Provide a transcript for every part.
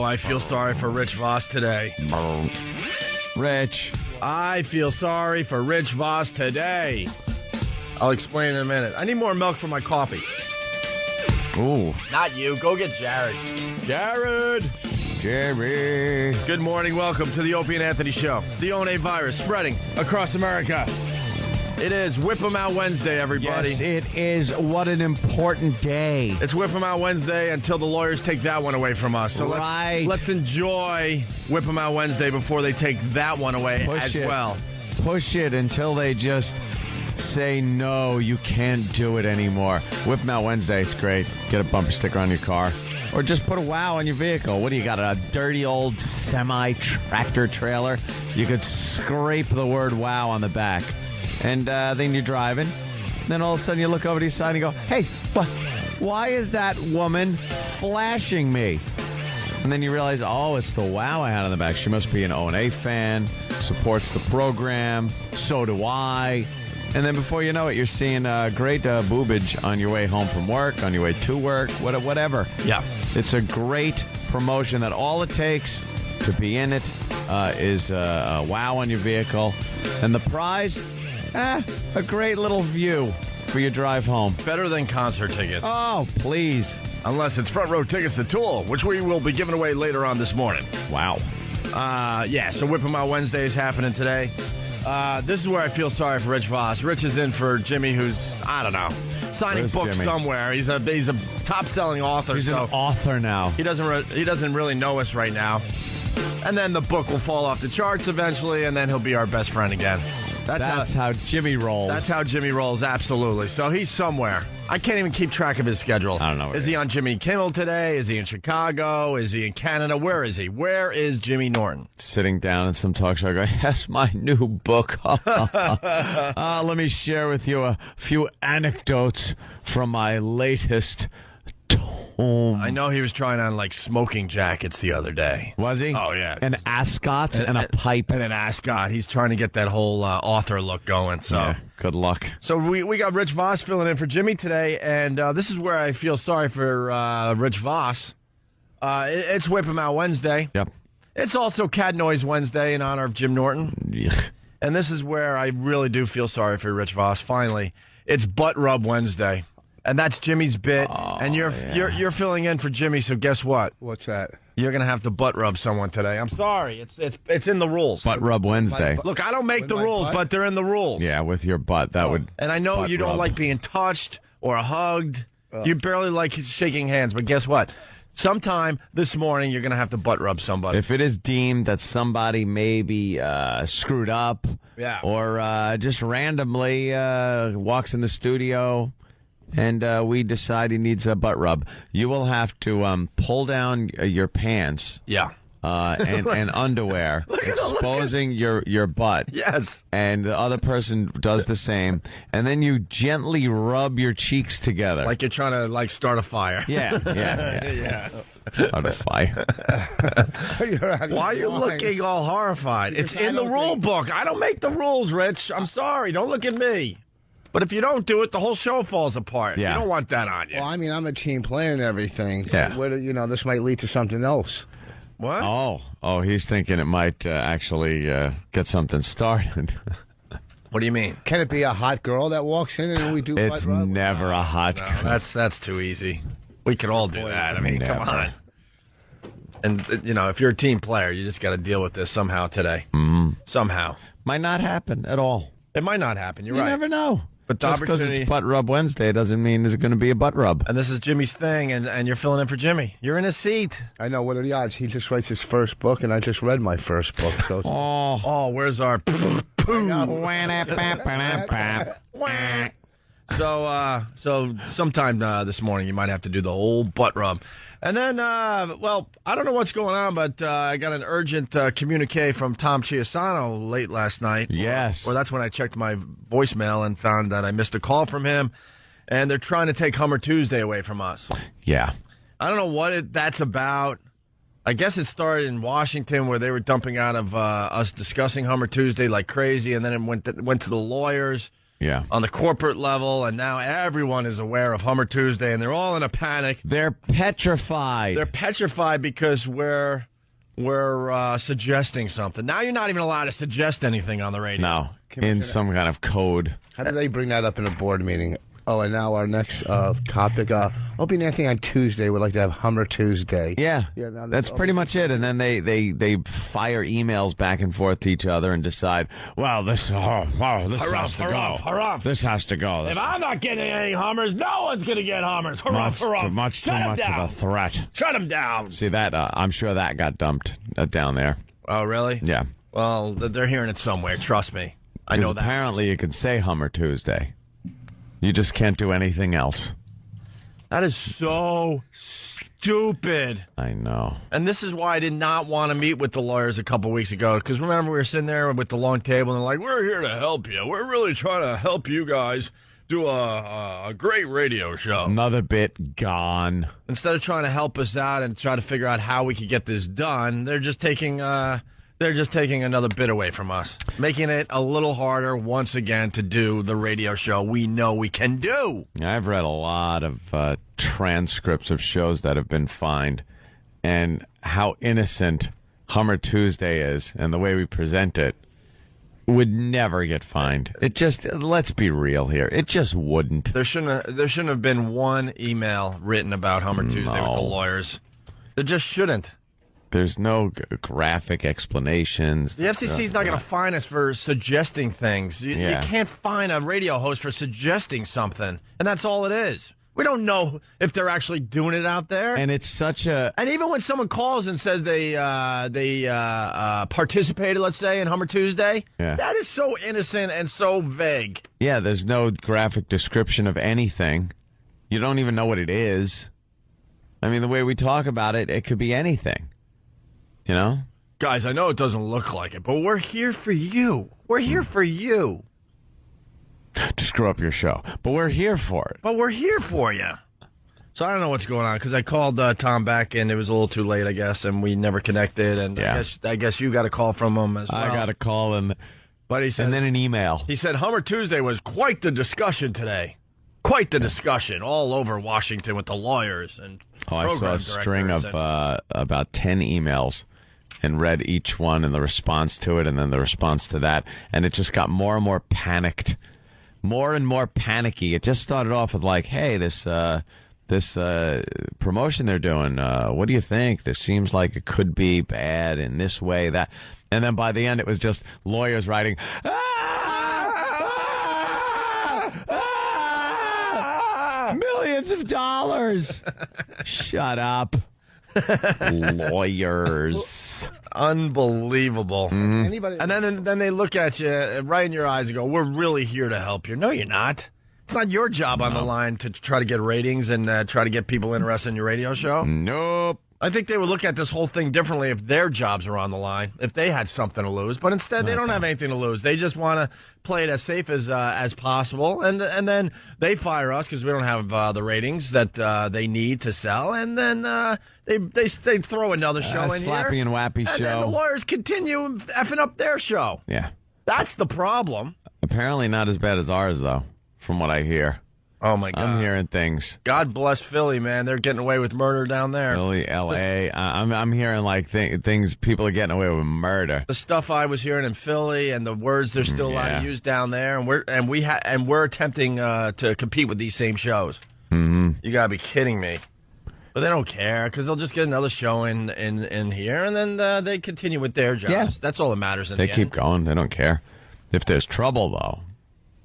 I feel sorry for Rich Voss today. Rich. I feel sorry for Rich Voss today. I'll explain in a minute. I need more milk for my coffee. Ooh. Not you. Go get Jared. Jared! Jerry. Good morning. Welcome to the Opie and Anthony Show. The O&A virus spreading across America. It is Whip 'em Out Wednesday, everybody. Yes, it is. What an important day. It's Whip 'em Out Wednesday until the lawyers take that one away from us. So let's enjoy Whip 'em Out Wednesday before they take that one away well. Push it until they just say, no, you can't do it anymore. Whip 'em Out Wednesday, it's great. Get a bumper sticker on your car. Or just put a wow on your vehicle. What do you got, a dirty old semi-tractor trailer? You could scrape the word wow on the back. And then you're driving. Then all of a sudden you look over to your side and you go, hey, why is that woman flashing me? And then you realize, oh, it's the wow I had on the back. She must be an O&A fan, supports the program. So do I. And then before you know it, you're seeing great boobage on your way home from work, on your way to work, whatever. Yeah. It's a great promotion that all it takes to be in it is a wow on your vehicle. And the prize, a great little view for your drive home. Better than concert tickets. Oh, please. Unless it's front row tickets to Tool, which we will be giving away later on this morning. Wow. So Whip 'em Out Wednesday is happening today. This is where I feel sorry for Rich Voss. Rich is in for Jimmy, who's, I don't know, signing books Jimmy? Somewhere. He's a top-selling author. He's an author now. He doesn't really know us right now. And then the book will fall off the charts eventually, and then he'll be our best friend again. That's how Jimmy rolls. That's how Jimmy rolls, absolutely. So he's somewhere. I can't even keep track of his schedule. I don't know. Is he on Jimmy Kimmel today? Is he in Chicago? Is he in Canada? Where is he? Where is Jimmy Norton? Sitting down in some talk show going, that's my new book. Let me share with you a few anecdotes from my latest tome. I know he was trying on, like, smoking jackets the other day. Was he? Oh, yeah. And ascots and a pipe. And an ascot. He's trying to get that whole author look going, so. Yeah, good luck. So we got Rich Voss filling in for Jimmy today, and this is where I feel sorry for Rich Voss. It's Whip 'em Out Wednesday. Yep. It's also Cat Noise Wednesday in honor of Jim Norton. Yuck. And this is where I really do feel sorry for Rich Voss. Finally, it's Butt Rub Wednesday. And that's Jimmy's bit, and you're filling in for Jimmy. So guess what? What's that? You're gonna have to butt rub someone today. I'm sorry, it's in the rules. Butt rub Wednesday. Look, I don't make the rules, but they're in the rules. Yeah, with your butt, that would. And I know you don't rub. like being touched or hugged. You barely like shaking hands. But guess what? Sometime this morning, you're gonna have to butt rub somebody. If it is deemed that somebody maybe screwed up, or just randomly walks in the studio. And we decide he needs a butt rub. You will have to pull down your pants, and underwear, exposing your butt. Yes. And the other person does the same, and then you gently rub your cheeks together, like you're trying to start a fire. Yeah. Start a fire. Why are you looking all horrified? It's in the rule book. I don't make the rules, Rich. I'm sorry. Don't look at me. But if you don't do it, the whole show falls apart. Yeah. You don't want that on you. Well, I mean, I'm a team player and everything. Yeah. This might lead to something else. What? Oh, he's thinking it might actually get something started. What do you mean? Can it be a hot girl that walks in and we do butt It's rub? never a hot girl. That's too easy. We could all do that. I mean, Never. come on. And, if you're a team player, you just got to deal with this somehow today. Somehow. Might not happen at all. It might not happen. You're You right. never know. But the Just because opportunity... it's Butt Rub Wednesday doesn't mean there's going to be a butt rub. And this is Jimmy's thing, and you're filling in for Jimmy. You're in a seat. I know. What are the odds? He just writes his first book, and I just read my first book. So Oh, where's our... So sometime this morning you might have to do the whole butt rub. And then, I don't know what's going on, but I got an urgent communique from Tom Chiasano late last night. Yes. Or that's when I checked my voicemail and found that I missed a call from him. And they're trying to take Hummer Tuesday away from us. Yeah. I don't know what that's about. I guess it started in Washington where they were dumping out of us discussing Hummer Tuesday like crazy, and then it went to the lawyers. Yeah. on the corporate level, and now everyone is aware of Hummer Tuesday, and they're all in a panic. They're petrified. They're petrified because we're suggesting something. Now you're not even allowed to suggest anything on the radio. No, in some kind of code. How do they bring that up in a board meeting? Oh, and now our next topic. Opie and Anthony on Tuesday would like to have Hummer Tuesday. Yeah, now that's pretty much it. And then they fire emails back and forth to each other and decide, well, this has to go. This has to go. If I'm not getting any Hummers, no one's going to get Hummers. Much too much of a threat. Shut them down. See that? I'm sure that got dumped down there. Oh, really? Yeah. Well, they're hearing it somewhere. Trust me. I know that. Apparently, you can say Hummer Tuesday. You just can't do anything else. That is so stupid. I know. And this is why I did not want to meet with the lawyers a couple weeks ago. Because remember, we were sitting there with the long table, and they're like, we're here to help you. We're really trying to help you guys do a great radio show. Another bit gone. Instead of trying to help us out and try to figure out how we could get this done, they're just taking another bit away from us, making it a little harder once again to do the radio show we know we can do. I've read a lot of transcripts of shows that have been fined, and how innocent Hummer Tuesday is and the way we present it would never get fined. It just, let's be real here, it just wouldn't. There shouldn't have been one email written about Hummer Tuesday with the lawyers. There just shouldn't. There's no graphic explanations. The FCC's not going to fine us for suggesting things. You can't fine a radio host for suggesting something, and that's all it is. We don't know if they're actually doing it out there. And it's such a... And even when someone calls and says they participated, let's say, in Hummer Tuesday, that is so innocent and so vague. Yeah, there's no graphic description of anything. You don't even know what it is. I mean, the way we talk about it, it could be anything. You know? Guys, I know it doesn't look like it, but we're here for you. We're here for you. To screw up your show. But we're here for it. But we're here for you. So I don't know what's going on, because I called Tom back, and it was a little too late, I guess, and we never connected, and I guess you got a call from him as well. I got a call, but he said, and then an email. He said, Hummer Tuesday was quite the discussion today. Quite the discussion all over Washington with the lawyers and I saw a string of about 10 emails and read each one and the response to it and then the response to that. And it just got more and more panicked, more and more panicky. It just started off with like, hey, this promotion they're doing, what do you think? This seems like it could be bad in this way, that. And then by the end, it was just lawyers writing, millions of dollars. Shut up. Lawyers. Unbelievable. Anybody, and then they look at you right in your eyes and go, we're really here to help you. No, you're not. It's not your job on the line to try to get ratings and try to get people interested in your radio show. Nope. I think they would look at this whole thing differently if their jobs are on the line, if they had something to lose. But instead, they don't have anything to lose. They just want to play it as safe as possible. And then they fire us because we don't have the ratings that they need to sell. And then they throw another show in here. Slappy and wappy show. And then the lawyers continue effing up their show. Yeah. That's the problem. Apparently not as bad as ours, though, from what I hear. Oh, my God. I'm hearing things. God bless Philly, man. They're getting away with murder down there. Philly, L.A. I'm hearing, like, things, people are getting away with murder. The stuff I was hearing in Philly and the words they're still allowed to use down there, and we're attempting to compete with these same shows. Mm-hmm. You got to be kidding me. But they don't care, because they'll just get another show in here, and then they continue with their jobs. Yeah. That's all that matters in the end. They keep going. They don't care. If there's trouble, though,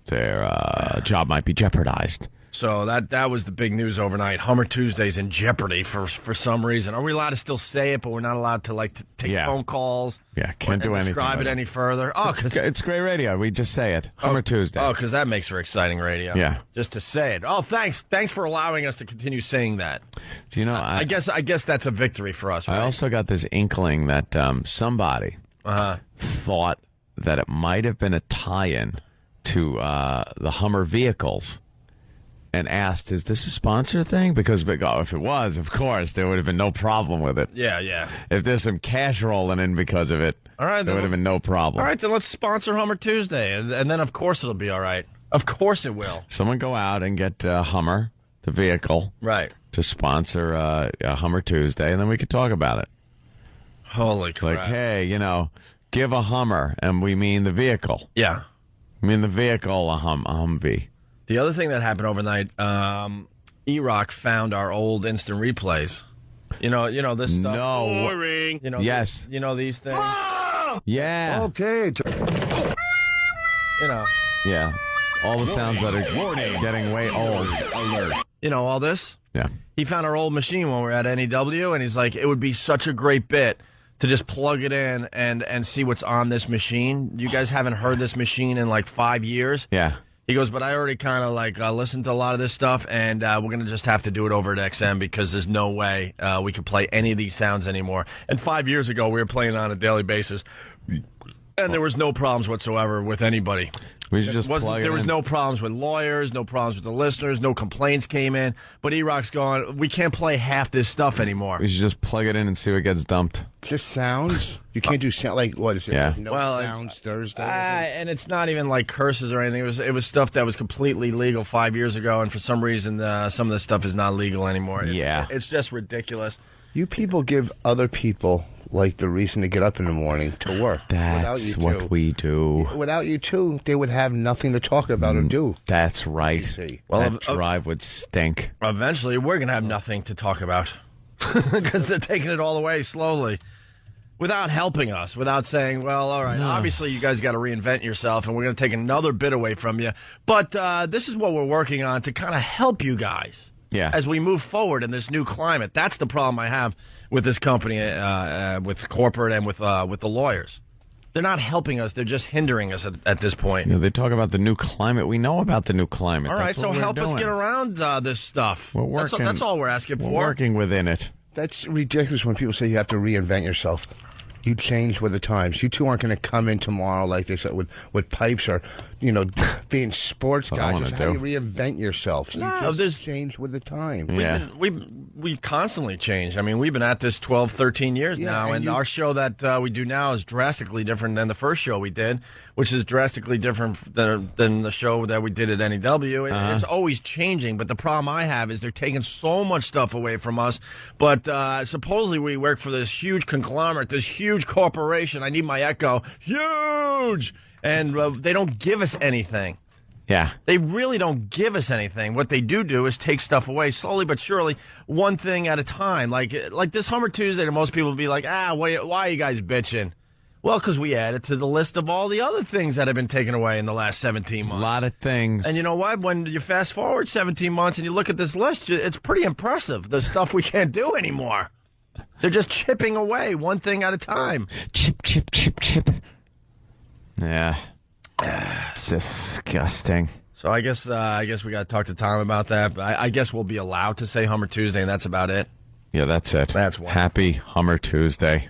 their job might be jeopardized. So that was the big news overnight. Hummer Tuesday's in jeopardy for some reason. Are we allowed to still say it, but we're not allowed to take phone calls? Yeah, can't do anything. Describe it any further. Oh, it's great radio. We just say it. Hummer Tuesday. Oh, because that makes for exciting radio. Yeah, just to say it. Oh, thanks for allowing us to continue saying that. Do you know? I guess that's a victory for us. Right? I also got this inkling that somebody thought that it might have been a tie-in to the Hummer vehicles, and asked, is this a sponsor thing? Because if it was, of course, there would have been no problem with it. Yeah. If there's some cash rolling in because of it, all right, there would have been no problem. All right, then let's sponsor Hummer Tuesday, and then, of course, it'll be all right. Of course it will. Someone go out and get Hummer, the vehicle, Right. to sponsor a Hummer Tuesday, and then we could talk about it. Holy crap. Like, hey, give a Hummer, and we mean the vehicle. Yeah. I mean the vehicle, a Humvee. The other thing that happened overnight, E-Rock found our old instant replays. You know this stuff. No. Boring. Yes. These things. Yeah. Okay. Yeah. All the sounds that are getting way old. Alert. All this. Yeah. He found our old machine when we were at NEW, and he's like, it would be such a great bit to just plug it in and see what's on this machine. You guys haven't heard this machine in like 5 years. Yeah. He goes, but I already kind of listened to a lot of this stuff, and we're going to just have to do it over at XM because there's no way we could play any of these sounds anymore. And 5 years ago, we were playing on a daily basis, and there was no problems whatsoever with anybody. We should just plug it There was in. no problems with lawyers, no problems with the listeners, no complaints came in. But E-Rock's going, we can't play half this stuff anymore. We should just plug it in and see what gets dumped. Just sounds? You can't do sound like, what is it? Yeah. No Well, sounds Thursday? And it's not even like curses or anything. It was stuff that was completely legal 5 years ago, and for some reason, some of this stuff is not legal anymore. It's just ridiculous. You people give other people the reason to get up in the morning to work. That's what we do. Without you two, they would have nothing to talk about or do. That's right. See. Well, That drive would stink. Eventually, we're going to have nothing to talk about because they're taking it all away slowly without helping us, without saying, well, all right, obviously you guys got to reinvent yourself and we're going to take another bit away from you. But this is what we're working on to kind of help you guys as we move forward in this new climate. That's the problem I have with this company, with corporate and with the lawyers. They're not helping us. They're just hindering us at this point. They talk about the new climate. We know about the new climate. All right, That's so what we're help us doing. get around this stuff. We're working. That's all we're asking for. We're working within it. That's ridiculous when people say you have to reinvent yourself. You change with the times. You two aren't going to come in tomorrow like they said with pipes or, being sports That's what I guys. wanna Just how do. you reinvent yourself. So No, you there's- just change with the time. Yeah. We constantly change. I mean, we've been at this 12, 13 years Yeah, now, and and our show that we do now is drastically different than the first show we did, which is drastically different than the show that we did at NEW. It's always changing, but the problem I have is they're taking so much stuff away from us, but supposedly we work for this huge conglomerate, this huge corporation. I need my echo. Huge! And they don't give us anything. Yeah. They really don't give us anything. What they do is take stuff away slowly but surely, one thing at a time. Like this Hummer Tuesday, to most people will be like, why are you guys bitching? Well, because we added to the list of all the other things that have been taken away in the last 17 months. A lot of things. And you know what? When you fast forward 17 months and you look at this list, it's pretty impressive, the stuff we can't do anymore. They're just chipping away one thing at a time. Chip, chip, chip, chip. Yeah. It's disgusting. So I guess we got to talk to Tom about that. But I guess we'll be allowed to say Hummer Tuesday, and that's about it. Yeah, that's it. That's wonderful. Happy Hummer Tuesday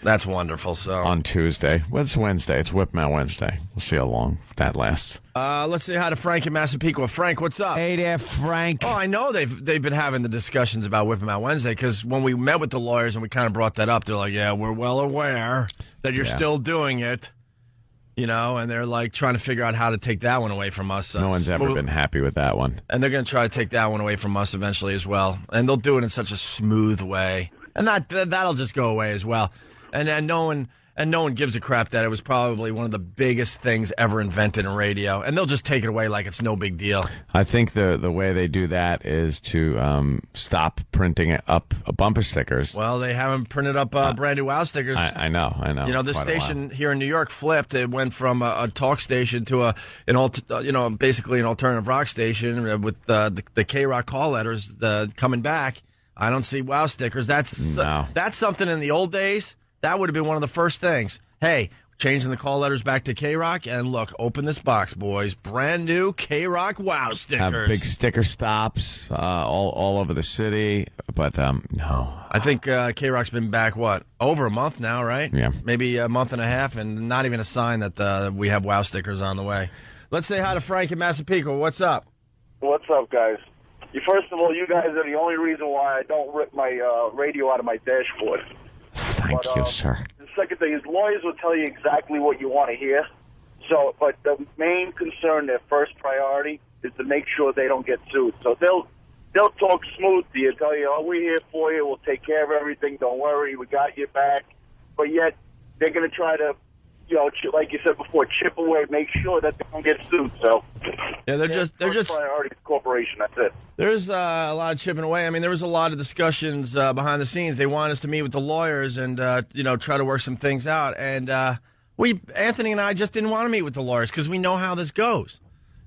That's wonderful. So on Tuesday. Well, it's Wednesday. It's Whip Out Wednesday. We'll see how long that lasts. let's say hi to Frank in Massapequa. Frank, what's up? Hey there, Frank. Oh, I know they've been having the discussions about Whip 'em Out Wednesday because when we met with the lawyers and we kind of brought that up, they're like, "Yeah, we're well aware that you're still doing it." And they're like trying to figure out how to take that one away from us. No one's ever been happy with that one. And they're going to try to take that one away from us eventually as well. And they'll do it in such a smooth way. And that'll just go away as well. And no one gives a crap that it was probably one of the biggest things ever invented in radio. And they'll just take it away like it's no big deal. I think the way they do that is to stop printing up bumper stickers. Well, they haven't printed up brand new WOW stickers. I know. This Quite a while. station here in New York flipped. It went from a talk station to basically an alternative rock station with the K-Rock call letters coming back. I don't see WOW stickers. That's something in the old days. That would have been one of the first things. Hey, changing the call letters back to K-Rock, and look, open this box, boys. Brand new K-Rock WOW stickers. Have big sticker stops all over the city, but no. I think K-Rock's been back, over a month now, right? Yeah. Maybe a month and a half, and not even a sign that we have WOW stickers on the way. Let's say hi to Frank in Massapequa. What's up? What's up, guys? First of all, you guys are the only reason why I don't rip my radio out of my dashboard. Thank you, sir. The second thing is lawyers will tell you exactly what you want to hear. So, but the main concern, their first priority, is to make sure they don't get sued. So they'll talk smooth to you, tell you, "Oh, we're here for you. We'll take care of everything. Don't worry, we got your back." But yet they're going to try to, like you said before, chip away, make sure that they don't get sued. So yeah, they're just priority corporation. That's it. There's a lot of chipping away. I mean, there was a lot of discussions behind the scenes. They want us to meet with the lawyers and try to work some things out. And Anthony and I just didn't want to meet with the lawyers because we know how this goes.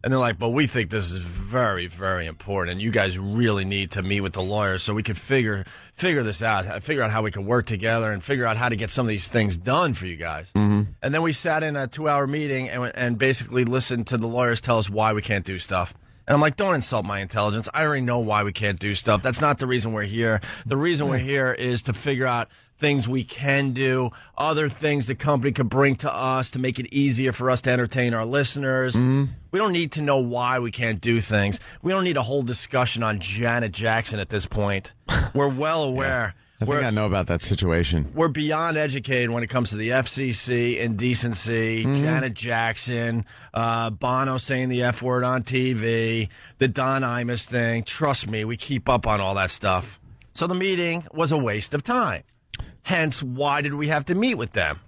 And they're like, "But we think this is very, very important, and you guys really need to meet with the lawyers so we could figure this out, figure out how we could work together, and figure out how to get some of these things done for you guys." Mm-hmm. And then we sat in a 2-hour meeting and basically listened to the lawyers tell us why we can't do stuff. And I'm like, "Don't insult my intelligence. I already know why we can't do stuff. That's not the reason we're here. The reason we're here is to figure out things we can do, other things the company could bring to us to make it easier for us to entertain our listeners. Mm-hmm. We don't need to know why we can't do things. We don't need a whole discussion on Janet Jackson at this point. We're well aware." I think I know about that situation. We're beyond educated when it comes to the FCC, indecency, Janet Jackson, Bono saying the F word on TV, the Don Imus thing. Trust me, we keep up on all that stuff. So the meeting was a waste of time. Hence, why did we have to meet with them?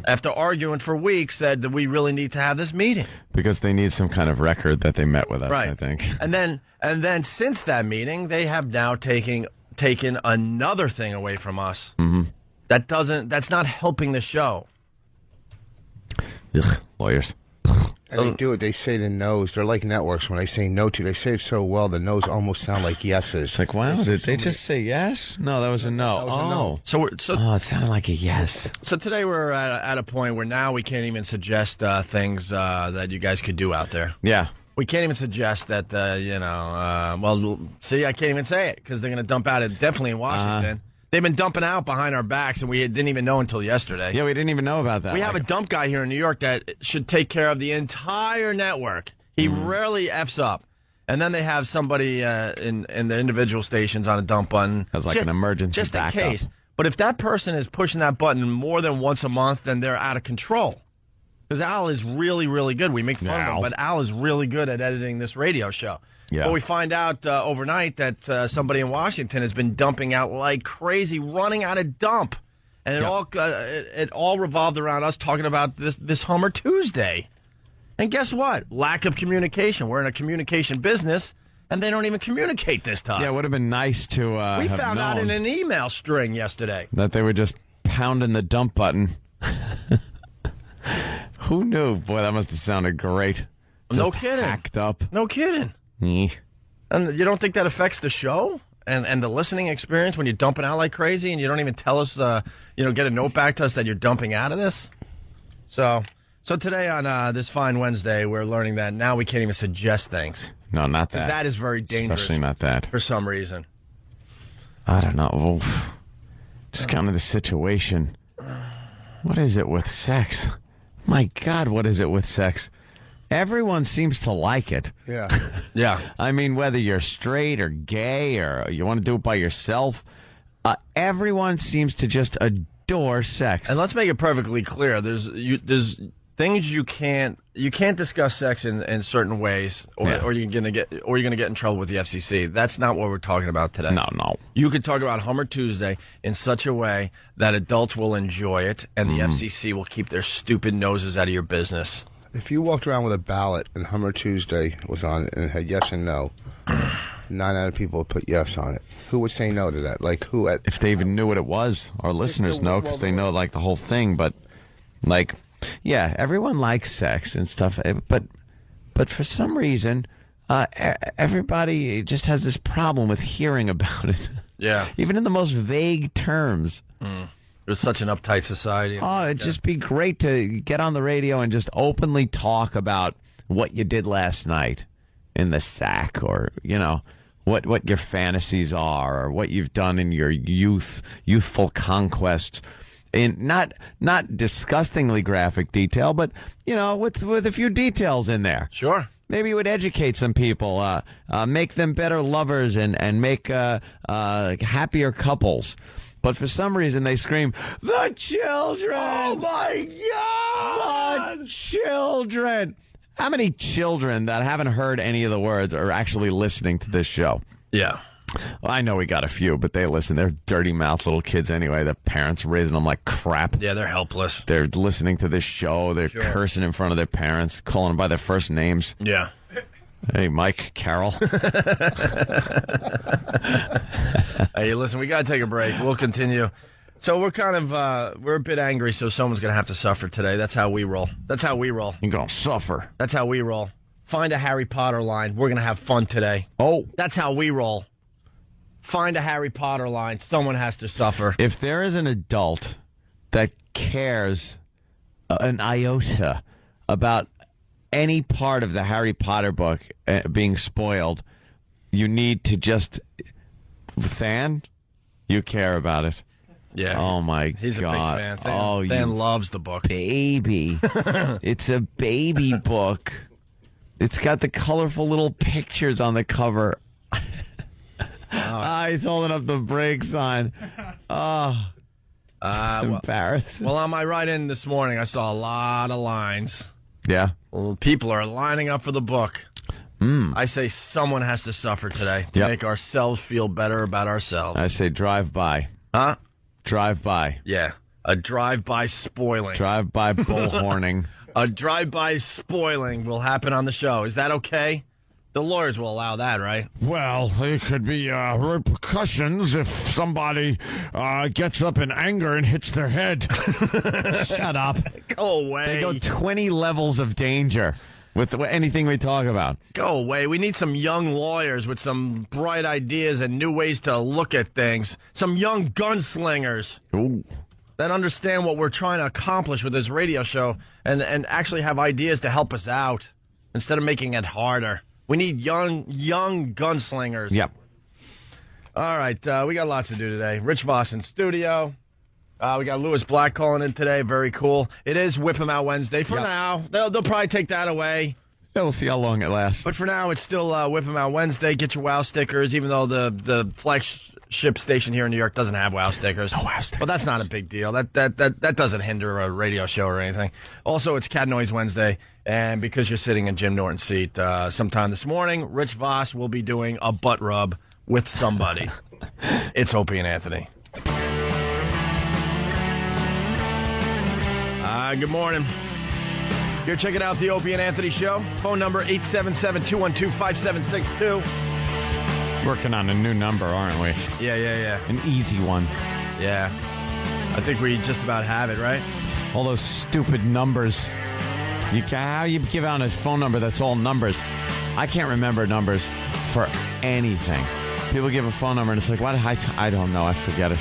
After arguing for weeks, said that we really need to have this meeting. Because they need some kind of record that they met with us, right. I think. And then since that meeting, they have now taken another thing away from us. Mm-hmm. That's not helping the show. Ugh, lawyers. And they do it. They say the no's. They're like networks. When they say no to, they say it so well, the no's almost sound like yeses. It's like, wow, did they just say yes? No, that was a no. That was a no. So it sounded like a yes. So today we're at a point where now we can't even suggest things that you guys could do out there. Yeah. We can't even suggest that, see, I can't even say it because they're going to dump out it definitely in Washington. They've been dumping out behind our backs, and we didn't even know until yesterday. Yeah, we didn't even know about that. We have a dump guy here in New York that should take care of the entire network. He rarely F's up. And then they have somebody in the individual stations on a dump button. As like an emergency just backup. in case. But if that person is pushing that button more than once a month, then they're out of control. Because Al is really, really good. We make fun of him, but Al is really good at editing this radio show. Yeah. But we find out overnight that somebody in Washington has been dumping out like crazy, running out of dump. And it all revolved around us talking about this Hummer Tuesday. And guess what? Lack of communication. We're in a communication business, and they don't even communicate this to us. Yeah, it would have been nice to we have found out in an email string yesterday. That they were just pounding the dump button. Who knew? Boy, that must have sounded great. Just no kidding. Hacked up. No kidding. And you don't think that affects the show and the listening experience when you're dumping out like crazy and you don't even tell us, get a note back to us that you're dumping out of this? So today on this fine Wednesday, we're learning that now we can't even suggest things. No, not that. Because that is very dangerous. Especially not that. For some reason. I don't know. Just kind of the situation. What is it with sex? My God, what is it with sex? Everyone seems to like it. Yeah. Yeah. I mean, whether you're straight or gay or you want to do it by yourself, everyone seems to just adore sex. And let's make it perfectly clear. There's things you can't discuss sex in certain ways, or you're gonna get in trouble with the FCC. That's not what we're talking about today. No. You could talk about Hummer Tuesday in such a way that adults will enjoy it, and the FCC will keep their stupid noses out of your business. If you walked around with a ballot and Hummer Tuesday was on it and it had yes and no, 9 out of people would put yes on it. Who would say no to that? Like who? If they even knew what it was, our listeners know because they know like the whole thing. But like, yeah, everyone likes sex and stuff. But for some reason, everybody just has this problem with hearing about it. Yeah, even in the most vague terms. It's such an uptight society. Oh, it'd just be great to get on the radio and just openly talk about what you did last night in the sack, or what your fantasies are, or what you've done in your youthful conquests. In not disgustingly graphic detail, but with a few details in there. Sure. Maybe it would educate some people, make them better lovers, and make happier couples. But for some reason, they scream, "The children!" Oh, my God! The children! How many children that haven't heard any of the words are actually listening to this show? Yeah. Well, I know we got a few, but they listen. They're dirty-mouthed little kids anyway. Their parents raising them like crap. Yeah, they're helpless. They're listening to this show. They're cursing in front of their parents, calling them by their first names. Yeah. Hey, Mike, Carol. Hey, listen, we got to take a break. We'll continue. So we're kind of, we're a bit angry, so someone's going to have to suffer today. That's how we roll. That's how we roll. You're going to suffer. That's how we roll. Find a Harry Potter line. We're going to have fun today. Oh. That's how we roll. Find a Harry Potter line. Someone has to suffer. If there is an adult that cares an iota about any part of the Harry Potter book being spoiled, you need to just... Than, you care about it. Yeah. Oh, my He's God. a big fan. Than loves the book. Baby. It's a baby book. It's got the colorful little pictures on the cover. He's holding up the brake sign. Oh, it's embarrassing. Well, on my ride in this morning, I saw a lot of lines. Yeah. Well, people are lining up for the book. I say someone has to suffer today to make ourselves feel better about ourselves. I say drive by. Huh? Drive by. Yeah. A drive-by spoiling. Drive-by bullhorning. A drive-by spoiling will happen on the show. Is that okay? The lawyers will allow that, right? Well, there could be repercussions if somebody gets up in anger and hits their head. Shut up. Go away. They go 20 levels of danger with anything we talk about. Go away. We need some young lawyers with some bright ideas and new ways to look at things. Some young gunslingers. Ooh. That understand what we're trying to accomplish with this radio show and actually have ideas to help us out instead of making it harder. We need young gunslingers. Yep. All right, we got lots to do today. Rich Voss in studio. We got Lewis Black calling in today. Very cool. It is Whip 'em Out Wednesday for now. They'll probably take that away. Yeah, we'll see how long it lasts. But for now, it's still Whip 'em Out Wednesday. Get your WOW stickers, even though the flagship station here in New York doesn't have WOW stickers. No WOW stickers. Well, that's not a big deal. That doesn't hinder a radio show or anything. Also, it's Cat Noise Wednesday, and because you're sitting in Jim Norton's seat, sometime this morning, Rich Voss will be doing a butt rub with somebody. It's Opie and Anthony. Good morning. You're checking out the Opie and Anthony Show. Phone number 877-212-5762. Working on a new number, aren't we? Yeah. An easy one. Yeah. I think we just about have it, right? All those stupid numbers. How you give out a phone number that's all numbers? I can't remember numbers for anything. People give a phone number and it's like, what? I don't know. I forget it.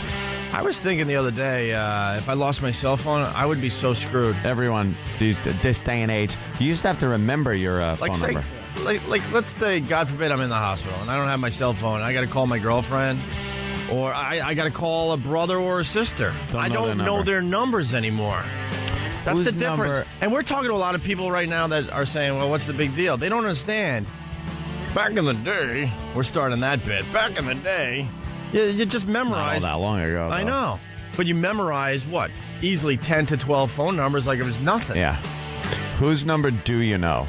I was thinking the other day, if I lost my cell phone, I would be so screwed. Everyone, this day and age, you used to have to remember your phone number. Like, let's say, God forbid, I'm in the hospital and I don't have my cell phone. I got to call my girlfriend, or I got to call a brother or a sister. I don't know their numbers anymore. That's Whose the difference. number? And we're talking to a lot of people right now that are saying, well, what's the big deal? They don't understand. Back in the day, we're starting that bit. Back in the day, you just memorize. Not all that long ago, though. I know. But you memorize, what? Easily 10 to 12 phone numbers like it was nothing. Yeah. Whose number do you know?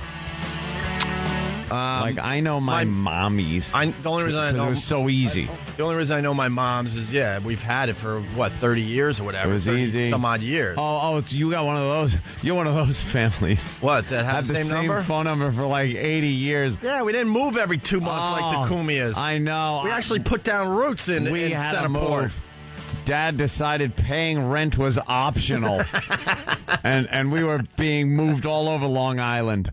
Like, I know my mommy's. The only reason I know it was so easy. The only reason I know my mom's is, we've had it for, 30 years or whatever. It was easy. Some odd years. Oh, you got one of those. You're one of those families. What, that have the same number? Phone number for like 80 years. Yeah, we didn't move every 2 months like the Kumias. I know. We actually put down roots in Centerport. Dad decided paying rent was optional, and we were being moved all over Long Island.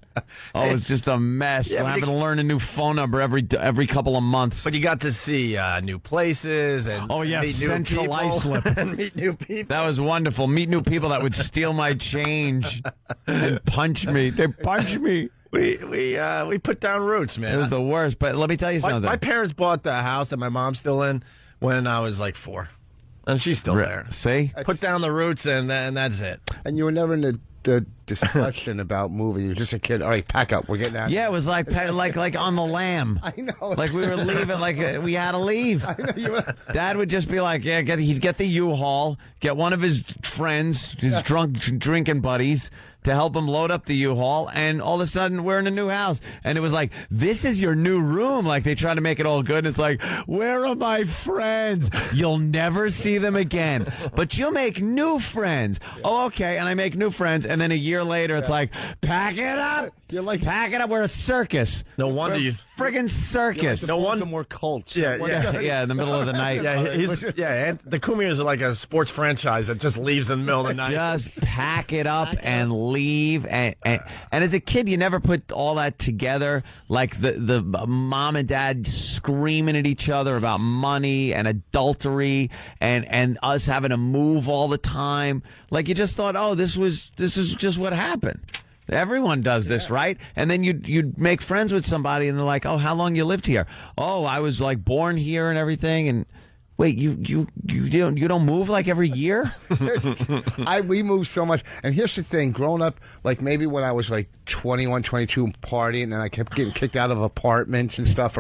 Oh, it was just a mess. I'm having to learn a new phone number every couple of months. But you got to see new places and meet Central new Islip and meet new people. That was wonderful. Meet new people that would steal my change and punch me. They punched me. We put down roots, man. It was the worst. But let me tell you something. My parents bought the house that my mom's still in when I was like 4. And she's still there. See? Put down the roots, and that's it. And you were never in the the discussion about moving? You were just a kid. All right, pack up. We're getting out. Yeah, it was like on the lamb. I know. Like we were leaving, like we had to leave. I know you were. Dad would just be like, yeah, he'd get the U-Haul, get one of his friends, his drinking buddies, to help him load up the U-Haul, and all of a sudden we're in a new house. And it was like, this is your new room. Like they try to make it all good. And it's like, where are my friends? You'll never see them again, but you'll make new friends. Oh, okay. And I make new friends. And then a year later, it's like, pack it up. You're like, pack it up. We're a circus. No wonder you. Friggin' circus. no wonder more cults. Yeah, Yeah, in the middle of the night. And the Kumirs are like a sports franchise that just leaves in the middle of the night. Just pack it up and leave. And as a kid, you never put all that together. Like the mom and dad screaming at each other about money and adultery and us having to move all the time. Like you just thought, oh, this is just what happened. Everyone does this, right? And then you'd make friends with somebody, and they're like, "Oh, how long you lived here? Oh, I was like born here and everything." And wait, you don't move like every year? We moved so much. And here's the thing: growing up, like maybe when I was like 21, 22, partying, and I kept getting kicked out of apartments and stuff.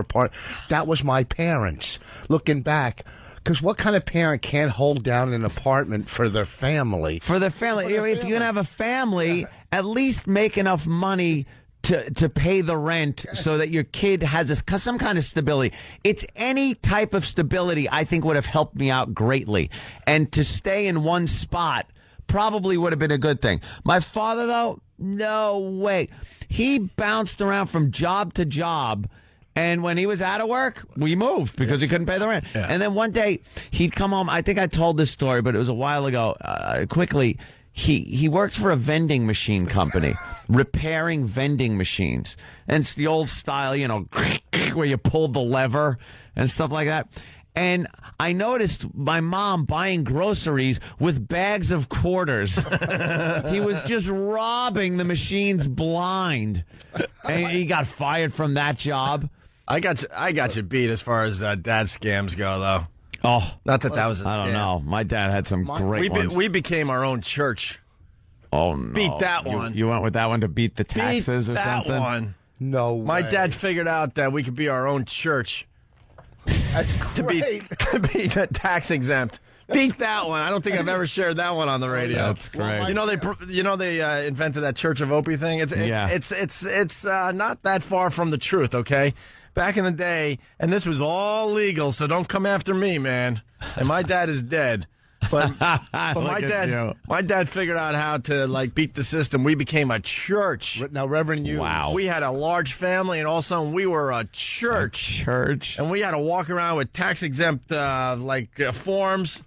That was my parents. Looking back. Because what kind of parent can't hold down an apartment for their family? For their family. If you're going to have a family, at least make enough money to pay the rent so that your kid has some kind of stability. It's any type of stability I think would have helped me out greatly. And to stay in one spot probably would have been a good thing. My father, though, no way. He bounced around from job to job. And when he was out of work, we moved because he couldn't pay the rent. Yeah. And then one day he'd come home. I think I told this story, but it was a while ago. Quickly, he worked for a vending machine company, repairing vending machines. And it's the old style, where you pulled the lever and stuff like that. And I noticed my mom buying groceries with bags of quarters. He was just robbing the machines blind. And he got fired from that job. I got you beat as far as dad scams go, though. Oh, not that was. I don't know. My dad had some great ones. We became our own church. Oh no! Beat that one. You went with that one to beat the taxes or something. That one. No way. My dad figured out that we could be our own church. That's to be tax exempt. Beat that one. I don't think I've ever shared that one on the radio. That's great. They invented that Church of Opie thing. It's not that far from the truth. Okay. Back in the day, and this was all legal, so don't come after me, man. And my dad is dead. But my dad figured out how to beat the system. We became a church. Now, Reverend, we had a large family, and all of a sudden we were a church. And we had to walk around with tax exempt forms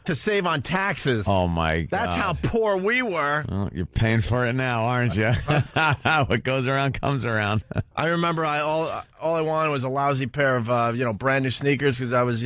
to save on taxes. Oh my God! That's how poor we were. Well, you're paying for it now, aren't you? What goes around comes around. I remember all I wanted was a lousy pair of brand new sneakers because I was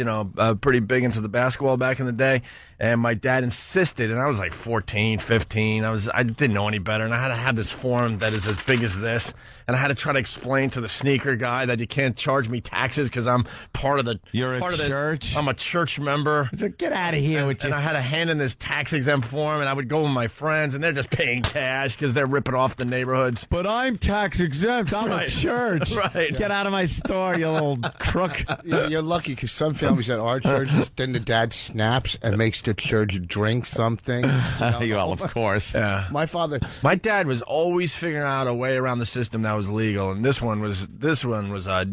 pretty big into the basketball back in the day, and my dad insisted, and I was like 14, 15. I didn't know any better, and I had to have this form that is as big as this. And I had to try to explain to the sneaker guy that you can't charge me taxes because I'm part of the. You're a church. I'm a church member. So get out of here with you. And I had to hand in this tax exempt form, and I would go with my friends, and they're just paying cash because they're ripping off the neighborhoods. But I'm tax exempt. I'm a church. Right. Get out of my store, you little crook. You're lucky because some families at our church, then the dad snaps and makes the church drink something. Well, of course. Yeah. My dad was always figuring out a way around the system that was legal, and this one was a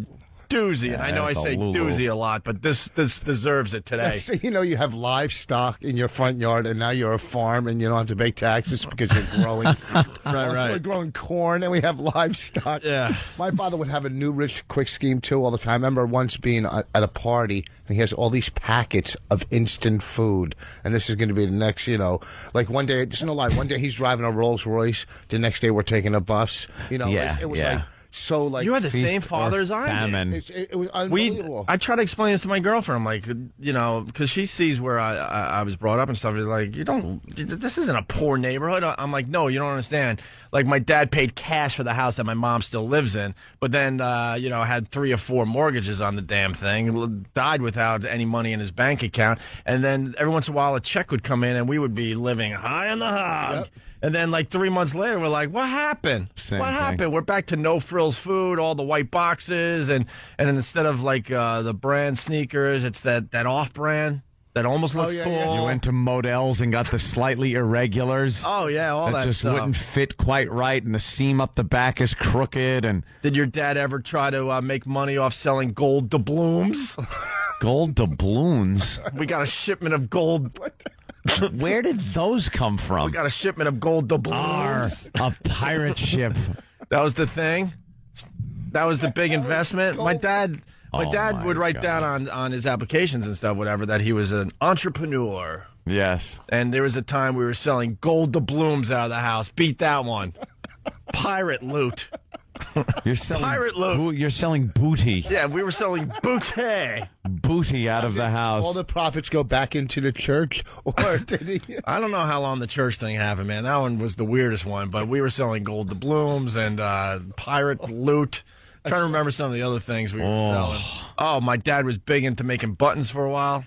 doozy. Yeah, and I know I say doozy a lot, but this deserves it today. So, you have livestock in your front yard, and now you're a farm, and you don't have to pay taxes because you're growing. Right. We're growing corn, and we have livestock. Yeah. My father would have a new rich quick scheme too all the time. I remember once being at a party, and he has all these packets of instant food, and this is going to be the next, one day, just no lie, one day he's driving a Rolls Royce, the next day we're taking a bus. It was like. So you are the same father as I am. It was unbelievable. I try to explain this to my girlfriend. I'm like, because she sees where I was brought up and stuff. She's like, this isn't a poor neighborhood. I'm like, no, you don't understand. Like, my dad paid cash for the house that my mom still lives in, but then, had 3 or 4 mortgages on the damn thing, died without any money in his bank account. And then every once in a while a check would come in and we would be living high on the hog. Yep. And then like 3 months later, we're like, what happened? Same what thing. happened? We're back to no frills food, all the white boxes, and then instead of like the brand sneakers, it's that off brand that almost looks yeah, cool. yeah. You went to models and got the slightly irregulars. Oh yeah, all that just stuff. wouldn't fit quite right, and the seam up the back is crooked. And Did your dad ever try to make money off selling gold doubloons? gold doubloons. We got a shipment of gold. Where did those come from? We got a shipment of gold doubloons. A pirate ship. That was the thing. That was the big investment. My dad Oh, my would write God. down on his applications and stuff, whatever, that he was an entrepreneur. Yes. And there was a time we were selling gold doubloons out of the house. Beat that one. Pirate loot. You're selling Pirate loot. You're selling booty. Yeah, we were selling booty. Booty out of the house. All the profits go back into the church, or did he? I don't know how long the church thing happened, man. That one was the weirdest one, but we were selling gold doubloons and pirate loot. Trying to remember some of the other things we were selling. Oh, my dad was big into making buttons for a while.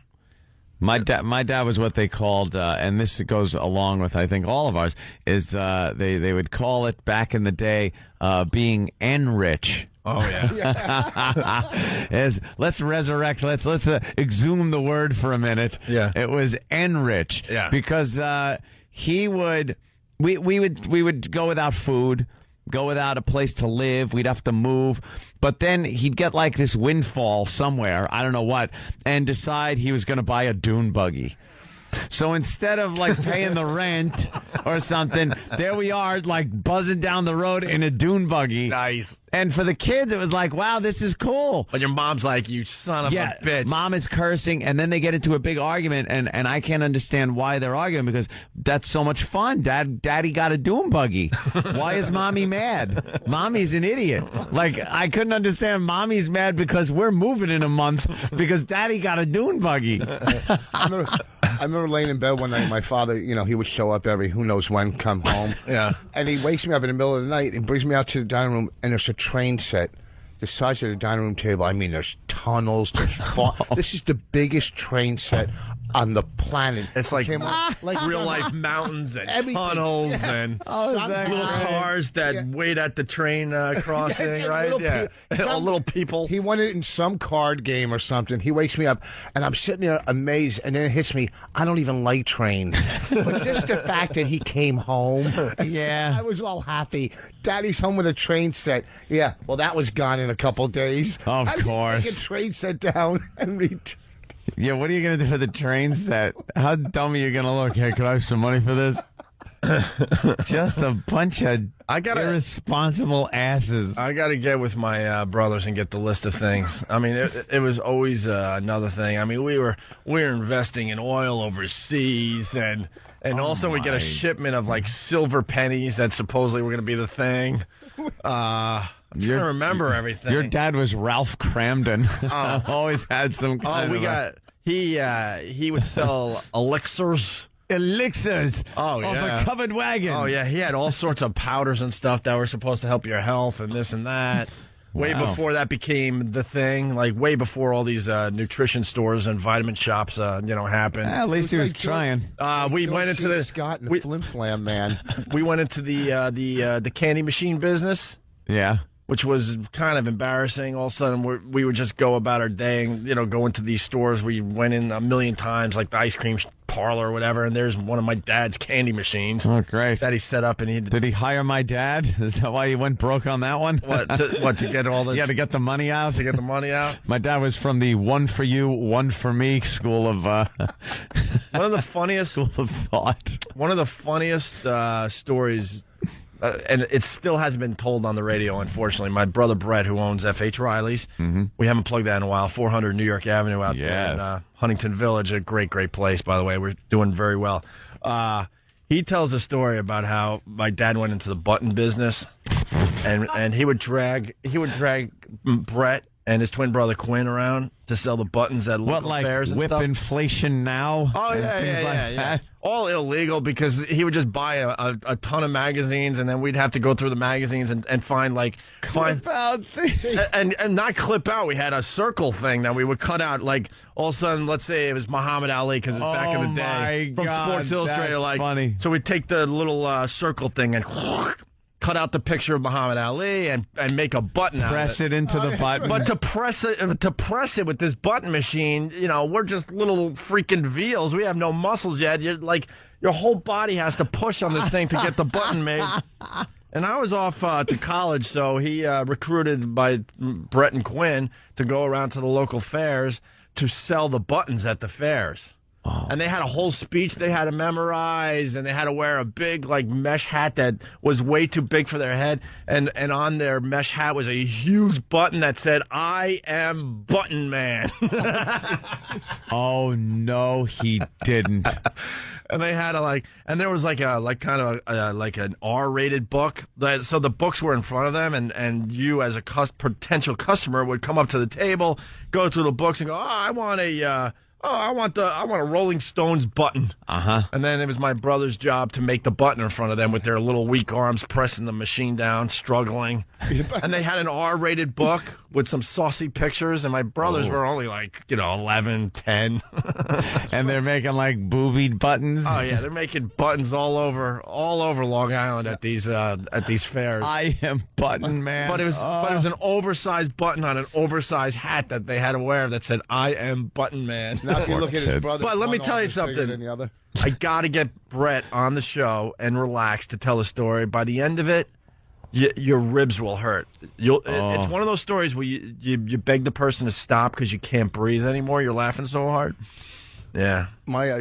My dad was what they called, and this goes along with I think all of ours, is they would call it back in the day being enrich. Oh yeah. Let's exhume the word for a minute. Yeah. It was enrich. Yeah. Because we would go without food, go without a place to live. We'd have to move. But then he'd get like this windfall somewhere, I don't know what, and decide he was going to buy a dune buggy. So instead of like paying the rent or something, there we are like buzzing down the road in a dune buggy. Nice. And for the kids, it was like, wow, this is cool. But your mom's like, you son of a bitch. Mom is cursing, and then they get into a big argument, and I can't understand why they're arguing because that's so much fun. Daddy got a dune buggy. Why is Mommy mad? Mommy's an idiot. Like, I couldn't understand Mommy's mad because we're moving in a month because Daddy got a dune buggy. I remember laying in bed one night. My father, he would show up every who knows when, come home. Yeah. And he wakes me up in the middle of the night and brings me out to the dining room, and there's a train set the size of the dining room table. I mean, there's tunnels. There's this is the biggest train set on the planet. It's like like real life mountains and Everything. tunnels Yeah. and Exactly. little cars that wait at the train crossing, Yes, and right? little Yeah. All little people. He won it in some card game or something. He wakes me up, and I'm sitting there amazed, and then it hits me, I don't even like trains. But just the fact that he came home, Yeah. I was all happy. Daddy's home with a train set. Yeah, well, that was gone in a couple days. Of I didn't course. take a train set down and read. Yeah, what are you going to do for the train set? How dumb are you going to look? Hey, could I have some money for this? Just a bunch of irresponsible asses. I got to get with my brothers and get the list of things. I mean, it was always another thing. I mean, we were investing in oil overseas, and also we get a shipment of like silver pennies that supposedly were going to be the thing. I'm trying to remember everything. Your dad was Ralph Cramden. Always had some kind of he would sell elixirs. elixirs of a covered wagon. Oh, yeah. He had all sorts of powders and stuff that were supposed to help your health and this and that. Way Wow. before that became the thing, like way before all these nutrition stores and vitamin shops, happened. At least he was trying. We went into the Scott and the Flim Flam Man. we went into the candy machine business, Yeah. which was kind of embarrassing. All of a sudden, we would just go about our day and, go into these stores. We went in a million times, like the ice cream parlor or whatever, and there's one of my dad's candy machines Oh, great. that he set up, and he Did he hire my dad? Is that why he went broke on that one? to get all the You had to get the money out? to get the money out. My dad was from the one for you, one for me school of One of the funniest thought. One of the funniest stories, and it still hasn't been told on the radio, unfortunately. My brother Brett, who owns F.H. Riley's, we haven't plugged that in a while, 400 New York Avenue out there in Huntington Village, a great, great place, by the way. We're doing very well. He tells a story about how my dad went into the button business, and he would drag Brett and his twin brother Quinn around to sell the buttons at local fairs and whip stuff. inflation now? Oh, yeah. All illegal because he would just buy a ton of magazines, and then we'd have to go through the magazines and find Clip out things. and not clip out. We had a circle thing that we would cut out. Like all of a sudden, let's say it was Muhammad Ali because it's back in the day my from God, Sports Illustrated. that's funny. So we'd take the little circle thing and cut out the picture of Muhammad Ali and make a button out of it. Press it into the button. But to press it with this button machine, we're just little freaking veals. We have no muscles yet. Your whole body has to push on this thing to get the button made. And I was off to college, so he recruited by Brett and Quinn to go around to the local fairs to sell the buttons at the fairs. Oh. And they had a whole speech they had to memorize, and they had to wear a big mesh hat that was way too big for their head. And on their mesh hat was a huge button that said, "I am Button Man." Oh no, he didn't. And they had and there was an R-rated book. So the books were in front of them, and you as a potential customer would come up to the table, go through the books, and go, I want a Rolling Stones button. And then it was my brother's job to make the button in front of them with their little weak arms pressing the machine down, struggling. And they had an R-rated book with some saucy pictures, and my brothers were only 11, 10. And they're making boobied buttons. Oh yeah, they're making buttons all over Long Island at these fairs. I am Button Man. But it was an oversized button on an oversized hat that they had to wear that said, "I am Button Man." Now if you look at his brother, but let me tell you something. I got to get Brett on the show and relax to tell a story. By the end of it, your ribs will hurt. It's one of those stories where you beg the person to stop because you can't breathe anymore. You're laughing so hard. Yeah.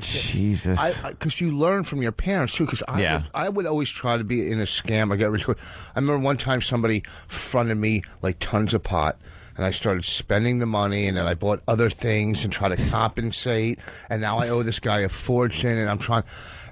Jesus. Because you learn from your parents, too, because I would always try to be in a scam or get rich quick. I remember one time somebody fronted me tons of pot, and I started spending the money, and then I bought other things and try to compensate, and now I owe this guy a fortune, and I'm trying...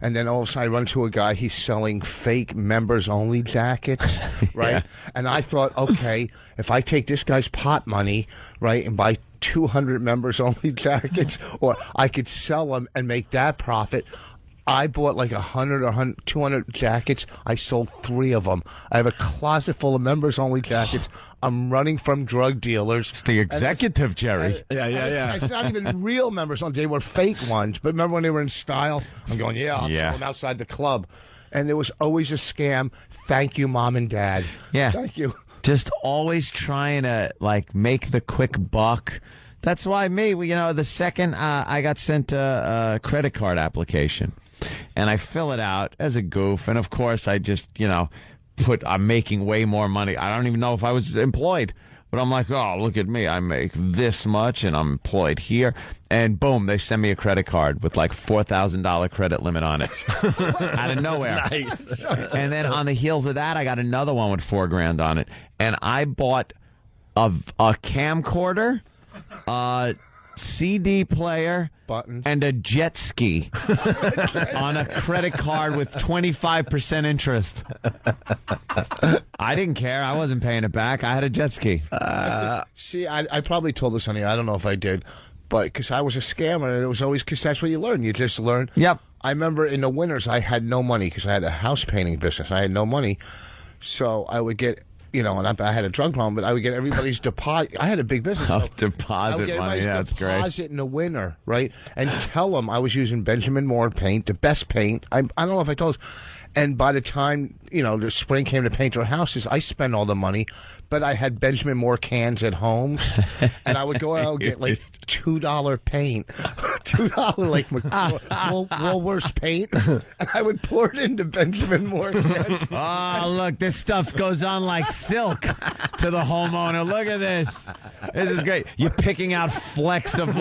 And then all of a sudden I run to a guy, he's selling fake members-only jackets, right? Yeah. And I thought, okay, if I take this guy's pot money, right, and buy 200 members-only jackets, or I could sell them and make that profit. I bought 100 or 200 jackets. I sold 3 of them. I have a closet full of members-only jackets. I'm running from drug dealers. It's the executive, Jerry. Yeah. It's not even real members. They were fake ones. But remember when they were in style? I'm going, I'll sell them outside the club. And it was always a scam. Thank you, Mom and Dad. Yeah. Thank you. Just always trying to, make the quick buck. That's why the second I got sent a credit card application, and I fill it out as a goof, and of course I just, I'm making way more money. I don't even know if I was employed, but I'm like, oh, look at me. I make this much, and I'm employed here. And boom, they send me a credit card with $4,000 credit limit on it. Out of nowhere. Nice. And then on the heels of that, I got another one with $4,000 on it. And I bought a camcorder, CD player, buttons, and a jet ski on a credit card with 25% interest. I didn't care. I wasn't paying it back. I had a jet ski. See, I probably told this on here. I don't know if I did, but because I was a scammer, and it was always because that's what you learn. You just learn. Yep. I remember in the winters, I had no money because I had a house painting business. I had no money, so I would get. And I had a drug problem, but I would get everybody's deposit. I had a big business. So deposit money, yeah, that's great. Deposit in the winter, right? And tell them I was using Benjamin Moore paint, the best paint. I don't know if I told us. And by the time, the spring came to paint our houses, I spent all the money. But I had Benjamin Moore cans at home, and I would go out and get $2 paint, $2 Woolworths paint, and I would pour it into Benjamin Moore cans. Oh, look, this stuff goes on like silk to the homeowner. Look at this. This is great. You're picking out flecks of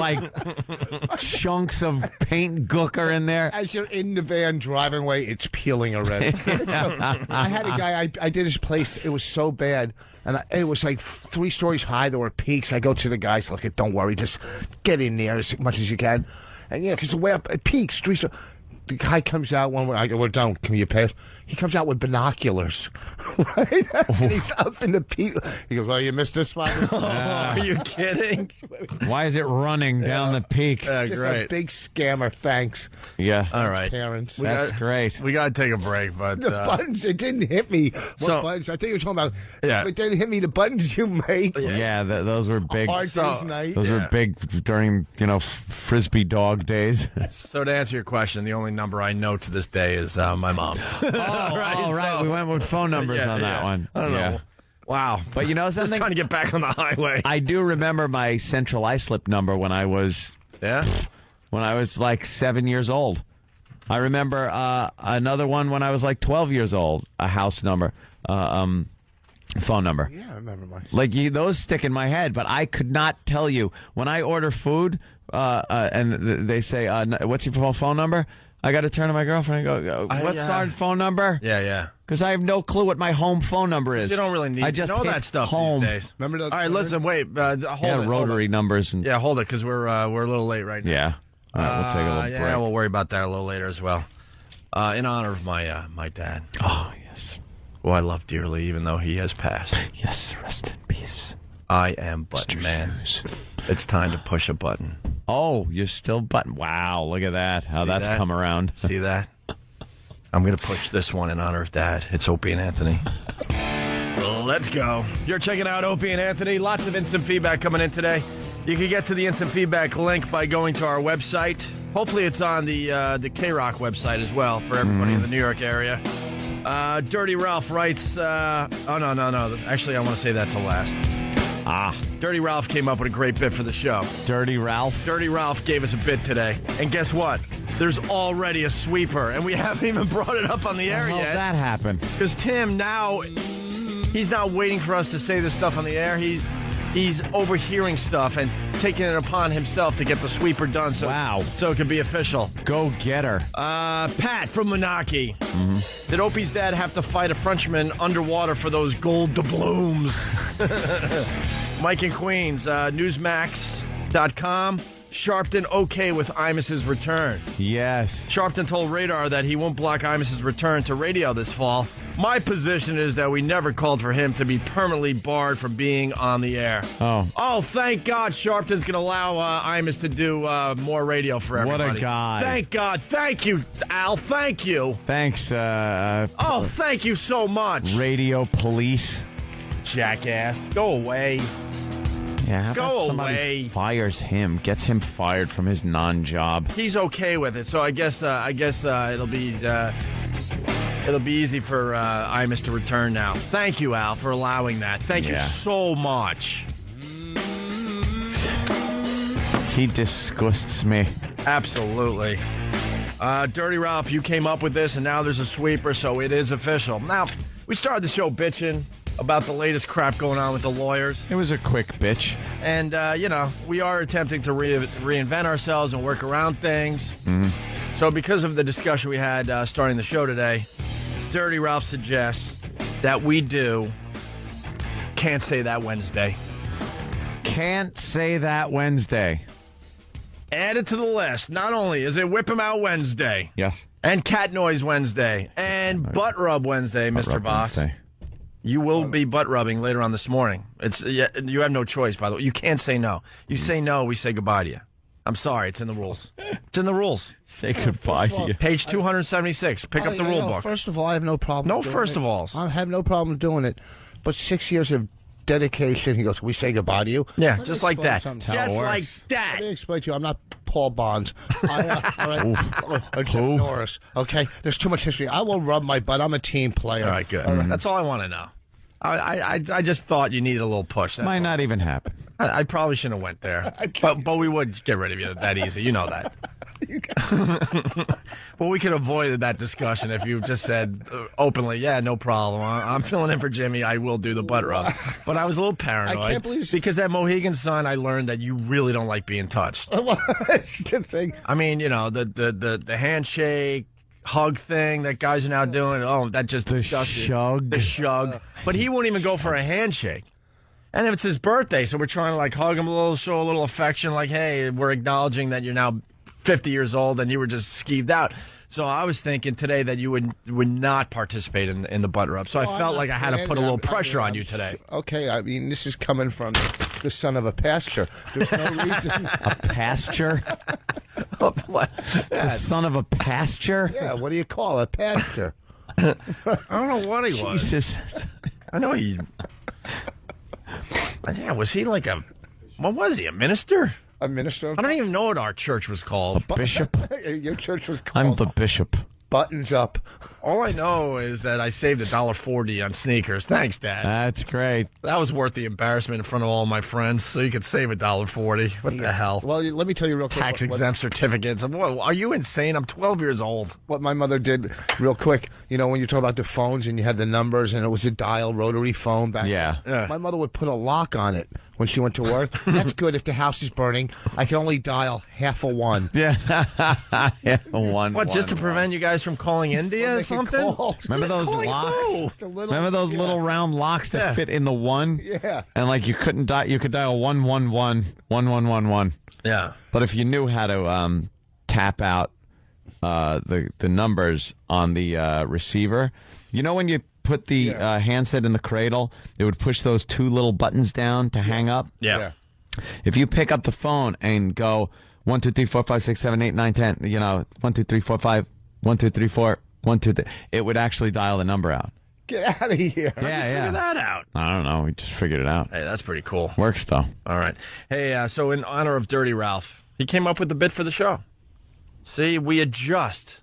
chunks of paint gooker in there. As you're in the van driving away, it's peeling already. So, I had a guy, I did his place, it was so bad. And it was 3 stories high. There were peaks. I go to the guys, look, don't worry, just get in there as much as you can. And, because the way up, it peaks, 3 stories. The guy comes out one way, I go, we're done. Can you pay us? He comes out with binoculars, right? And he's up in the peak. He goes, "Oh, you missed this spot." Are you kidding? Why is it running down the peak? Just Great. a big scammer. Thanks, Yeah. All right. parents. That's great. We got to take a break, but The buttons, it didn't hit me. What buttons? I think you were talking about. Yeah. It didn't hit me. The buttons you make. Yeah, those were big. Hard day's night. Those were big during, frisbee dog days. so to answer your question, the only number I know to this day is my mom. Right. so- We went with phone numbers on that one. I don't know. Wow. But you know Just something? trying to get back on the highway. I do remember my central islip number when I was like 7 years old. I remember another one when I was like 12 years old, a house number, phone number. Yeah, I remember mine. Like those stick in my head, but I could not tell you. When I order food and they say, what's your phone number? I got to turn to my girlfriend and go, what's our phone number? Yeah. Because I have no clue what my home phone number is. You don't really need to know that stuff home. these days. Remember the All right, listen, wait. Hold it. Rotary numbers. And, Yeah, hold it, because we're a little late right now. yeah. All right, we'll take a little break. Yeah, we'll worry about that a little later as well. In honor of my dad, Oh, yes. who I love dearly, even though he has passed. Yes, rest in peace. I am Button Man. It's time to push a button. Oh, you're still button. Wow, look at that. How that's that? come around. See that? I'm going to push this one in honor of Dad. It's Opie and Anthony. Let's go. You're checking out Opie and Anthony. Lots of instant feedback coming in today. You can get to the instant feedback link by going to our website. Hopefully it's on the K-Rock website as well for everybody in the New York area. Dirty Ralph writes, no. Actually, I want to say that to last. Dirty Ralph came up with a great bit for the show. Dirty Ralph. Dirty Ralph gave us a bit today. And guess what? There's already a sweeper, and we haven't even brought it up on the air How yet. that happen? Because Tim he's not waiting for us to say this stuff on the air. He's overhearing stuff and taking it upon himself to get the sweeper done. So, Wow. So it can be official. Go get her. Pat from Menaki. Did Opie's dad have to fight a Frenchman underwater for those gold doubloons? Mike in Queens, Newsmax.com. Sharpton okay with Imus's return. Yes. Sharpton told Radar that he won't block Imus's return to radio this fall. My position is that we never called for him to be permanently barred from being on the air. Oh, Thank God Sharpton's going to allow Imus to do more radio for what everybody. a guy. Thank God. Thank you, Al. Thank you. Thanks, Thank you so much. radio police. Jackass. Go away. Yeah, how Go about somebody away. fires him, gets him fired from his non-job. He's okay with it, so I guess it'll be easy for Imus to return now. Thank you, Al, for allowing that. Thank you so much. He disgusts me. Absolutely. Dirty Ralph, you came up with this, and now there's a sweeper, so it is official. Now, we started the show bitching about the latest crap going on with the lawyers. It was a quick bitch. And, we are attempting to reinvent ourselves and work around things. So because of the discussion we had starting the show today, Dirty Ralph suggests that we do Can't Say That Wednesday. Can't say that Wednesday. Add it to the list. Not only is it Whip 'em Out Wednesday, Yes. and Cat Noise Wednesday, and Butt Rub Wednesday, Mr. Rub Voss. Wednesday. You will be butt rubbing later on this morning. You have no choice, by the way. You can't say no. You say no, we say goodbye to you. I'm sorry, it's in the rules. It's in the rules. Say goodbye to you. Page 276. Pick up the rule book. First of all, I have no problem. No doing first it. of alls. I have no problem doing it. But 6 years of dedication, he goes, we say goodbye to you? Yeah, Let me just like explain that. something. Just works. like that. Let me explain to you. I'm not Paul Bonds. Or Jeff Norris. Okay? There's too much history. I will rub my butt. I'm a team player. All right, good. That's all I want to know. I just thought you needed a little push. That's Might all. not even happen. I probably shouldn't have went there. But we would get rid of you that easy. You know that. Well, we could have avoided that discussion if you just said openly, yeah, no problem. I'm filling in for Jimmy. I will do the butt rub. But I was a little paranoid. I can't believe because at Mohegan Sun, I learned that you really don't like being touched. That's the thing. I mean, the handshake, hug thing that guys are now doing. Oh, that just disgusts you. Shug. The shug. But he won't even go for a handshake. And if it's his birthday, so we're trying to hug him a little, show a little affection, like, hey, we're acknowledging that you're now 50 years old and you were just skeeved out. So I was thinking today that you would not participate in the butt rub. So I felt like I had to put a little pressure on you today. Okay, I mean, this is coming from the son of a pasture. There's no reason. A pasture? The son of a pasture? Yeah, what do you call it? A pasture? I don't know what he was. Jesus. I know he... Yeah, was he like a... What was he, a minister? A minister? I don't even know what our church was called. Bishop? Your church was called... I'm the bishop. Buttons Up. All I know is that I saved $1.40 on sneakers. Thanks, Dad. That's great. That was worth the embarrassment in front of all my friends, so you could save $1.40. What the hell? Well, let me tell you real quick. Tax-exempt certificates. Are you insane? I'm 12 years old. What my mother did real quick, you know, when you talk about the phones and you had the numbers and it was a dial rotary phone back Yeah. then. My mother would put a lock on it when she went to work. That's good if the house is burning. I can only dial half a one. Yeah. One. What, just to prevent you guys from calling India or something? Remember those locks? Remember those little round locks that fit in the one? Yeah. And like you couldn't dial, you could dial 111. Yeah. But if you knew how to tap out the numbers on the receiver, you know when you put the handset in the cradle, it would push those two little buttons down to hang up. Yeah. If you pick up the phone and go 1 2 3 4 5 6 7 8 9 10, you know 1 2 3 4 5 1 2 3 4 1 2 3, it would actually dial the number out. Get out of here. Figure that out. I don't know. We just figured it out. Hey, that's pretty cool. Works though. All right. Hey, so in honor of Dirty Ralph, he came up with the bit for the show. See, we adjust.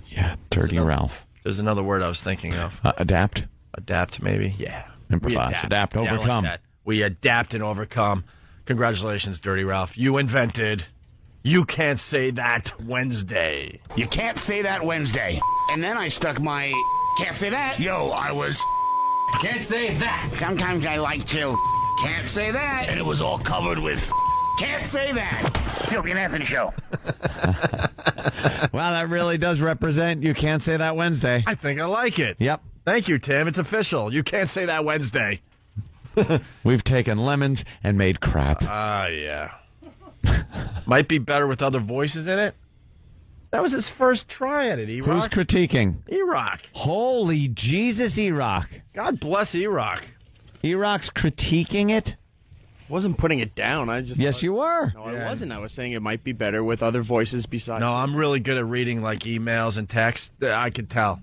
Yeah, Dirty Ralph. There's another word I was thinking of. Adapt. Adapt, maybe? Yeah. Improvise. Adapt. Yeah, I like overcome. that. We adapt and overcome. Congratulations, Dirty Ralph. You invented You Can't Say That Wednesday. You can't say that Wednesday. And then I stuck my can't say that. Yo, I was Can't say that. sometimes I like to can't say that. And it was all covered with can't say that. Sylvia and Anthony Show. Wow, that really does represent You Can't Say That Wednesday. I think I like it. Yep. Thank you, Tim. It's official. You Can't Say That Wednesday. We've taken lemons and made crap. Yeah. Might be better with other voices in it. That was his first try at it, E-Rock. Who's critiquing? E-Rock. Holy Jesus, E-Rock. God bless E-Rock. E-Rock's critiquing it? Wasn't putting it down. I just Yes, you were. No, I wasn't. I was saying it might be better with other voices besides. No, I'm really good at reading like emails and text. I could tell.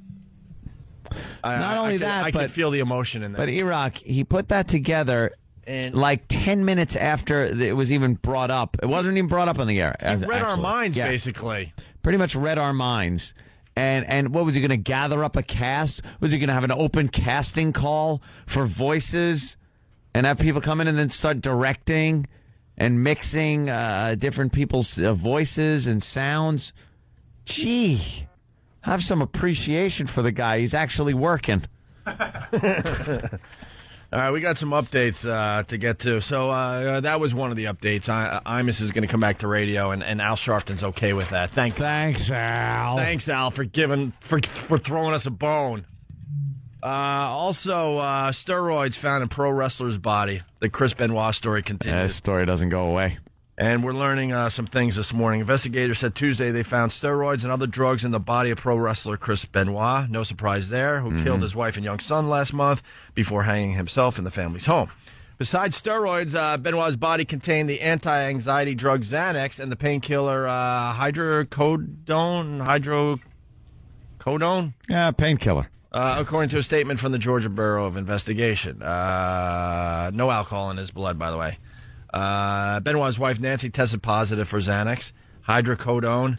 I could feel the emotion in that. But E-Rock, he put that together and like 10 minutes after it was even brought up. It wasn't even brought up on the air. He read our minds, basically. Pretty much read our minds. And what was he going to gather up a cast? Was he going to have an open casting call for voices and have people come in and then start directing and mixing different people's voices and sounds? Gee, have some appreciation for the guy. He's actually working. All right, we got some updates to get to. So that was one of the updates. Imus is going to come back to radio, and Al Sharpton's okay with that. Thanks, Al. Thanks, Al, for throwing us a bone. Also, steroids found in pro wrestler's body. The Chris Benoit story continues. This story doesn't go away. And we're learning some things this morning. Investigators said Tuesday they found steroids and other drugs in the body of pro wrestler Chris Benoit. No surprise there, who killed his wife and young son last month before hanging himself in the family's home. Besides steroids, Benoit's body contained the anti-anxiety drug Xanax and the painkiller hydrocodone. Yeah, painkiller. According to a statement from the Georgia Bureau of Investigation. No alcohol in his blood, by the way. Benoit's wife, Nancy, tested positive for Xanax, hydrocodone,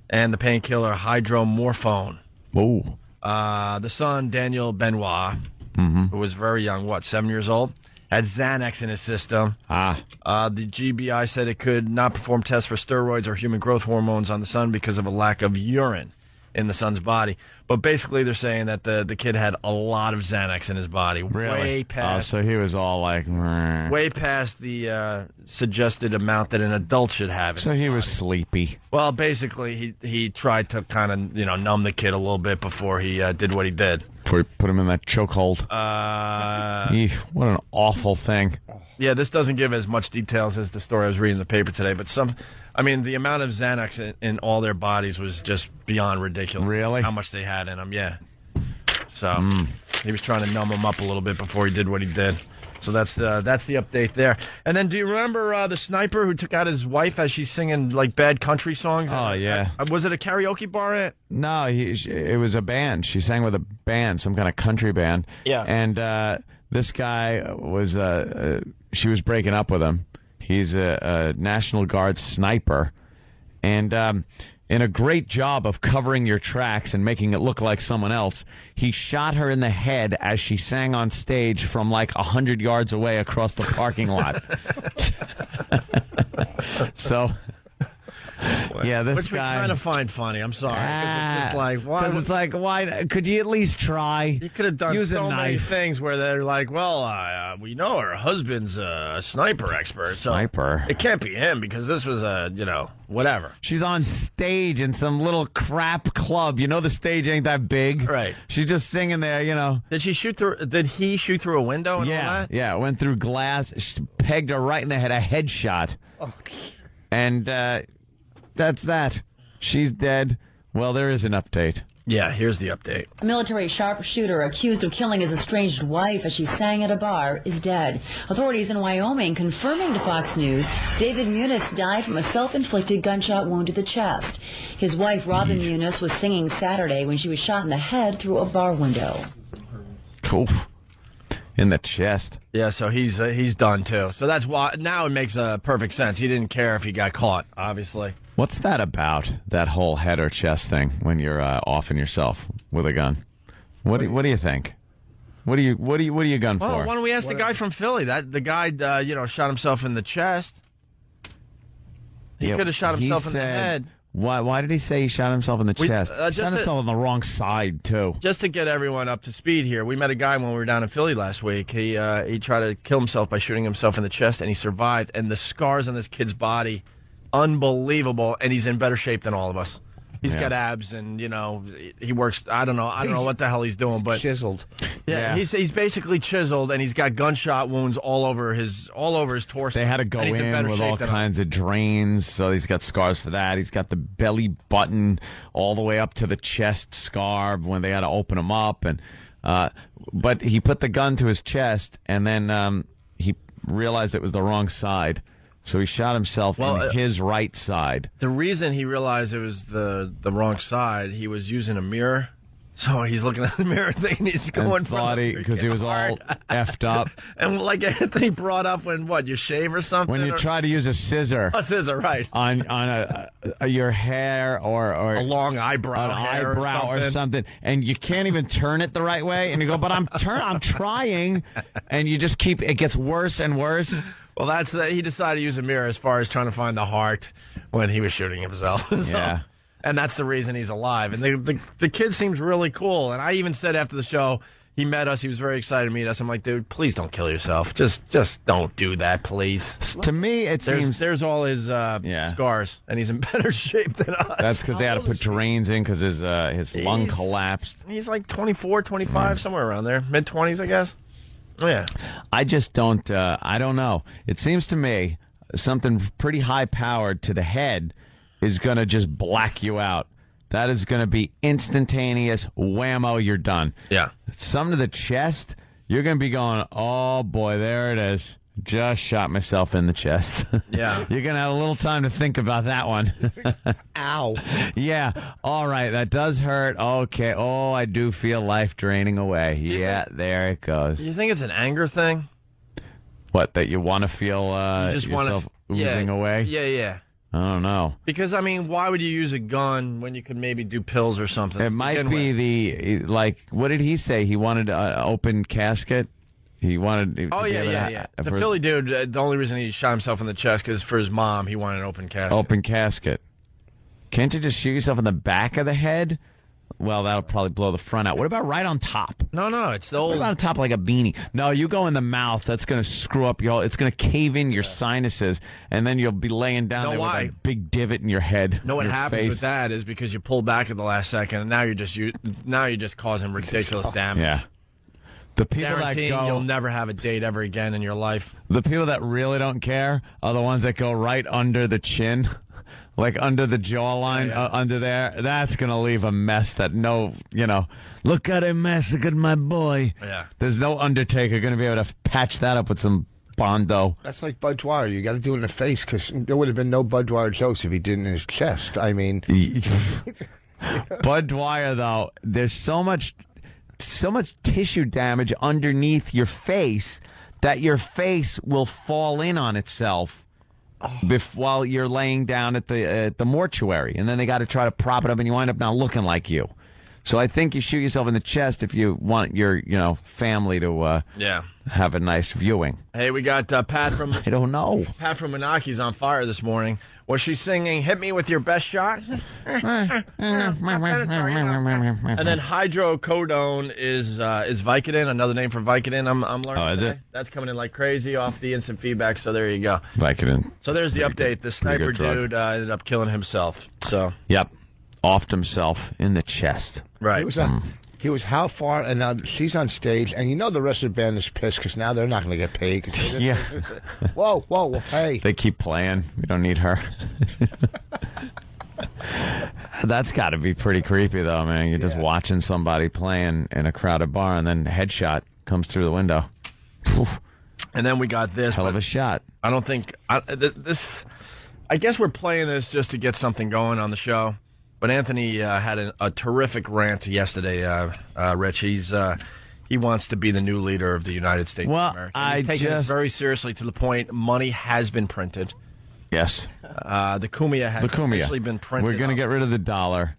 and the painkiller hydromorphone. Whoa. The son, Daniel Benoit, who was very young, 7 years old, had Xanax in his system. The GBI said it could not perform tests for steroids or human growth hormones on the son because of a lack of urine in the son's body. But basically they're saying that the kid had a lot of Xanax in his body. Really? Way past. So he was all like... Meh. Way past the suggested amount that an adult should have. So he was sleepy. Well, basically, he tried to kind of numb the kid a little bit before he did what he did. Before he put him in that chokehold. What an awful thing. Yeah, this doesn't give as much details as the story I was reading in the paper today, but the amount of Xanax in all their bodies was just beyond ridiculous. Really? How much they had in them, yeah. So he was trying to numb them up a little bit before he did what he did. So that's the update there. And then do you remember the sniper who took out his wife as she's singing like bad country songs? Oh, yeah. Was it a karaoke bar? No, it was a band. She sang with a band, some kind of country band. Yeah. And this guy was, she was breaking up with him. He's a National Guard sniper. And in a great job of covering your tracks and making it look like someone else, he shot her in the head as she sang on stage from like 100 yards away across the parking lot. So, yeah, this Which guy... we kind of find funny. I'm sorry. 'Cause it's just like, why? Because it's like, why? Could you at least try? You could have done Use so a many knife. things where they're like, well, we know her husband's a sniper expert. So Sniper. It can't be him because this was whatever. She's on stage in some little crap club. You know the stage ain't that big. Right. She's just singing there, you know. Did he shoot through a window and all that? Yeah, it went through glass, pegged her right in the head, a headshot. Oh. And that's that. She's dead. Well, there is an update. Yeah, here's the update. A military sharpshooter accused of killing his estranged wife as she sang at a bar is dead. Authorities in Wyoming confirming to Fox News David Muniz died from a self-inflicted gunshot wound to the chest. His wife, Robin Muniz, was singing Saturday when she was shot in the head through a bar window. Oof. In the chest. Yeah, so he's done too. So that's why now it makes perfect sense. He didn't care if he got caught, obviously. What's that about? That whole head or chest thing when you're offing yourself with a gun? What do you think? What do you gun Well, for? why don't we ask the guy from Philly? The guy shot himself in the chest. He could have shot himself in the head. Why did he say he shot himself in the chest? He shot himself on the wrong side, too. Just to get everyone up to speed here, we met a guy when we were down in Philly last week. He tried to kill himself by shooting himself in the chest, and he survived. And the scars on this kid's body, unbelievable. And he's in better shape than all of us. He's got abs, and he works. I don't know what the hell he's doing, but chiseled. Yeah, he's basically chiseled, and he's got gunshot wounds all over his torso. They had to go in with all kinds of drains, so he's got scars for that. He's got the belly button all the way up to the chest scar when they had to open him up, and but he put the gun to his chest, and then he realized it was the wrong side. So he shot himself in his right side. The reason he realized it was the wrong side, he was using a mirror. So he's looking at the mirror thinking he's going because he was all effed up. And like Anthony brought up when you shave or something? When you try to use a scissor. A scissor, right. On your hair or a long eyebrow, or something. And you can't even turn it the right way. And you go, but I'm trying. And you just it gets worse and worse. Well, he decided to use a mirror as far as trying to find the heart when he was shooting himself. So, yeah. And that's the reason he's alive. And the kid seems really cool. And I even said after the show, he met us. He was very excited to meet us. I'm like, dude, please don't kill yourself. Just don't do that, please. To me, seems... There's all his scars, and he's in better shape than us. That's because they had to put drains in because his lung collapsed. He's like 24, 25, somewhere around there. Mid-20s, I guess. Yeah. I just don't, I don't know. It seems to me something pretty high-powered to the head is going to just black you out. That is going to be instantaneous, whammo, you're done. Yeah. Some to the chest, you're going to be going, oh, boy, there it is. Just shot myself in the chest. Yeah. You're going to have a little time to think about that one. Ow. Yeah. All right. That does hurt. Okay. Oh, I do feel life draining away. Yeah, there it goes. Do you think it's an anger thing? What, that you want to feel yourself oozing away? Yeah. I don't know. Because, why would you use a gun when you could maybe do pills or something? It might be what did he say? He wanted an open casket? He wanted... Oh, yeah. The Philly dude, the only reason he shot himself in the chest because for his mom, he wanted an open casket. Open casket. Can't you just shoot yourself in the back of the head? Well, that'll probably blow the front out. What about right on top? No, it's the old... What about on top like a beanie? No, you go in the mouth. That's going to screw up your... It's going to cave in your sinuses, and then you'll be laying down there with a big divot in your head. What happens with that is because you pull back at the last second, and now you're just causing ridiculous damage. Yeah. The people that Guaranteeing go, you'll never have a date ever again in your life. the people that really don't care are the ones that go right under the chin, like under the jawline, under there. That's going to leave a mess that look at him massacred my boy. Yeah. There's no Undertaker going to be able to patch that up with some Bondo. That's like Bud Dwyer. You got to do it in the face because there would have been no Bud Dwyer jokes if he did it in his chest. I mean, Bud Dwyer, though, there's so much tissue damage underneath your face that your face will fall in on itself while you're laying down at the mortuary, and then they got to try to prop it up, and you wind up not looking like you. So I think you shoot yourself in the chest if you want your family to have a nice viewing. Hey, we got Pat from I don't know. Pat from Menake's on fire this morning. Was she singing "Hit Me with Your Best Shot"? And then hydrocodone is Vicodin, another name for Vicodin. I'm learning. Oh, is today. it? That's coming in like crazy off the instant feedback. So there you go. Vicodin. So there's the update. The sniper good drug. dude ended up killing himself. So Yep. Offed himself in the chest. right. he was how far, and now she's on stage, and the rest of the band is pissed because now they're not going to get paid. 'Cause Yeah. Whoa, hey. They keep playing. We don't need her. That's got to be pretty creepy, though, man. You're just watching somebody playing in a crowded bar, and then headshot comes through the window. Oof. And then we got this. Hell of a shot. I don't think this. I guess we're playing this just to get something going on the show. But Anthony had a terrific rant yesterday. Rich, he wants to be the new leader of the United States of America. He's taking this very seriously to the point money has been printed. Yes. The Kumia has actually been printed. We're going to get rid of the dollar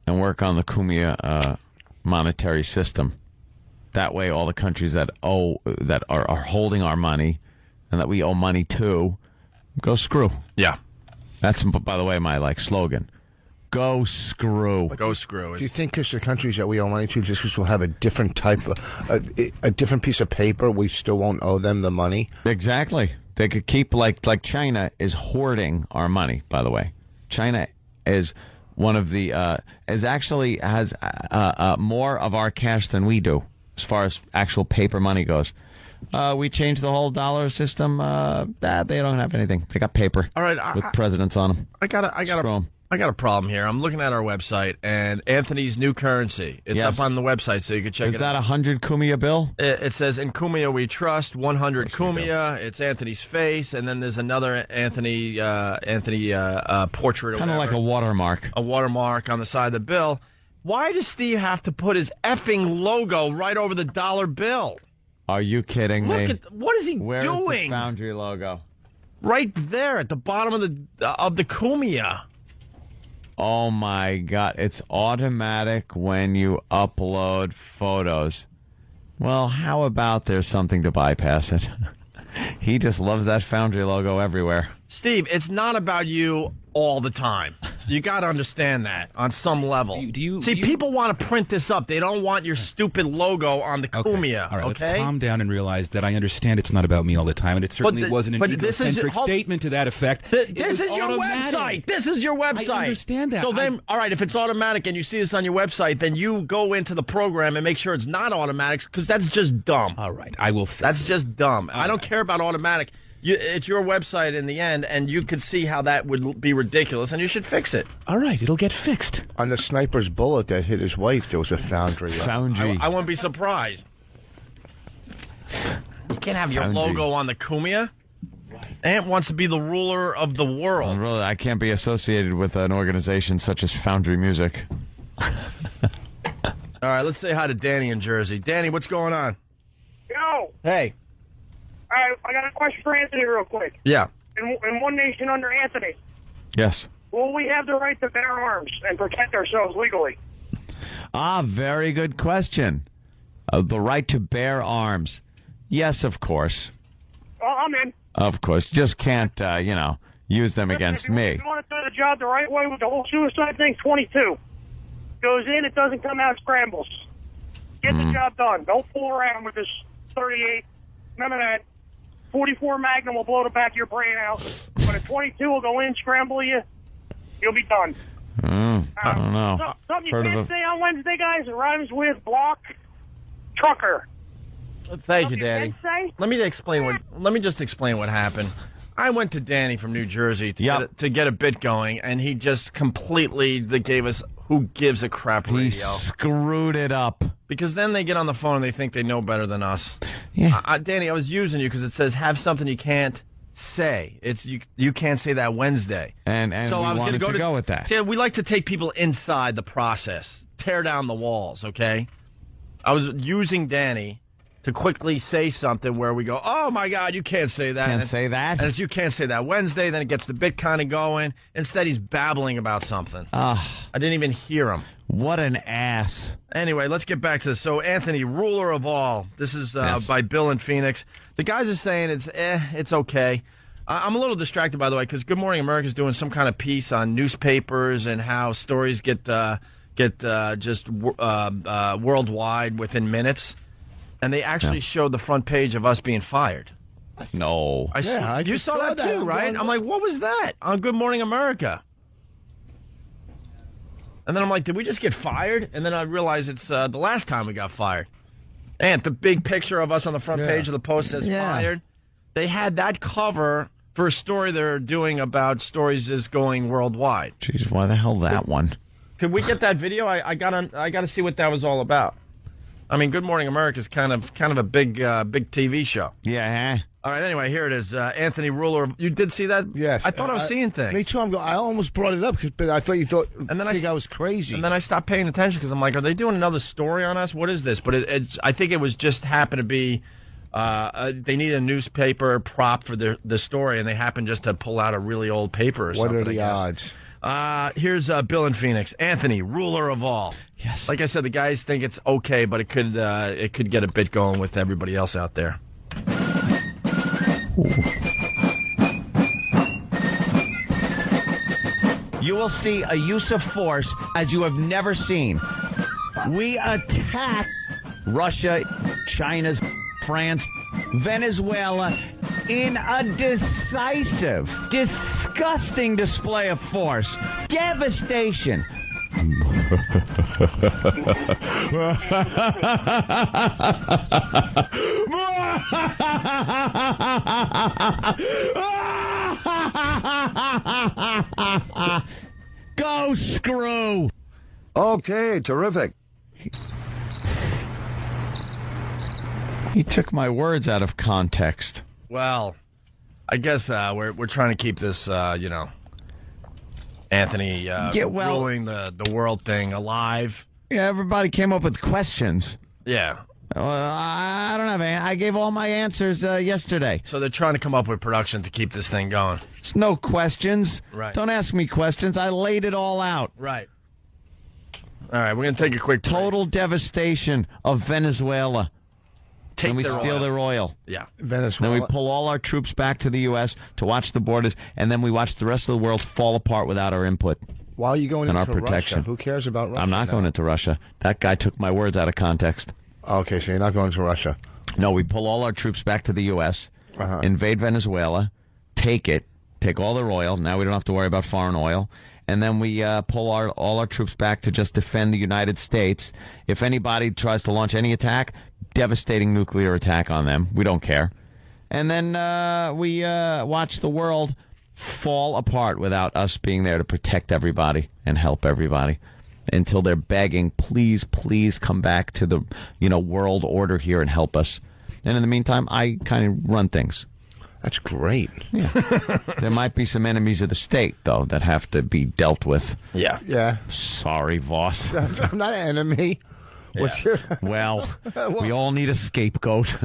and work on the Kumia monetary system. That way, all the countries that are holding our money and that we owe money to, go screw. Yeah. That's, by the way, my slogan. Go screw. Go screw. Do you think because the countries that we owe money to, just because we'll have a different type of, a different piece of paper, we still won't owe them the money? Exactly. They could keep, like China is hoarding our money, by the way. China is one of the, has more of our cash than we do, as far as actual paper money goes. We changed the whole dollar system. They don't have anything. They got paper. All right, with presidents on them. I got a problem here. I'm looking at our website, and Anthony's new currency. It's up on the website, so you can check it out. Is that a 100 Kumia bill? It says, "In Kumia we trust." 100 Kumia. It's Anthony's face, and then there's another Anthony portrait. Kind of like a watermark. A watermark on the side of the bill. Why does Steve have to put his effing logo right over the dollar bill? Are you kidding me? What is he Where's doing? The Foundry logo? Right there at the bottom of the Kumia. Oh, my God. It's automatic when you upload photos. Well, how about there's something to bypass it? He just loves that Foundry logo everywhere. Steve, it's not about you all the time. You got to understand that on some level. People want to print this up. They don't want your stupid logo on the Kumia. All right, let's calm down and realize that I understand it's not about me all the time, and it certainly wasn't an egocentric statement to that effect. This is your website. This is your website. I understand that. So then, all right, if it's automatic and you see this on your website, then you go into the program and make sure it's not automatic, because that's just dumb. All right, I will fix it. That's just dumb. I don't care about automatic. It's your website in the end, and you could see how that would be ridiculous, and you should fix it. All right, it'll get fixed. On the sniper's bullet that hit his wife, there was a Foundry. I wouldn't be surprised. You can't have your logo on the Kumia. Ant wants to be the ruler of the world. Well, really, I can't be associated with an organization such as Foundry Music. All right, let's say hi to Danny in Jersey. Danny, what's going on? Yo. Hey. All right, I got a question for Anthony real quick. Yeah. In one nation under Anthony, Yes. will we have the right to bear arms and protect ourselves legally? Very good question. The right to bear arms. Yes, of course. Well, I'm in. Of course. Just can't, use them against me. If you want to do the job the right way with the whole suicide thing, 22. Goes in, it doesn't come out, scrambles. Get the job done. Don't fool around with this 38. Remember that. 44 Magnum will blow the back of your brain out. But a 22 will go in, scramble you. You'll be done. I don't know. Something you can't say on Wednesday, guys. It rhymes with block trucker. Thank you, Danny. Let me just explain what happened. I went to Danny from New Jersey to get a bit going, and he just completely gave us who gives a crap radio. He screwed it up. Because then they get on the phone and they think they know better than us. Yeah. Danny, I was using you because it says have something you can't say. It's you can't say that Wednesday. And so we I was wanted going to go with that. See, we like to take people inside the process, tear down the walls, okay? I was using Danny to quickly say something where we go, oh, my God, you can't say that. Can't say that? And it's you can't say that Wednesday, then it gets the bit kind of going. Instead, he's babbling about something. I didn't even hear him. What an ass. Anyway, let's get back to this. So, Anthony, ruler of all. This is by Bill in Phoenix. The guys are saying it's okay. I'm a little distracted, by the way, because Good Morning America is doing some kind of piece on newspapers and how stories get just worldwide within minutes. And they actually showed the front page of us being fired. No. You saw that too, right? I'm like, what was that on Good Morning America? And then I'm like, did we just get fired? And then I realized it's the last time we got fired. And the big picture of us on the front page of the Post says fired. They had that cover for a story they're doing about stories just going worldwide. Jeez, why the hell that one? Could we get that video? I gotta see what that was all about. I mean, Good Morning America is kind of a big TV show. Yeah. All right. Anyway, here it is. Anthony Ruler. You did see that? Yes. I thought I was seeing things. Me too. I almost brought it up, but I thought you thought. And then I was crazy. And then I stopped paying attention because I'm like, are they doing another story on us? What is this? But I think it was just happened to be. They need a newspaper prop for the story, and they happen just to pull out a really old paper or something. What are the odds? Here's Bill in Phoenix. Anthony, ruler of all. Yes. Like I said, the guys think it's okay, but it could get a bit going with everybody else out there. You will see a use of force as you have never seen. We attack Russia, China, France, Venezuela in a decisive, disgusting display of force. Devastation. Go screw. Okay, terrific. He took my words out of context. Well, I guess we're trying to keep this, Anthony ruling the world thing alive. Yeah, everybody came up with questions. Yeah. I don't have any. I gave all my answers yesterday. So they're trying to come up with production to keep this thing going. It's no questions. Right. Don't ask me questions. I laid it all out. Right. All right, we're going to take a quick break. Total devastation of Venezuela. And we steal their oil. Yeah. Venezuela. Then we pull all our troops back to the U.S. to watch the borders, and then we watch the rest of the world fall apart without our input. Why are you going into our protection? Russia? Who cares about Russia? I'm not going into Russia. That guy took my words out of context. Okay, so you're not going to Russia. No, we pull all our troops back to the U.S., invade Venezuela, take all their oil. Now we don't have to worry about foreign oil. And then we pull all our troops back to just defend the United States. If anybody tries to launch any attack, devastating nuclear attack on them. We don't care. And then we watch the world fall apart without us being there to protect everybody and help everybody until they're begging, please, please come back to the world order here and help us. And in the meantime, I kind of run things. That's great. Yeah. There might be some enemies of the state, though, that have to be dealt with. Yeah. Yeah. Sorry, Voss. I'm not an enemy. What's your... Well, we all need a scapegoat.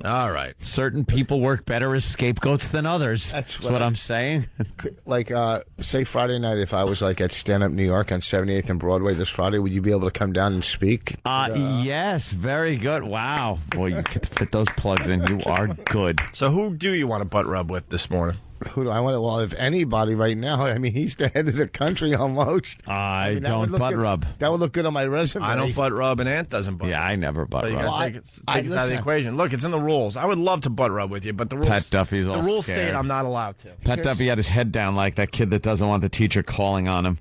All right. Certain people work better as scapegoats than others. That's what I'm saying. Like, say Friday night, if I was like at Stand Up New York on 78th and Broadway this Friday, would you be able to come down and speak? Yes, very good. Wow. Boy, you could fit those plugs in. You are good. So who do you want to butt rub with this morning? Who do I want to? Well, if anybody right now, I mean, he's the head of the country almost. I don't butt rub. That would look good on my resume. I don't butt rub, and Ant doesn't butt rub. Yeah, I never butt rub. You gotta take it out of the equation. Look, it's in the rules. I would love to butt rub with you, but the rules. Pat Duffy's all the rules scared. state I'm not allowed to. Pat Duffy had his head down like that kid that doesn't want the teacher calling on him,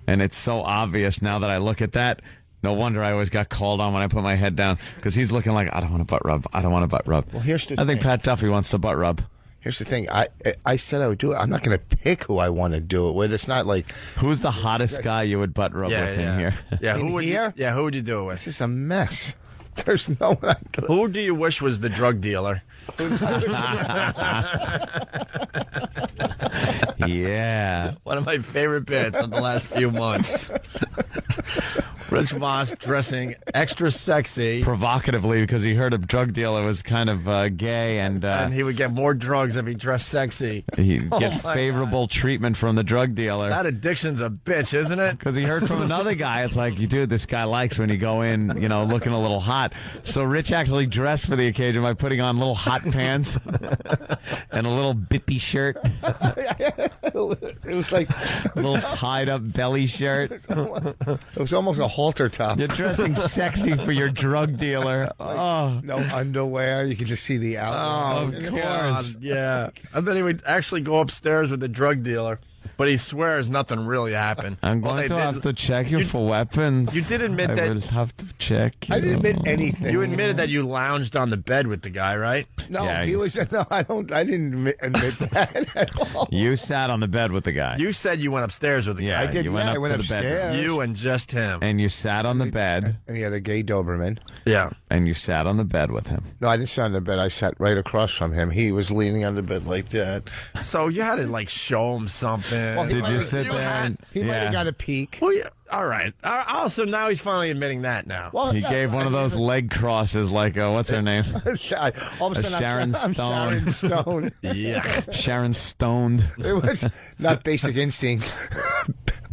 and it's so obvious now that I look at that. No wonder I always got called on when I put my head down, because he's looking like, I don't want a butt rub. I don't want a butt rub. Well, here's the I think thing. Pat Duffy wants the butt rub. Here's the thing. I said I would do it. I'm not going to pick who I want to do it with. It's not like... Who's the hottest guy you would butt rub with in here? Yeah, In who would here? who would you do it with? This is a mess. There's no one. Who do you wish was the drug dealer? Yeah. One of my favorite bits of the last few months. Rich Voss dressing extra sexy. Provocatively, because he heard a drug dealer was kind of gay, and he would get more drugs if he dressed sexy. He'd get favorable treatment from the drug dealer. That addiction's a bitch, isn't it? Because he heard from another guy, it's like, dude, this guy likes when you go in, you know, looking a little hot. So Rich actually dressed for the occasion by putting on little hot pants and a little bippy shirt. It was like a little tied-up belly shirt. It was almost a halter top. You're dressing sexy for your drug dealer. Oh. No underwear. You can just see the outline. Of course. Yeah. And then he would actually go upstairs with the drug dealer, but he swears nothing really happened. I'm going to have to check you for weapons. You did admit I that... will have to check you. I didn't admit anything. You admitted that you lounged on the bed with the guy, right? No, Yeah, he was. No, I didn't admit that at all. You sat on the bed with the guy. You said you went upstairs with the Yeah, guy. I did. you went I up went to the bedroom. upstairs. You and just him. And you sat on the bed. And he had a gay Doberman. Yeah. And you sat on the bed with him. No, I didn't sit on the bed. I sat right across from him. He was leaning on the bed like that. So you had to, like, show him something. Well, Did you sit there? He might have got a peek. Well, yeah, all right. Also, now he's finally admitting that now. Well, He gave one of those leg crosses like, what's her name? all of a sudden, Sharon I'm Sharon Stone. Yeah. Sharon Stoned. It was not Basic Instinct.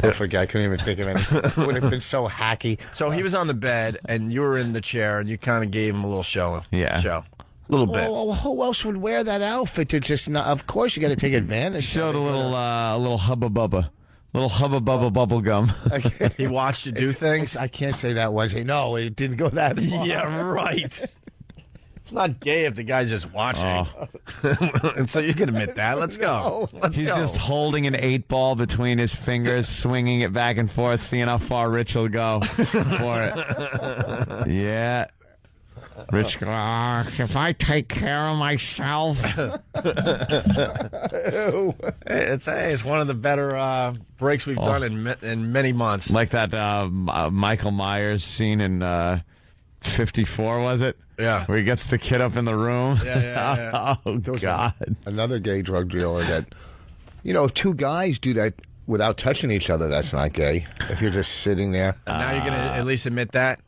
I forget. I couldn't even think of anything. It would have been so hacky. So he was on the bed, and you were in the chair, and you kind of gave him a little show. Yeah. Show. A little bit. Well, who else would wear that outfit to just not? Of course, you got to take advantage. Showed a little hubba bubba. Little hubba bubba bubble gum. He watched you do things? I can't say that was he. No, it didn't go that far. Yeah, right. It's not gay if the guy's just watching. And so you can admit that. Let's go. Let's He's go. just holding an 8-ball between his fingers, swinging it back and forth, seeing how far Rich will go for it. Yeah. Rich, if I take care of myself. It's one of the better breaks we've done in many months. Like that Michael Myers scene in 54, was it? Yeah. Where he gets the kid up in the room. Yeah. Oh, God. Another gay drug dealer that, if two guys do that without touching each other, that's not gay. If you're just sitting there. And now you're going to at least admit that?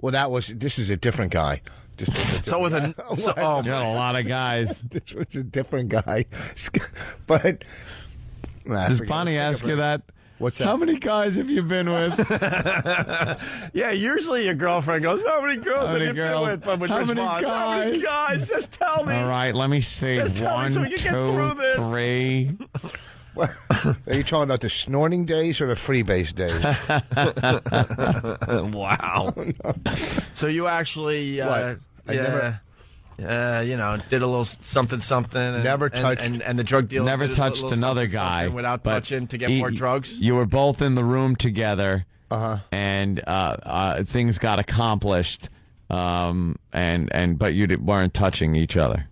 Well, this is a different guy. You got a lot of guys. This was a different guy. But does Bonnie ask you that? What's that? How many guys have you been with? Yeah, usually your girlfriend goes, how many girls have you been with? But with How Rich many Voss, guys? How many guys? Just tell me. All right, let me see. Just tell me 1, so we can get through 2, this. 3. Are you talking about the snorting days or the freebase days? Wow. So you actually, did a little something. And, Never touched. And the drug dealer Never did a touched little another something guy. without but touching to get more drugs? You were both in the room together, Uh-huh. and things got accomplished, but you weren't touching each other.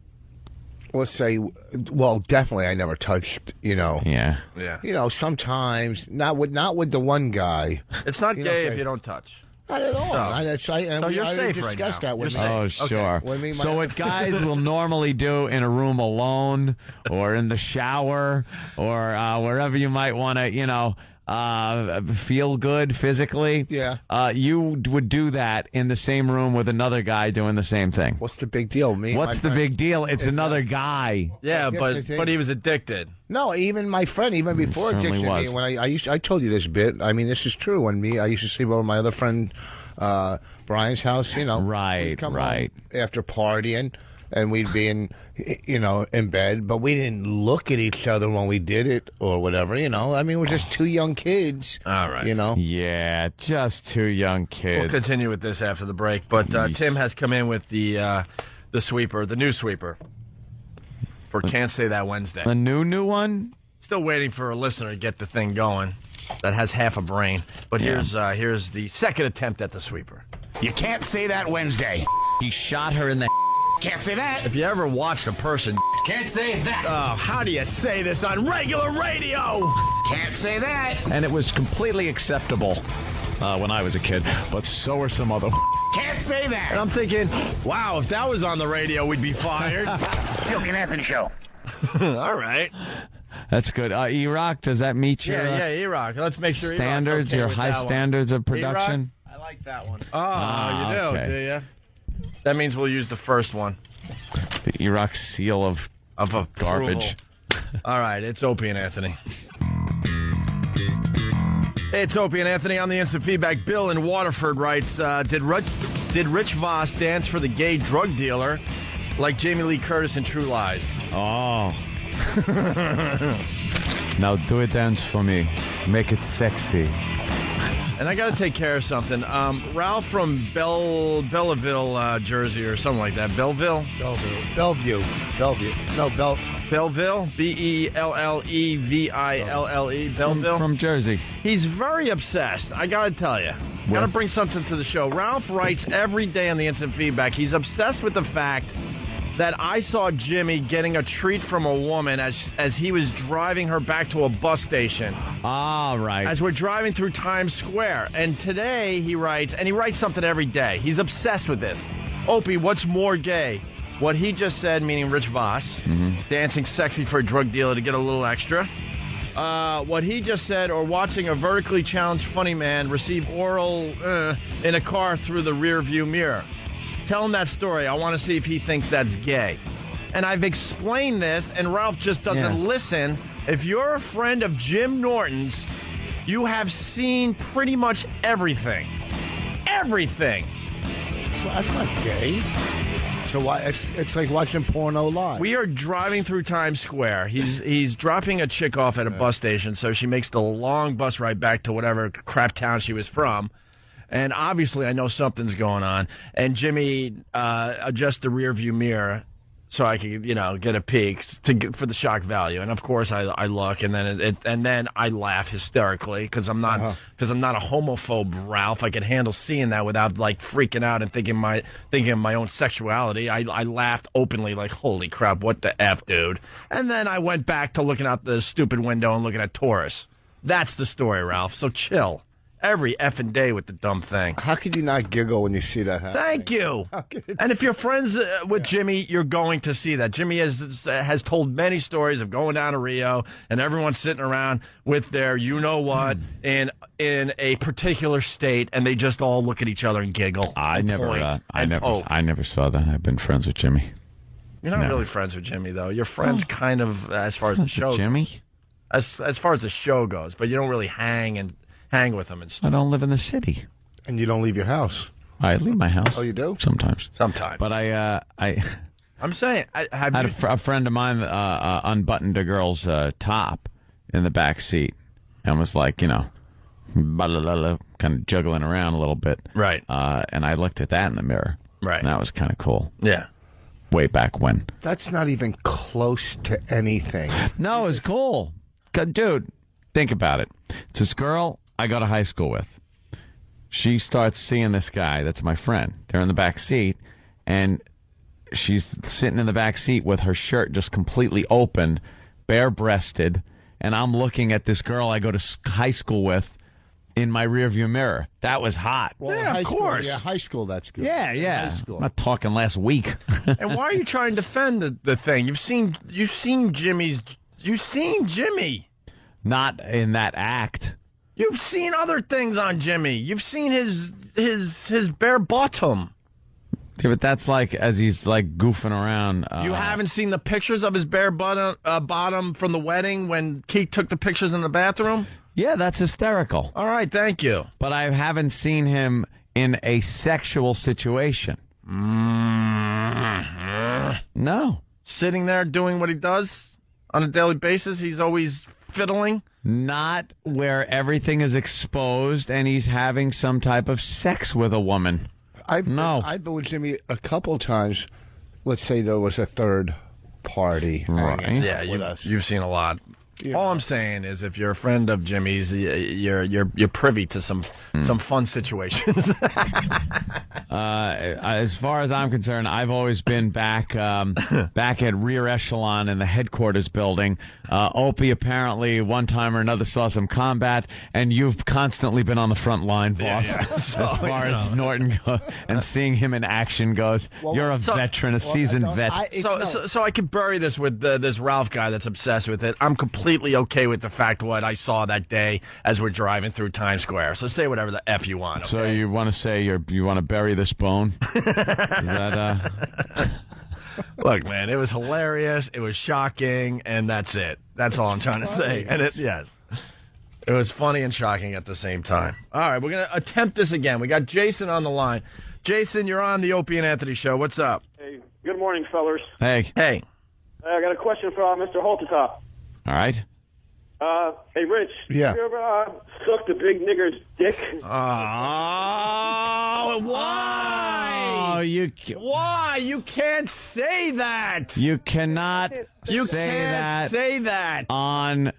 Let's say, definitely I never touched, Yeah. Yeah. Sometimes, not with the one guy. It's not gay if you don't touch. Not at all. So you're safe right now. That with You're me. Oh, safe. sure. Okay. So what guys will normally do in a room alone or in the shower or wherever you might want to, feel good physically, you would do that in the same room with another guy doing the same thing. What's the big deal? What's the big deal? It's another guy. Yeah, Yes, but he was addicted. No, even my friend, even before certainly addiction, was. when I told you this bit. I mean, this is true. When I used to sleep over my other friend Brian's house. Right, we'd come right. home after partying, and we'd be in bed, but we didn't look at each other when we did it or whatever. I mean, we're just two young kids. All right. Yeah, just two young kids. We'll continue with this after the break, but Tim has come in with the sweeper, the new sweeper. For Can't Say That Wednesday. A new one? Still waiting for a listener to get the thing going. that has half a brain. But here's the second attempt at the sweeper. You can't say that Wednesday. He shot her in the... Can't say that. If you ever watched a person... Can't say that. Oh, how do you say this on regular radio? Can't say that. And it was completely acceptable when I was a kid, but so were some other... Can't say that. And I'm thinking, wow, if that was on the radio, we'd be fired. Opie and Anthony show. All right. That's good. E-Rock, does that meet your E-Rock. Let's make sure standards, your high standards of production? I like that one. Oh, you do, okay. do you? That means we'll use the first one. The E-Rock seal of garbage. All right, it's Opie and Anthony. It's Opie and Anthony on the instant feedback. Bill in Waterford writes, did Rich Voss dance for the gay drug dealer like Jamie Lee Curtis in True Lies? Oh. Now do a dance for me. Make it sexy. And I got to take care of something. Ralph from Belleville, Jersey, or something like that. Belleville? Bellevue. No, Belleville? Belleville? Belleville? From Jersey. He's very obsessed. I got to tell you. Got to bring something to the show. Ralph writes every day on the instant feedback. He's obsessed with the fact that I saw Jimmy getting a treat from a woman as he was driving her back to a bus station. Ah, right. As we're driving through Times Square. And today he writes, and he writes something every day. He's obsessed with this. Opie, what's more gay? What he just said, meaning Rich Voss, dancing sexy for a drug dealer to get a little extra. What he just said, or watching a vertically challenged funny man receive oral in a car through the rear view mirror. Tell him that story. I want to see if he thinks that's gay. And I've explained this, and Ralph just doesn't listen. If you're a friend of Jim Norton's, you have seen pretty much everything. Everything. That's not gay. So why? It's like watching porno live. We are driving through Times Square. He's dropping a chick off at a bus station, so she makes the long bus ride back to whatever crap town she was from. And obviously, I know something's going on. And Jimmy adjusts the rear view mirror so I can, get a peek for the shock value. And of course, I look, and then I laugh hysterically because I'm not a homophobe, Ralph. I can handle seeing that without freaking out and thinking of my own sexuality. I laughed openly, like, holy crap, what the F, dude? And then I went back to looking out the stupid window and looking at tourists. That's the story, Ralph. So chill. Every effing day with the dumb thing. How could you not giggle when you see that happen? Thank you. And if you're friends with Jimmy, you're going to see that. Jimmy has told many stories of going down to Rio and everyone sitting around with their you-know-what in a particular state, and they just all look at each other and giggle. I never saw that. I've been friends with Jimmy. You're not really friends with Jimmy, though. You're friends kind of as far as the show goes. Jimmy? As far as the show goes, but you don't really hang with them and stuff. I don't live in the city. And you don't leave your house. I leave my house. Oh, you do? Sometimes. But I'm saying, I had a friend of mine unbuttoned a girl's top in the back seat and was like, kind of juggling around a little bit. Right. And I looked at that in the mirror. Right. And that was kind of cool. Yeah. Way back when. That's not even close to anything. No, it's cool. Dude, think about it. It's this girl I go to high school with. She starts seeing this guy that's my friend. They're in the back seat, and she's sitting in the back seat with her shirt just completely open, bare-breasted, and I'm looking at this girl I go to high school with in my rearview mirror. That was hot. Well, yeah, of course. High school, that's good. Yeah. High school. I'm not talking last week. And why are you trying to defend the thing? You've seen Jimmy. Not in that act. You've seen other things on Jimmy. You've seen his bare bottom. Yeah, but that's as he's goofing around. You haven't seen the pictures of his bare bottom from the wedding when Keith took the pictures in the bathroom? Yeah, that's hysterical. All right, thank you. But I haven't seen him in a sexual situation. No. Sitting there doing what he does on a daily basis, he's always fiddling? Not where everything is exposed and he's having some type of sex with a woman. I've been with Jimmy a couple times. Let's say there was a third party. Right. Yeah, you've seen a lot. All I'm saying is, if you're a friend of Jimmy's, you're privy to some fun situations. As far as I'm concerned, I've always been back at rear echelon in the headquarters building. Opie apparently one time or another saw some combat, and you've constantly been on the front line, Voss. As far as Norton goes, and seeing him in action goes, you're a veteran, a seasoned vet. So I could bury this with this Ralph guy that's obsessed with it. I'm completely okay with the fact what I saw that day as we're driving through Times Square. So say whatever the F you want. Okay? So you want to say you want to bury this bone? Is that, Look, man, it was hilarious. It was shocking, and that's it. That's all I'm trying to say. And it was funny and shocking at the same time. All right, we're going to attempt this again. We got Jason on the line. Jason, you're on the Opie and Anthony show. What's up? Hey, good morning, fellers. Hey. I got a question for Mr. Holtetop. All right. Hey, Rich. Yeah. You ever sucked a big nigger's dick? Oh, why? Why? You can't say that. You cannot say that on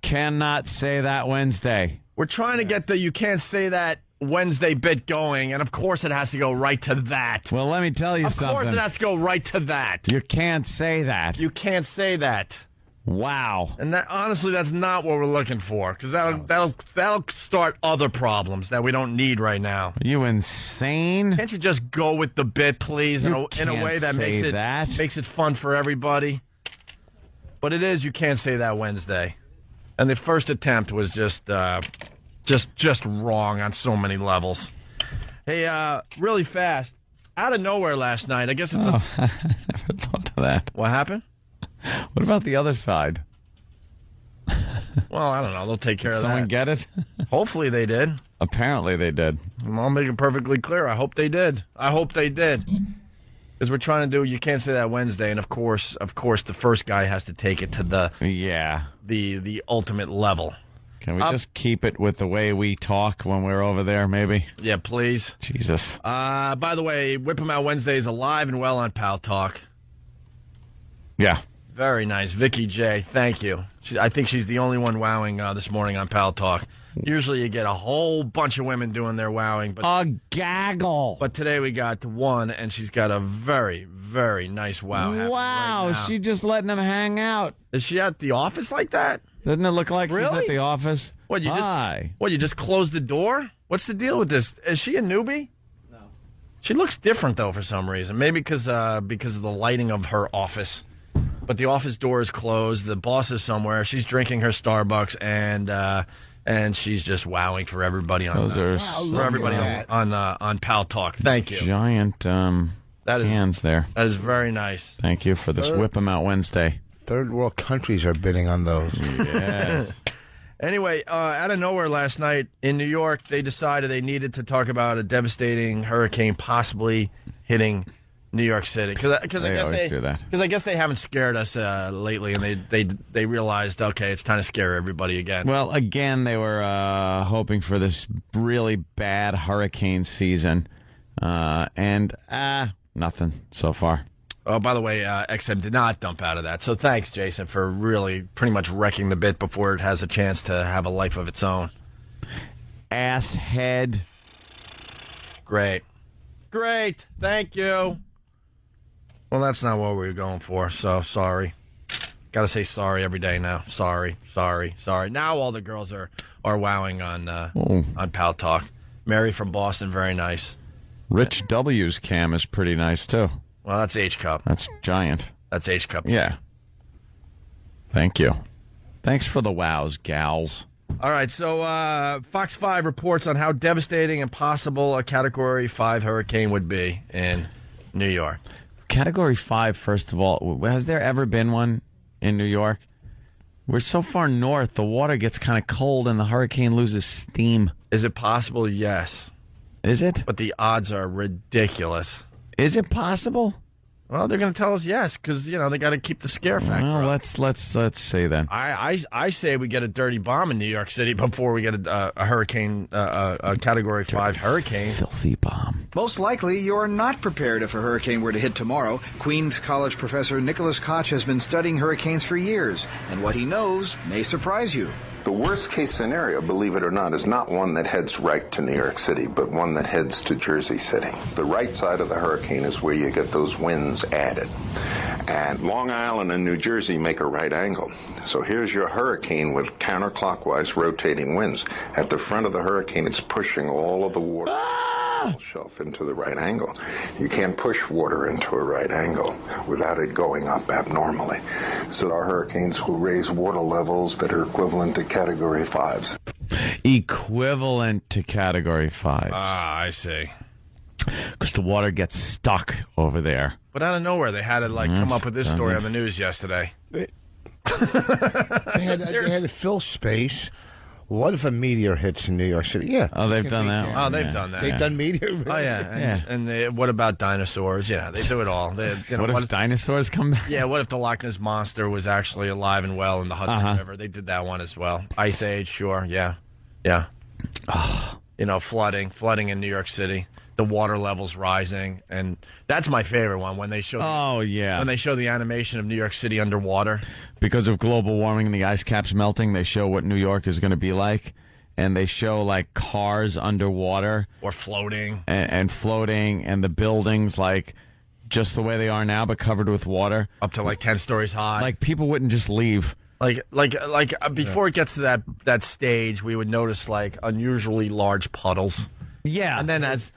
Cannot Say That Wednesday. We're trying to get the You Can't Say That Wednesday bit going, and of course it has to go right to that. Well, let me tell you something. Of course it has to go right to that. You can't say that. You can't say that. Wow. And that, honestly, that's not what we're looking for, because that'll start other problems that we don't need right now. Are you insane? Can't you just go with the bit, please, in a way that makes it fun for everybody? But it is You Can't Say That Wednesday, and the first attempt was just wrong on so many levels. Hey, really fast, out of nowhere last night. I guess it's. I never thought of that. What happened? What about the other side? Well, I don't know. They'll take care of that. Someone get it? Hopefully they did. Apparently they did. I'll make it perfectly clear. I hope they did. Because we're trying to do You Can't Say That Wednesday, and of course, the first guy has to take it to the ultimate level. Can we just keep it with the way we talk when we're over there, maybe? Yeah, please. Jesus. By the way, Whip 'em Out Wednesday is alive and well on Pal Talk. Yeah. Very nice. Vicky J, thank you. I think she's the only one wowing this morning on Pal Talk. Usually you get a whole bunch of women doing their wowing. But a gaggle. But today we got one, and she's got a very, very nice wow happening right now. She's just letting them hang out. Is she at the office like that? Doesn't it look like she's at the office? What, you just closed the door? What's the deal with this? Is she a newbie? No. She looks different, though, for some reason. Maybe because of the lighting of her office. But the office door is closed. The boss is somewhere. She's drinking her Starbucks, and she's just wowing for everybody on Pal Talk. Thank you. Giant hands there. That is very nice. Thank you for this Whip 'em Out Wednesday. Third world countries are bidding on those. Yes. Anyway, out of nowhere last night in New York, they decided they needed to talk about a devastating hurricane possibly hitting New York City, because I guess they haven't scared us lately, and they realized, okay, it's time to scare everybody again. Well, again, they were hoping for this really bad hurricane season, and nothing so far. Oh, by the way, XM did not dump out of that, so thanks, Jason, for really pretty much wrecking the bit before it has a chance to have a life of its own. Asshead. Great, thank you. Well, that's not what we were going for, so sorry. Got to say sorry every day now. Sorry. Now all the girls are wowing on Pal Talk. Mary from Boston, very nice. Rich W's cam is pretty nice, too. Well, that's H-Cup. That's giant. That's H-Cup. Yeah. Thank you. Thanks for the wows, gals. All right, so Fox 5 reports on how devastating and possible a Category 5 hurricane would be in New York. Category 5, first of all, has there ever been one in New York? We're so far north, the water gets kind of cold and the hurricane loses steam. Is it possible? Yes. Is it? But the odds are ridiculous. Is it possible? Well, they're going to tell us yes, because, they got to keep the scare factor Well, up. let's say then. I say we get a dirty bomb in New York City before we get a hurricane, a Category 5 hurricane. Filthy bomb. Most likely, you're not prepared if a hurricane were to hit tomorrow. Queens College professor Nicholas Koch has been studying hurricanes for years, and what he knows may surprise you. The worst case scenario, believe it or not, is not one that heads right to New York City, but one that heads to Jersey City. The right side of the hurricane is where you get those winds added. And Long Island and New Jersey make a right angle. So here's your hurricane with counterclockwise rotating winds. At the front of the hurricane, it's pushing all of the water shelf into the right angle. You can't push water into a right angle without it going up abnormally. So our hurricanes will raise water levels that are equivalent to Category 5s. Equivalent to Category 5. Ah, I see. Because the water gets stuck over there. But out of nowhere, they had to come up with this story on the news yesterday. They had to fill space. What if a meteor hits in New York City? Yeah. Oh, they've done that. Oh, they've done that. They've done meteor. Oh, yeah. And what about dinosaurs? Yeah, they do it all. What if dinosaurs come back? Yeah, what if the Loch Ness Monster was actually alive and well in the Hudson River? They did that one as well. Ice Age, sure, yeah. Yeah. Flooding in New York City. The water levels rising, and that's my favorite one when they show. When they show the animation of New York City underwater. Because of global warming and the ice caps melting, they show what New York is going to be like, and they show cars underwater or floating and floating, and the buildings just the way they are now, but covered with water up to 10 stories high. People wouldn't just leave. Before it gets to that stage, we would notice unusually large puddles. Yeah, and then as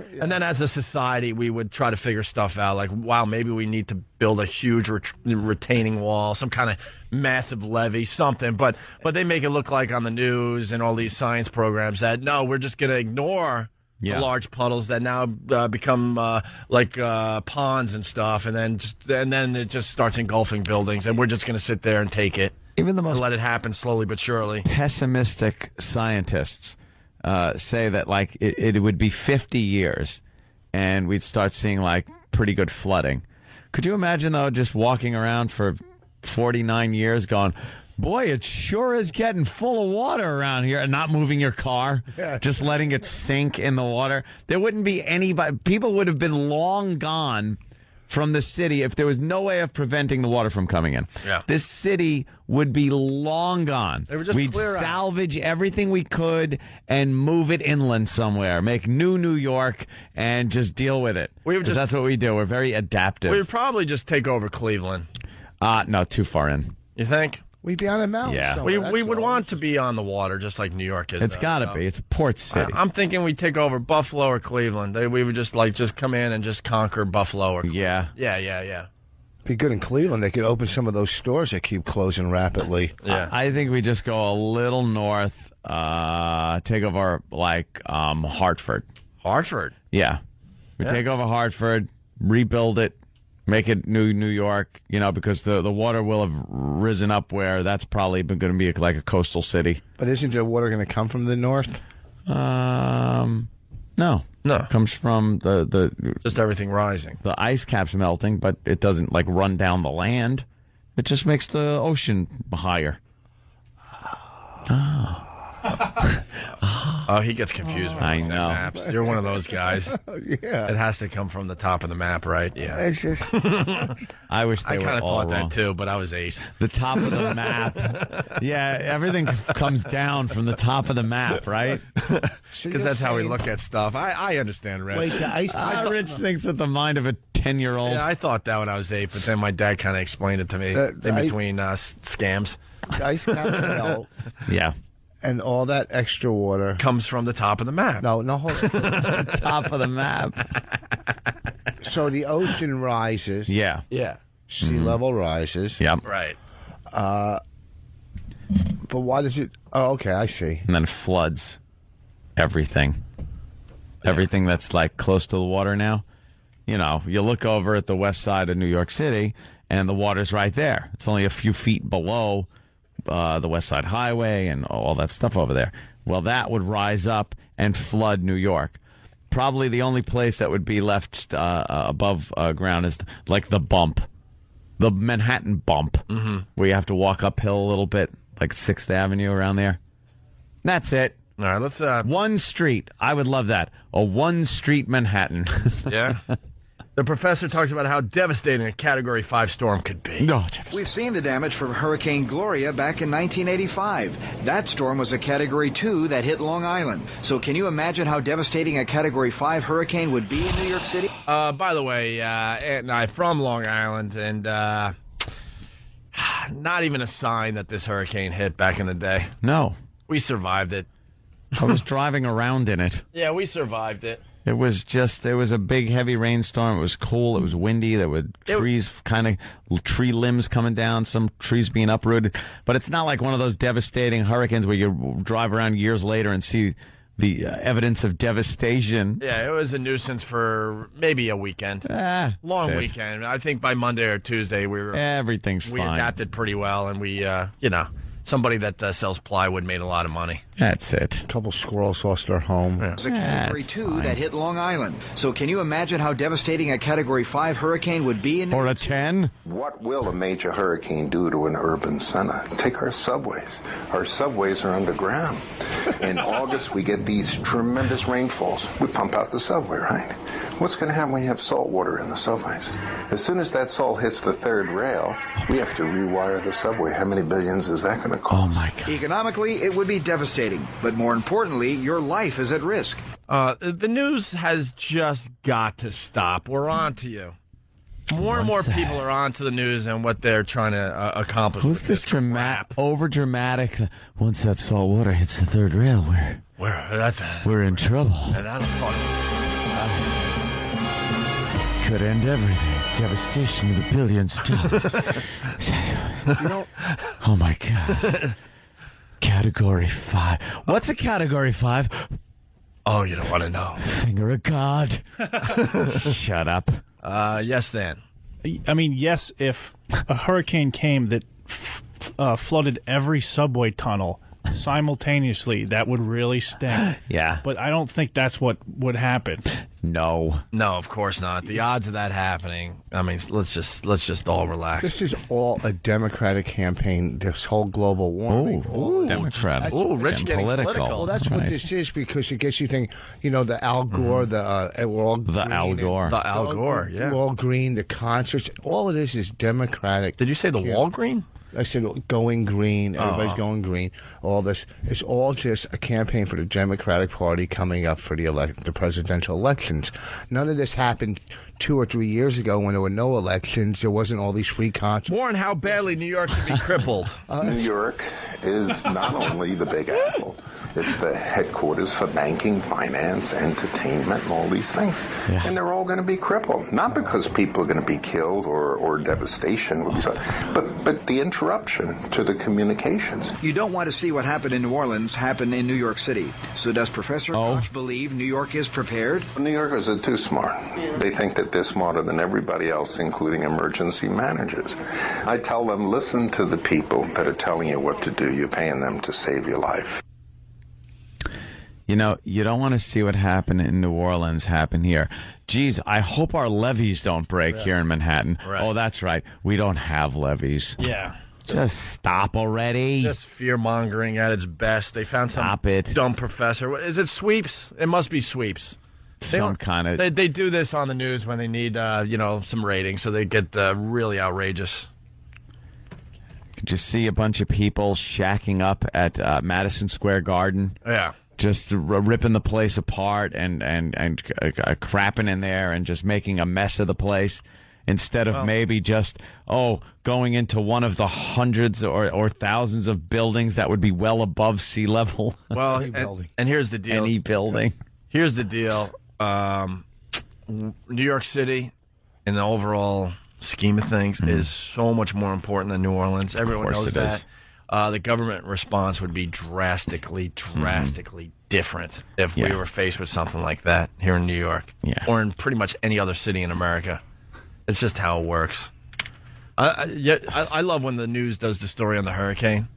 a society, we would try to figure stuff out. Wow, maybe we need to build a huge retaining wall, some kind of massive levee, something. But they make it look like on the news and all these science programs that no, we're just going to ignore the large puddles that now become ponds and stuff, and then it just starts engulfing buildings, and we're just going to sit there and take it, even the most let it happen slowly but surely. Pessimistic scientists say that it would be 50 years and we'd start seeing pretty good flooding. Could you imagine though just walking around for 49 years going, boy, it sure is getting full of water around here, and not moving your car, just letting it sink in the water? There wouldn't be anybody. People would have been long gone from the city if there was no way of preventing the water from coming in. Yeah. This city would be long gone. We'd salvage everything we could and move it inland somewhere, make New York, and just deal with it. That's what we do. We're very adaptive. We would probably just take over Cleveland. No, too far in. You think? We'd be on a mountain. Yeah. We would want to be on the water, just like New York is. It's got to be. It's a port city. I'm thinking we'd take over Buffalo or Cleveland. We would just come in and just conquer Buffalo or Cleveland. Yeah. Be good in Cleveland. They could open some of those stores that keep closing rapidly. Yeah. I think we just go a little north, take over Hartford. Hartford? Yeah. We take over Hartford, rebuild it, make it New York, because the water will have risen up where that's probably going to be like a coastal city. But isn't the water going to come from the north? No. It comes from the just everything rising. The ice caps melting, but it doesn't run down the land. It just makes the ocean higher. Oh, he gets confused. I know. Maps. You're one of those guys. Yeah. It has to come from the top of the map, right? Yeah. It's just... I wish they were all wrong. I kind of thought that too, but I was 8. The top of the map. Yeah, everything comes down from the top of the map, right? Because that's how we look at stuff. I understand, Rich. Wait, the ice Rich thinks that the mind of a 10-year-old. Yeah, I thought that when I was 8, but then my dad kind of explained it to me in between scams. The ice caps melt. Yeah. And all that extra water comes from the top of the map. No, hold on. Top of the map. So the ocean rises. Yeah. Sea level rises. Yep. Right. But why does it... Oh, okay, I see. And then floods everything. Yeah. Everything that's close to the water now. You look over at the west side of New York City, and the water's right there. It's only a few feet below the West Side Highway and all that stuff over there. Well, that would rise up and flood New York. probably the only place that would be left above ground is like the bump. The Manhattan bump, where you have to walk uphill a little bit, like 6th Avenue around there. That's it. All right, let's... One street. I would love that. A one-street Manhattan. Yeah. The professor talks about how devastating a Category 5 storm could be. No, we've seen the damage from Hurricane Gloria back in 1985. That storm was a Category 2 that hit Long Island. So can you imagine how devastating a Category 5 hurricane would be in New York City? By the way, Aunt and I from Long Island, and not even a sign that this hurricane hit back in the day. No. We survived it. I was driving around in it. Yeah, we survived it. It was a big, heavy rainstorm. It was cool. It was windy. There were trees, tree limbs coming down, some trees being uprooted. But it's not like one of those devastating hurricanes where you drive around years later and see the evidence of devastation. Yeah, it was a nuisance for maybe a weekend. Long weekend. I think by Monday or Tuesday we adapted pretty well, and we, somebody that sells plywood made a lot of money. That's it. A couple squirrels lost their home. It was a Category 2 that hit Long Island. So can you imagine how devastating a Category 5 hurricane would be in New Or a York 10? What will a major hurricane do to an urban center? Take our subways. Our subways are underground. In August, we get these tremendous rainfalls. We pump out the subway, right? What's going to happen when you have salt water in the subways? As soon as that salt hits the third rail, we have to rewire the subway. How many billions is that going to cost? Oh, my God. Economically, it would be devastating. But more importantly, your life is at risk. The news has just got to stop. We're on to you. More and more people are on to the news and what they're trying to accomplish. Who's this over-dramatic? Once that salt water hits the third rail, we're in trouble. And that'll cost could end everything. Devastation with billions of dollars. Oh, my God. Category 5. What's a Category 5? Oh, you don't want to know. Finger of God. Shut up. Yes, Dan. I mean, yes, if a hurricane came that flooded every subway tunnel simultaneously, that would really stink. Yeah. But I don't think that's what would happen. No, of course not. The odds of that happening, I mean, let's just all relax. This is all a Democratic campaign, this whole global warming. Democratic. Rich getting political. Well, that's what this is, because it gets you thinking, the Al Gore, we're all green. Al Gore. The Al Gore, yeah. We're all green, the concerts, all of this is Democratic. Did you say the Walgreen? I said going green, everybody's going green, all this. It's all just a campaign for the Democratic Party coming up for the presidential elections. None of this happened 2 or 3 years ago when there were no elections. There wasn't all these free concerts. Warren, how badly New York should be crippled. New York is not only the Big Apple, it's the headquarters for banking, finance, entertainment, and all these things. Yeah. And they're all going to be crippled. Not because people are going to be killed or devastation, but the interruption to the communications. You don't want to see what happened in New Orleans happen in New York City. So does Professor Koch believe New York is prepared? New Yorkers are too smart. They think that they're smarter than everybody else, including emergency managers. I tell them, listen to the people that are telling you what to do. You're paying them to save your life. You don't want to see what happened in New Orleans happen here. Geez, I hope our levees don't break here in Manhattan. Right. Oh, that's right. We don't have levees. Yeah. Just stop already. Just fear-mongering at its best. They found some dumb professor. Is it sweeps? It must be sweeps. Some kind of... They do this on the news when they need, some ratings, so they get really outrageous. Could you see a bunch of people shacking up at Madison Square Garden? Yeah. Just ripping the place apart and crapping in there and just making a mess of the place instead of maybe just, going into one of the hundreds or thousands of buildings that would be well above sea level. Well, and here's the deal. Any building. Here's the deal. New York City, in the overall scheme of things, is so much more important than New Orleans. Everyone knows that. The government response would be drastically different if we were faced with something like that here in New York or in pretty much any other city in America. It's just how it works. I love when the news does the story on the hurricane,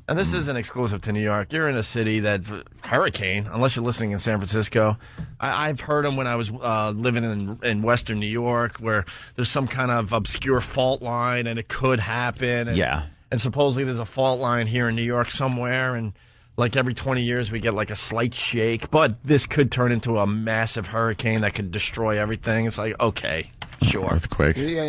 And this isn't exclusive to New York. You're in a city that's hurricane, unless you're listening in San Francisco. I've heard them when I was living in Western New York, where there's some kind of obscure fault line, and it could happen. And, and supposedly there's a fault line here in New York somewhere, and like every 20 years we get like a slight shake. But this could turn into a massive hurricane that could destroy everything. It's like, okay, sure. Earthquake. Yeah,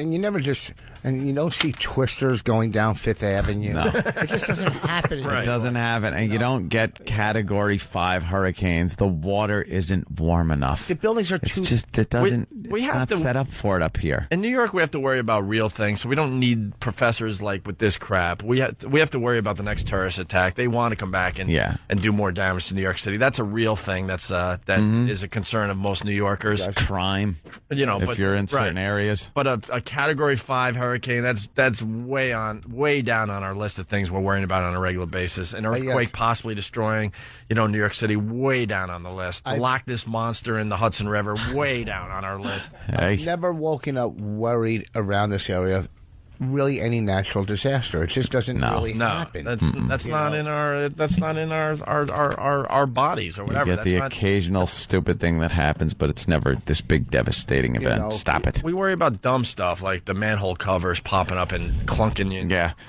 and you don't see twisters going down Fifth Avenue. No. It just doesn't happen. It doesn't happen, and you don't get Category 5 hurricanes. The water isn't warm enough. The buildings are too... It doesn't... it's not set up for it up here. In New York, we have to worry about real things, so we don't need professors like with this crap. We have to worry about the next terrorist attack. They want to come back and do more damage to New York City. That's a real thing. That is a concern of most New Yorkers. Crime. If you're in certain areas. But a Category 5 hurricane, that's way down on our list of things we're worrying about on a regular basis. An earthquake possibly destroying, New York City, way down on the list. The Loch Ness Monster in the Hudson River, way down on our list. I've never woken up worried around this area. Really, any natural disaster. It just doesn't really happen. That's not in our bodies or whatever. You get the occasional stupid thing that happens, but it's never this big devastating event. Stop it. We worry about dumb stuff like the manhole covers popping up and clunking you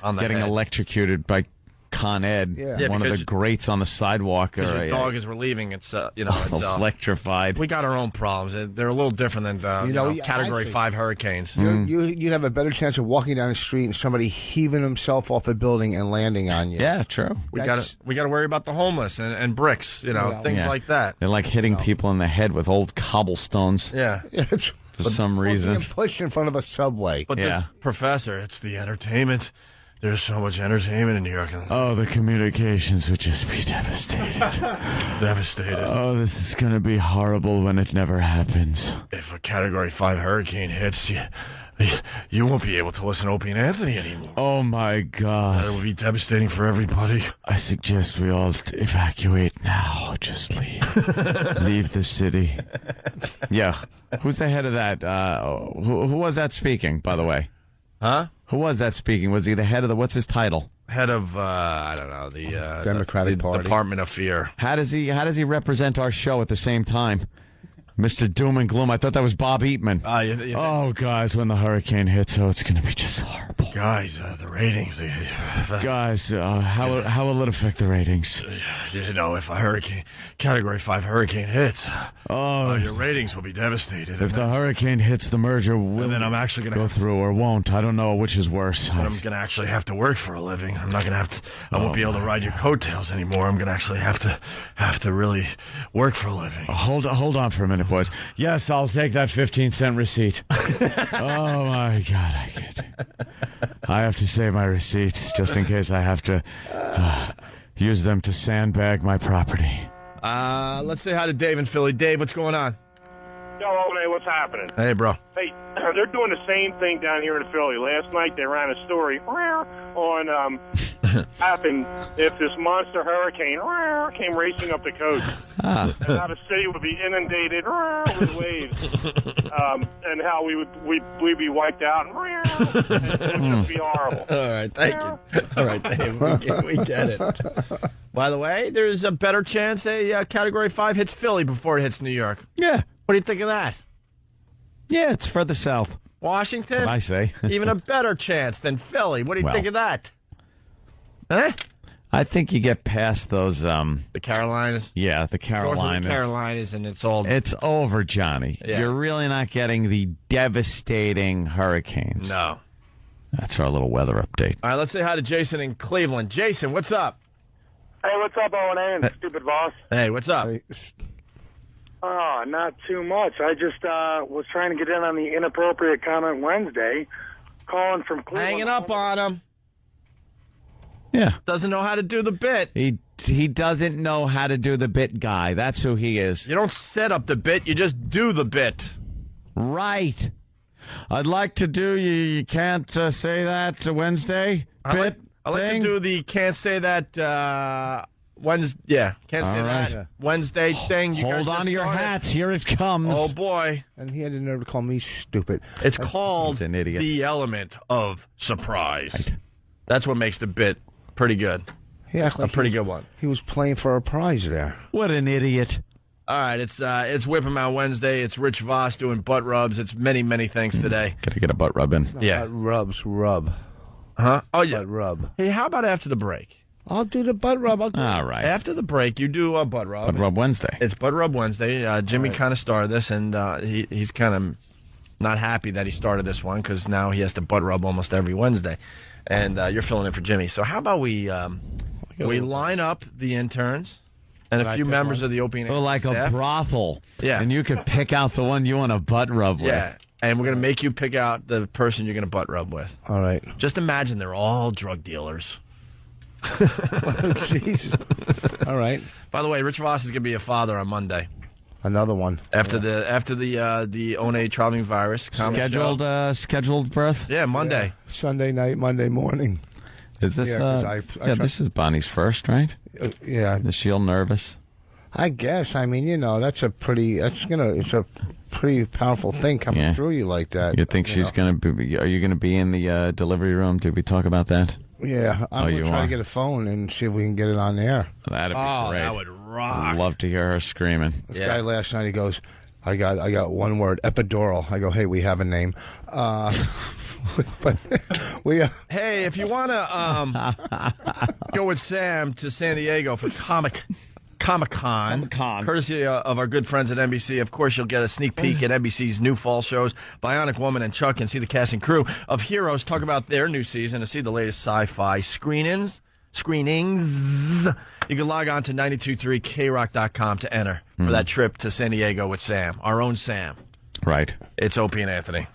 on the getting head. Electrocuted by Con Ed, one of the greats on the sidewalk. Because your dog is relieving it's electrified. We got our own problems. They're a little different than Category 5 hurricanes. You have a better chance of walking down the street and somebody heaving himself off a building and landing on you. Yeah, true. We got to worry about the homeless and bricks, things like that. They're like hitting people in the head with old cobblestones. Yeah. For some reason. Being pushed in front of a subway. But this professor, it's the entertainment. There's so much entertainment in New York. Oh, the communications would just be devastated. Devastated. Oh, this is going to be horrible when it never happens. If a Category 5 hurricane hits, you won't be able to listen to Opie and Anthony anymore. Oh, my God. That would be devastating for everybody. I suggest we all evacuate now. Just leave. Leave the city. Yeah. Who's the head of that? Who was that speaking, by the way? Huh? Who was that speaking? Was he the head of what's his title? Head of, I don't know, the Democratic Party. Department of Fear. How does he represent our show at the same time? Mr. Doom and Gloom. I thought that was Bob Eatman. Oh, guys, when the hurricane hits, it's going to be just horrible. Guys, the ratings. Guys, how will it affect the ratings? If a Category 5 hurricane hits, your ratings will be devastated. If the hurricane hits, the merger will and then I'm actually going to go through or won't. I don't know which is worse. But I'm going to actually have to work for a living. I'm not going to have to. I won't be able to ride your coattails anymore. I'm going to actually have to really work for a living. Hold on for a minute, boys. Yes, I'll take that 15-cent receipt. Oh my God, I have to save my receipts just in case I have to use them to sandbag my property. Let's say hi to Dave in Philly. Dave, what's going on? Yo, Ole, what's happening? Hey, bro. Hey, they're doing the same thing down here in Philly. Last night they ran a story on happened if this monster hurricane came racing up the coast. And how the city would be inundated with waves. And how we'd be wiped out. It would be horrible. All right, thank you. All right, Dave, we get it. By the way, there's a better chance a Category 5 hits Philly before it hits New York. Yeah. What do you think of that? Yeah, it's further south. Washington? What I say. Even a better chance than Philly. What do you think of that? Huh? I think you get past those... the Carolinas? Yeah, the Carolinas. North of the Carolinas, and it's all... It's over, Johnny. Yeah. You're really not getting the devastating hurricanes. No. That's our little weather update. All right, let's say hi to Jason in Cleveland. Jason, what's up? Hey, what's up, Owen? Stupid boss. Hey, what's up? Oh, not too much. I just was trying to get in on the Inappropriate Comment Wednesday, calling from Cleveland. Hanging up on him. Yeah. Doesn't know how to do the bit. He doesn't know how to do the bit, guy. That's who he is. You don't set up the bit, you just do the bit. Right. I'd like to do you can't say that Wednesday bit. I like to do the can't say that Wednesday. Yeah, can't say that Wednesday thing. You Hold on to your hats. Here it comes. Oh boy! And he had the nerve to call me stupid. It's called an idiot. The element of surprise. Right. That's what makes the bit pretty good. Yeah, like a pretty good one. He was playing for a prize there. What an idiot. All right, it's Whip 'em Out Wednesday. It's Rich Voss doing butt rubs. It's many, many things today. Gotta get a butt rub in. Yeah. Rub. Huh? Oh, yeah. Butt rub. Hey, how about after the break? I'll do the butt rub. All right. After the break, you do a butt rub. Butt rub Wednesday. It's Butt Rub Wednesday. Jimmy kind of started this, and he's kind of not happy that he started this one because now he has to butt rub almost every Wednesday. And you're filling in for Jimmy. So how about we line up the interns and a few members of the Opie and Anthony like staff. a brothel. Yeah. And you could pick out the one you want to butt rub with. Yeah. And we're going to make you pick out the person you're going to butt rub with. All right. Just imagine they're all drug dealers. Jeez. All right. By the way, Rich Voss is going to be a father on Monday. Another one. After the One traveling virus. Scheduled birth? Yeah, Monday. Yeah. Sunday night, Monday morning. Is this this is Bonnie's first, right? Yeah. Is she all nervous? I guess. I mean, it's a pretty powerful thing coming through you like that. You think she's going to be? Are you going to be in the delivery room? Did we talk about that? Yeah, I'm going to try to get a phone and see if we can get it on there. That'd be great. That would rock. I'd love to hear her screaming. This guy last night, he goes, I got one word, epidural. I go, hey, we have a name. But hey, if you want to go with Sam to San Diego for Comic-Con, courtesy of our good friends at NBC. Of course, you'll get a sneak peek at NBC's new fall shows, Bionic Woman and Chuck, and see the cast and crew of Heroes talk about their new season and see the latest sci-fi screenings. You can log on to 923krock.com to enter for that trip to San Diego with Sam, our own Sam. Right. It's Opie and Anthony.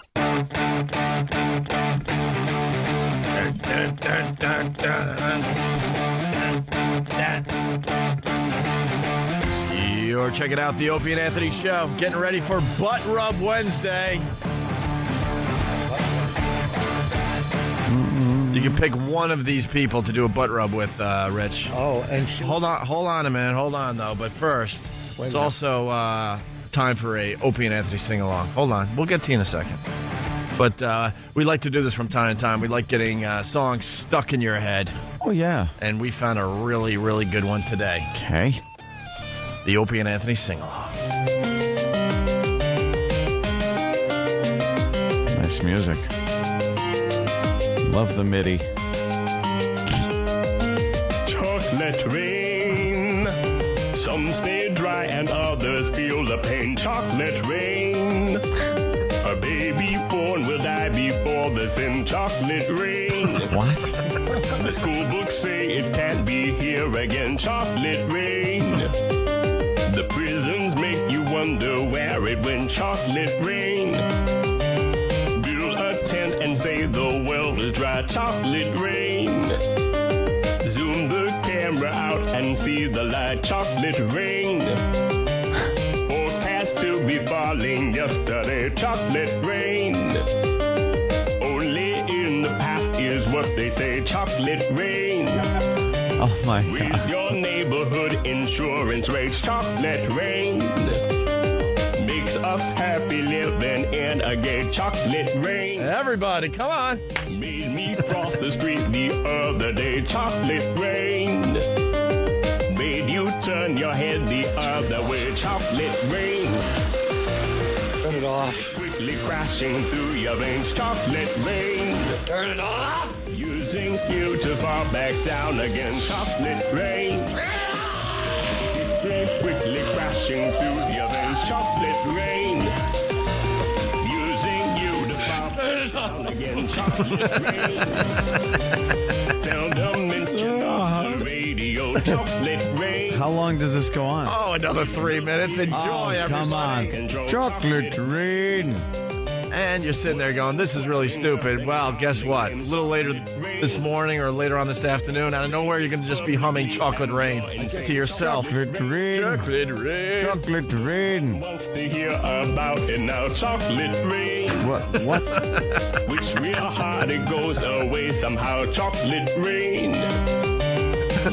You're checking out the Opie and Anthony Show, getting ready for Butt Rub Wednesday. You can pick one of these people to do a butt rub with, Rich. Oh, and hold on a minute. Hold on, though. But first, it's also time for a Opie and Anthony sing-along. Hold on. We'll get to you in a second. But we like to do this from time to time. We like getting songs stuck in your head. Oh, yeah. And we found a really, really good one today. Okay. The Opie and Anthony sing-along. Nice music. Love the MIDI. Chocolate rain. Some stay dry and others feel the pain. Chocolate rain. A baby born will die before the sin. Chocolate rain. What? The school books say it can't be here again. Chocolate rain. The prisons make you wonder where it went. Chocolate rain. Build a tent and say the world is dry. Chocolate rain. Zoom the camera out and see the light. Chocolate rain. Forecast to be falling yesterday. Chocolate rain. Only in the past is what they say. Chocolate rain. Oh my God. With your neighborhood insurance rates. Chocolate rain. Makes us happy living in a gay. Chocolate rain. Everybody, come on. Made me cross the street the other day. Chocolate rain. Made you turn your head the other way. Chocolate rain. Turn it off. Quickly crashing through your veins. Chocolate rain. Turn it off. Using you to fall back down again. Chocolate rain. Quickly crashing through your veins. Chocolate rain. Using you to fall back down again. Chocolate rain. Seldom mentioned on the radio. Chocolate rain. How long does this go on? Oh, another 3 minutes. Enjoy, everybody. Come on. Chocolate rain. And you're sitting there going, this is really stupid. Well, guess what? A little later this morning or later on this afternoon, out of nowhere, you're going to just be humming Chocolate Rain to yourself. Chocolate rain. Chocolate rain. Chocolate rain. Wants to hear about it now. Chocolate rain. What? Which real hard it goes away somehow. Chocolate rain.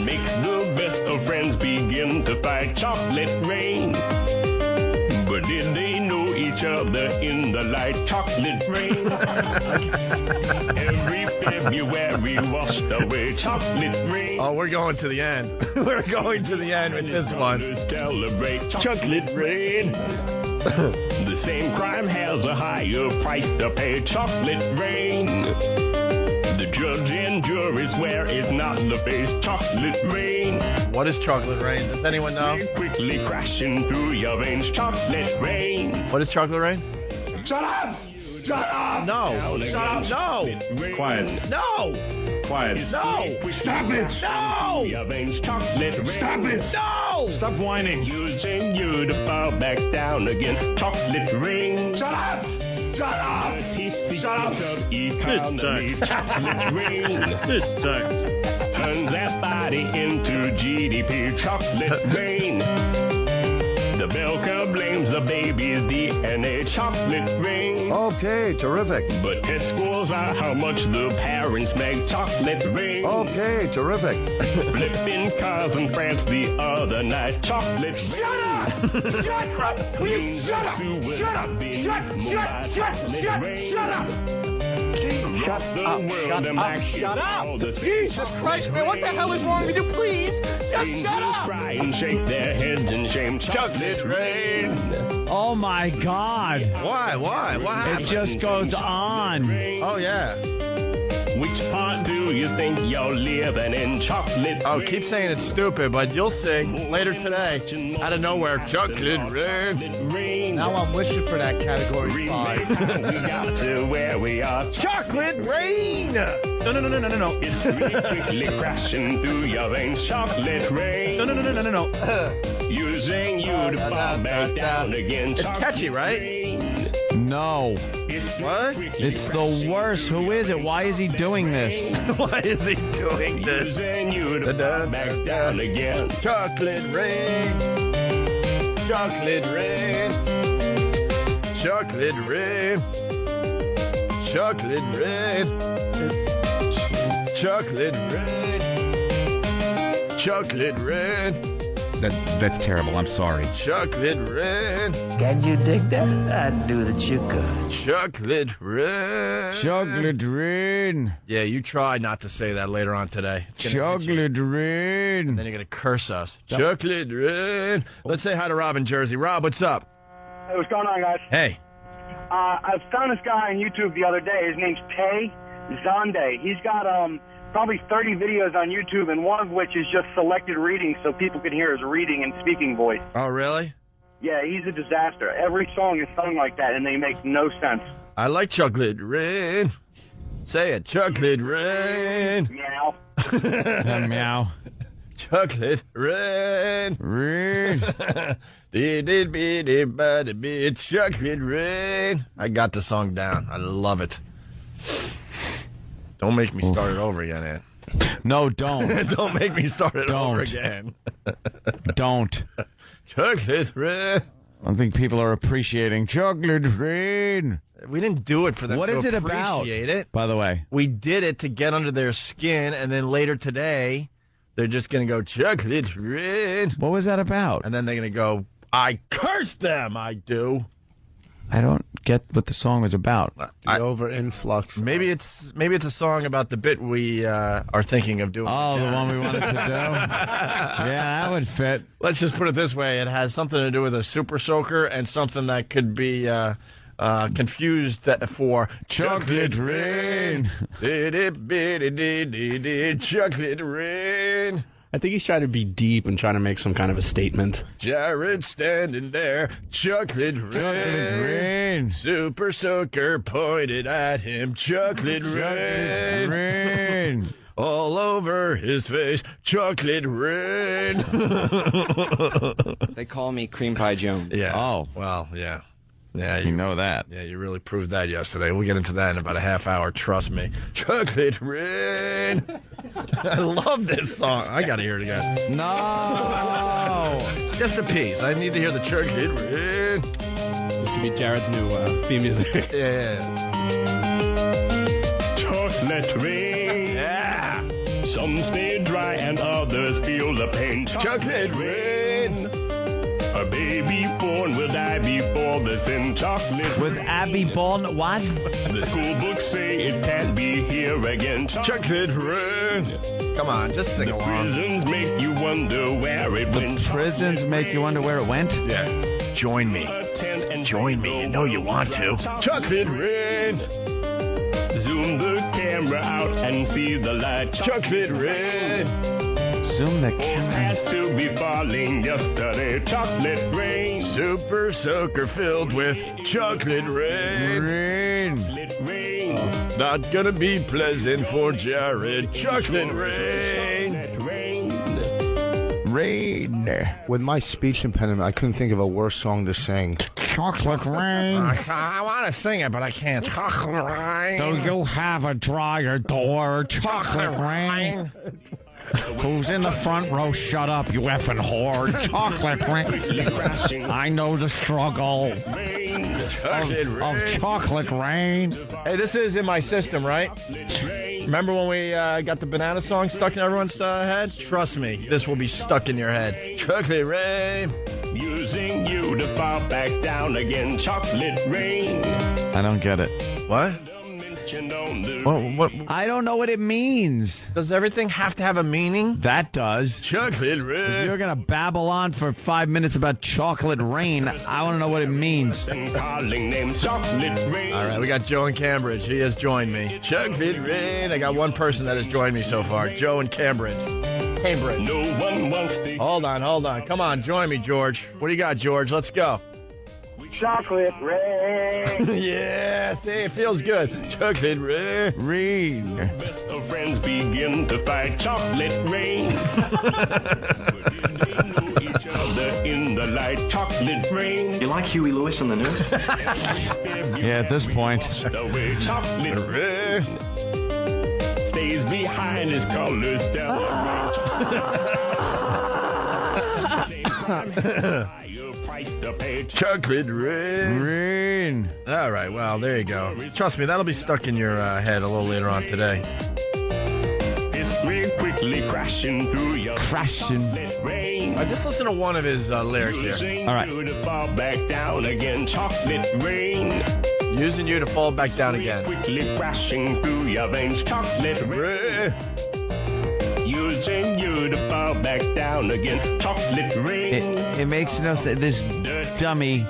Makes the best of friends begin to fight. Chocolate rain. But did they know each each other in the light chocolate rain. Every February washed away chocolate rain. Oh, we're going to the end. We're going to the end with this one. Celebrate chocolate rain. The same crime has a higher price to pay. Chocolate rain. The judge and jury swear it's not the face. Chocolate rain. What is chocolate rain? Does anyone know? Quickly crashing through your veins. Chocolate rain. What is chocolate rain? Shut up! Shut up! No! Shut up! No! Quiet. No! Quiet. No! Stop it! No! Stop it! No! Stop whining. Using you to fall back down again. Chocolate ring. Shut up! Shut up! Shut up! Economy. Chocolate ring. This sucks. Turn that body into GDP. Chocolate rain. The Belka blames the baby's DNA. Chocolate ring. Okay, terrific. But test scores are how much the parents make. Chocolate ring. Okay, terrific. Flipping cars in France the other night. Chocolate ring. Shut up! Shut up! Will you shut up? Shut up! Shut up! Shut up! Jesus Christ, man, what the hell is wrong with you? Please, just shut up! Cry and shake their heads in shame. Chocolate rain. Oh my God! Why? What happened? It just goes on. Oh yeah. Which part do you think you're living in? Chocolate Oh, rain. keep saying it's stupid, but you'll see later today. Out of nowhere, chocolate rain. Now I'm wishing for that category 5. We got to where we are. Chocolate rain. No. It's really quickly crashing through your veins. Chocolate rain. No. Using you to fall back down again. It's catchy, right? Rain. No. What? It's the worst. Who is it? Why is he doing this? Why is he doing this? Using you to fall back down again. Chocolate rain. Chocolate rain. Chocolate rain. Chocolate rain. Chocolate rain. Chocolate rain. That's terrible. I'm sorry. Chocolate rain. Can you dig that? I'd do that you could. Chocolate rain. Chocolate rain. Yeah, you try not to say that later on today. Chocolate rain. And then you're going to curse us. Chocolate rain. Let's say hi to Rob in Jersey. Rob, what's up? Hey, what's going on, guys? Hey. I found this guy on YouTube the other day. His name's Tay Zonde. He's got probably 30 videos on YouTube, and one of which is just selected readings so people can hear his reading and speaking voice. Oh, really? Yeah, he's a disaster. Every song is sung like that, and they make no sense. I like chocolate rain. Say it. Chocolate rain. Meow. Meow. Chocolate rain. Rain. Chocolate rain. I got the song down. I love it. Don't make me start it over again, Ed. No, don't. Don't make me start it over again. Don't. Chocolate rain. I think people are appreciating chocolate rain. We didn't do it for them What to is it about? appreciate it. By the way, we did it to get under their skin, and then later today, they're just going to go, chocolate rain. What was that about? And then they're going to go, I curse them, I do. I don't get what the song was about. The over influx. Maybe it's a song about the bit we are thinking of doing. Oh, the one we wanted to do? Yeah, that would fit. Let's just put it this way. It has something to do with a super soaker and something that could be confused for chocolate rain. Chocolate rain. I think he's trying to be deep and trying to make some kind of a statement. Jared standing there, chocolate rain. Super soaker pointed at him, chocolate rain. All over his face, chocolate rain. They call me Cream Pie Jones. Yeah. Oh. Well, yeah. Yeah, you know that. Yeah, you really proved that yesterday. We'll get into that in about a half hour. Trust me. Chocolate rain. I love this song. I got to hear it again. No. Just a piece. I need to hear the chocolate rain. This could be Jared's new theme music. Yeah. Chocolate rain. Yeah. Some stay dry and others feel the pain. Chocolate rain. a baby born will die before the sin chocolate. With Abby born, what? The school books say it can't be here again. Chocolate rain. Come on, just sing along. The prisons make you wonder where it went. The prisons make you wonder where it went? Yeah. Join me. Join me. You know you want to. Chocolate rain. Zoom the camera out and see the light. Chocolate rain. Zoom the camera. Has to be falling yesterday. Chocolate rain. Super soaker filled with chocolate rain. Rain. Rain. Not gonna be pleasant for Jared. Chocolate rain. Rain. With my speech impediment, I couldn't think of a worse song to sing. Chocolate rain. I want to sing it, but I can't. Chocolate rain. So you have a dryer door. Chocolate rain. Who's in the front row? Shut up, you effing whore. Chocolate rain. I know the struggle of chocolate rain. Hey, this is in my system, right? Remember when we got the banana song stuck in everyone's head? Trust me, this will be stuck in your head. Chocolate rain. Using you to fall back down again. Chocolate rain. I don't get it. What? What? I don't know what it means. Does everything have to have a meaning? That does. Chocolate rain. If you're going to babble on for 5 minutes about chocolate rain, I want to know what it means. All right, we got Joe in Cambridge. He has joined me. Chocolate rain. I got one person that has joined me so far. Joe in Cambridge. No one wants to. Hold on. Come on, join me, George. What do you got, George? Let's go. Chocolate rain. Yeah, see, it feels good. Chocolate rain. Rain. Best of friends begin to fight. Chocolate rain. Each other in the light. Chocolate rain. You like Huey Lewis on the news? Yeah, at this point. Chocolate rain. Stays behind his color Chocolate rain. Rain. All right, well, there you go. Trust me, that'll be stuck in your head a little later on today. History quickly crashing through your rain. Just listen to one of his lyrics here. All right. You to fall back down again. Chocolate rain. Using you to fall back down again. Quickly crashing through your veins. Chocolate rain. Using you to fall back down again. Chocolate rain. It makes no sense. This dummy.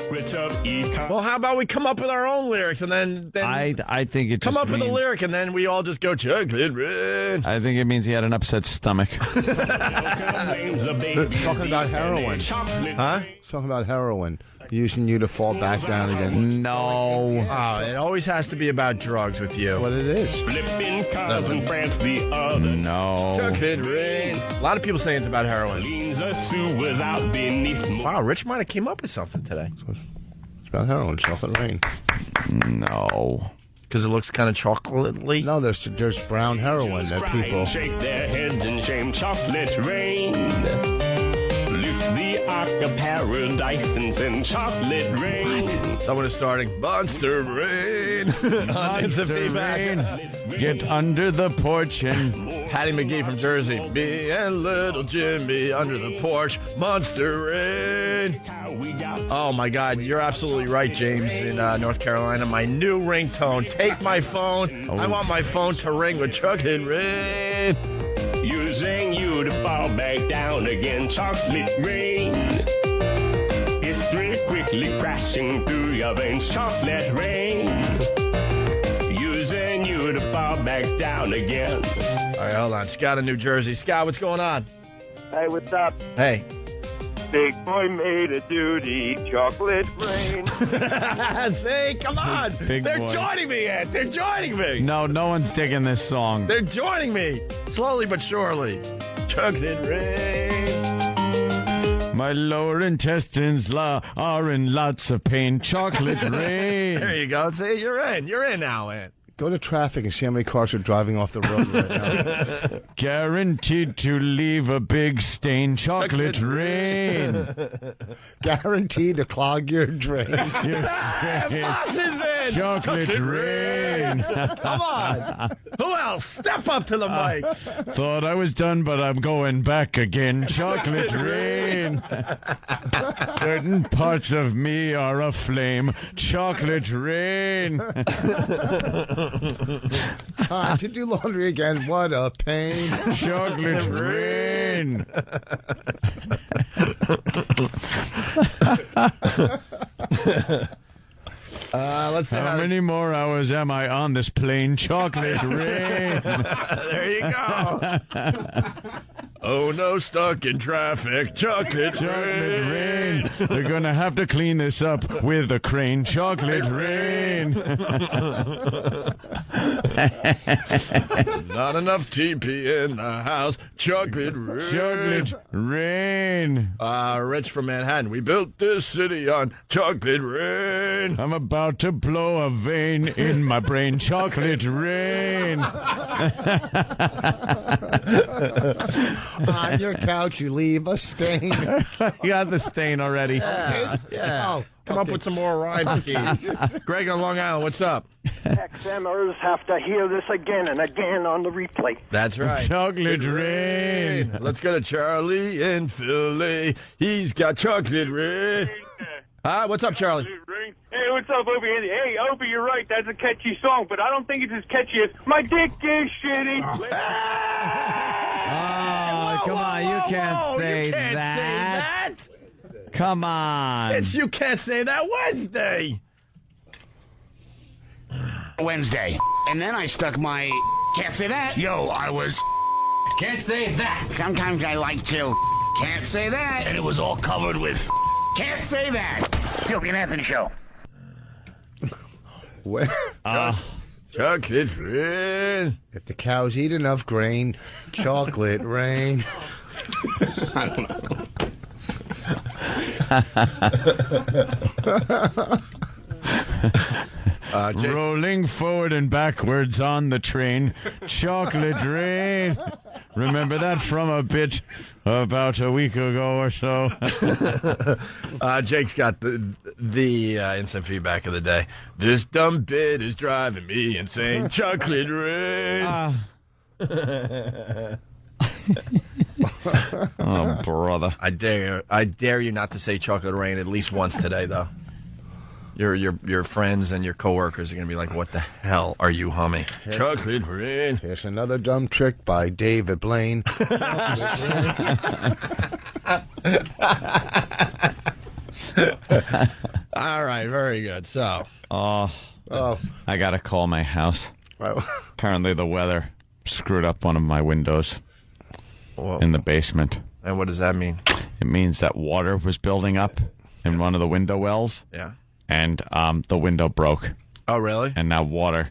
Well, how about we come up with our own lyrics and then I think it come just up with a lyric and then we all just go chocolate rain. I think it means he had an upset stomach. Talking about heroin. Huh? Talking about heroin. Using you to fall back down again. No. Oh, it always has to be about drugs with you. That's what it is. Flipping cars in France, the other. No. Chocolate rain. A lot of people saying it's about heroin. Wow, Rich might have came up with something today. It's about heroin, chocolate rain. No. Because it looks kind of chocolatey? No, there's brown heroin that people... Shake their heads in shame. Chocolate rain. Lifts the ark of paradise and sends chocolate rain. Someone is starting Monster Rain. Monster Rain. Get under the porch and... Hattie McGee from Jersey. Me and little Jimmy under the porch. Monster Rain. Oh, my God. You're absolutely right, James, in North Carolina. My new ringtone. Take my phone. I want my phone to ring with chocolate rain. Using you to fall back down again. Chocolate rain. History quickly crashing through your veins. Chocolate rain. Using you to fall back down again. All right, hold on. Scott in New Jersey. Scott, what's going on? Hey, what's up? Hey. Big boy made a duty. Chocolate rain. See, come on. They're joining me, Ed. They're joining me. No one's digging this song. They're joining me. Slowly but surely. Chocolate rain. My lower intestines are in lots of pain. Chocolate rain. There you go. See, you're in. You're in now, Ed. Go to traffic and see how many cars are driving off the road right now. Guaranteed to leave a big stain. Chocolate rain. Guaranteed to clog your drain. Chocolate rain. Come on. Who else? Step up to the mic. Thought I was done, but I'm going back again. Chocolate rain. rain. Certain parts of me are aflame. Chocolate rain. Time to do laundry again. What a pain. Chocolate rain. Let's see how many more hours am I on this plane? Chocolate rain. There you go. Oh no, stuck in traffic. Chocolate rain. They're gonna have to clean this up with a crane. Chocolate rain. Not enough TP in the house. Chocolate rain. Chocolate rain. Rich from Manhattan. We built this city on chocolate rain. I'm about to blow a vein in my brain. Chocolate rain. On your couch, you leave a stain. You got the stain already. Yeah. Oh, Come up with some more rhyme schemes. Greg on Long Island, what's up? XMers have to hear this again and again on the replay. That's right. Chocolate rain. Let's go to Charlie in Philly. He's got chocolate rain. Hi, what's up, Charlie? Hey, what's up, Opie? Hey, Opie, you're right. That's a catchy song, but I don't think it's as catchy as My Dick Is Shitty. Oh, come on. You can't say that. Come on. You can't say that Wednesday. Wednesday. And then I stuck my... Can't say that. Yo, I was... Can't say that. Sometimes I like to... Can't say that. And it was all covered with... Can't say that. Opie and Anthony Show. Chocolate rain. If the cows eat enough grain, chocolate rain. I don't know. Rolling forward and backwards on the train. Chocolate rain. Remember that from a bit about a week ago or so. Jake's got the instant feedback of the day. This dumb bit is driving me insane. Chocolate rain. Oh, brother. I dare you not to say chocolate rain at least once today, though. Your friends and your coworkers are going to be like, what the hell are you humming? Chocolate rain. Here's another dumb trick by David Blaine. All right, very good. So, I got to call my house. Apparently the weather screwed up one of my windows in the basement. And what does that mean? It means that water was building up in one of the window wells. Yeah. And the window broke. Oh, really? And now water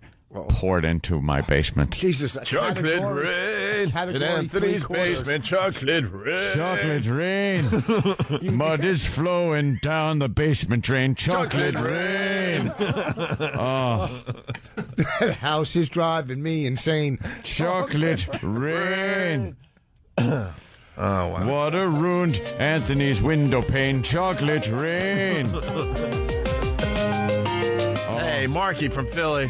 poured into my basement. Jesus. Chocolate rain. In Anthony's basement. Chocolate rain. Chocolate rain. Mud is flowing down the basement drain. Chocolate rain. That house is driving me insane. Chocolate rain. Oh, wow. Water ruined Anthony's window pane. Chocolate rain. Hey, Marky from Philly.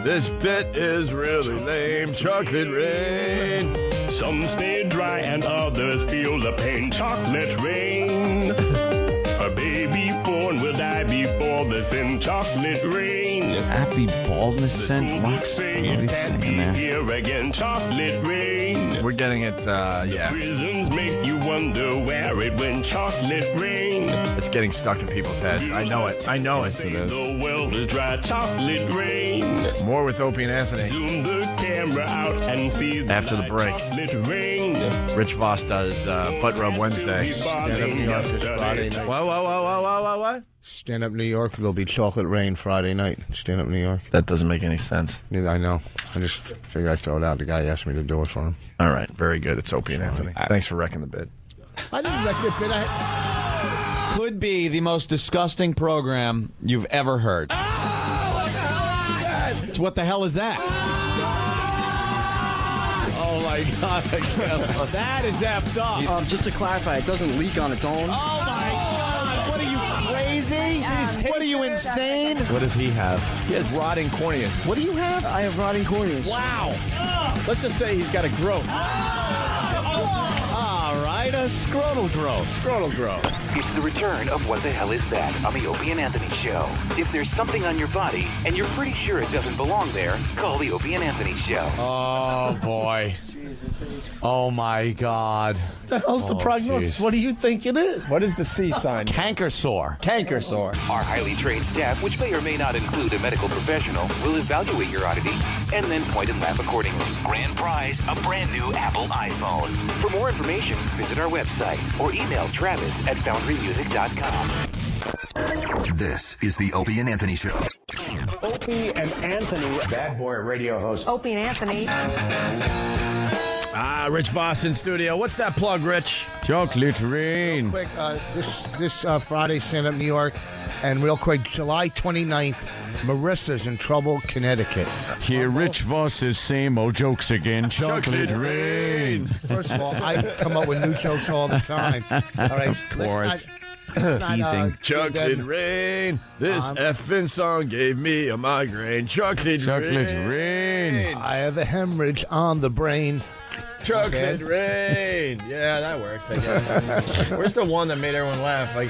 This bit is really lame. Chocolate rain. Some stay dry and others feel the pain. Chocolate rain. A baby born will die before the sin. Chocolate rain. Happy baldness scent. What? Say it Nobody's can't singing be there. here again. Chocolate rain. We're getting it, yeah. Prisons make you wonder where it went. Chocolate rain. It's getting stuck in people's heads. I know it. I know it. The well is dry. Chocolate rain. More with Opie and Anthony. Zoom the camera out and see the after the break. Chocolate rain. Rich Voss does Butt Rub Wednesday. Stand Up New York this Friday night. What? Stand Up New York. There'll be chocolate rain Friday night. Stand Up New York. That doesn't make any sense. I know. I just figured I'd throw it out. The guy asked me to do it for him. All right. Very good. It's Opie and Anthony. Thanks for wrecking the bit. I didn't wreck the bit. Could be the most disgusting program you've ever heard. What the hell is that? Oh, my God. That is effed up. Just to clarify, it doesn't leak on its own. Oh, my God. What are you, crazy? What are you, insane? What does he have? He has rotting corneas. What do you have? I have rotting corneas. Wow. Let's just say he's got a growth. All right. a scrotal growth. Scrotal growth. It's the return of What the Hell Is That on the Opie and Anthony Show. If there's something on your body and you're pretty sure it doesn't belong there, call the Opie and Anthony Show. Oh, boy. Oh, my God. The hell's the prognosis? Geez. What do you think it is? What is the C sign? Canker sore. Canker sore. Our highly trained staff, which may or may not include a medical professional, will evaluate your oddity and then point and laugh accordingly. Grand prize, a brand new Apple iPhone. For more information, visit our website or email Travis at foundrymusic.com. This is the Opie and Anthony Show. Opie and Anthony, bad boy radio host. Opie and Anthony. Rich Voss in studio. What's that plug, Rich? Chocolate rain. Real quick, this Friday, stand-up New York. And real quick, July 29th, Marissa's in Trouble, Connecticut. Hear Rich Voss's same old jokes again. Chocolate rain. First of all, I come up with new jokes all the time. All right. Of course. Teasing. Chocolate rain. This effing song gave me a migraine. Chocolate rain. I have a hemorrhage on the brain. Chocolate rain. Yeah, that works, I guess. Where's the one that made everyone laugh? I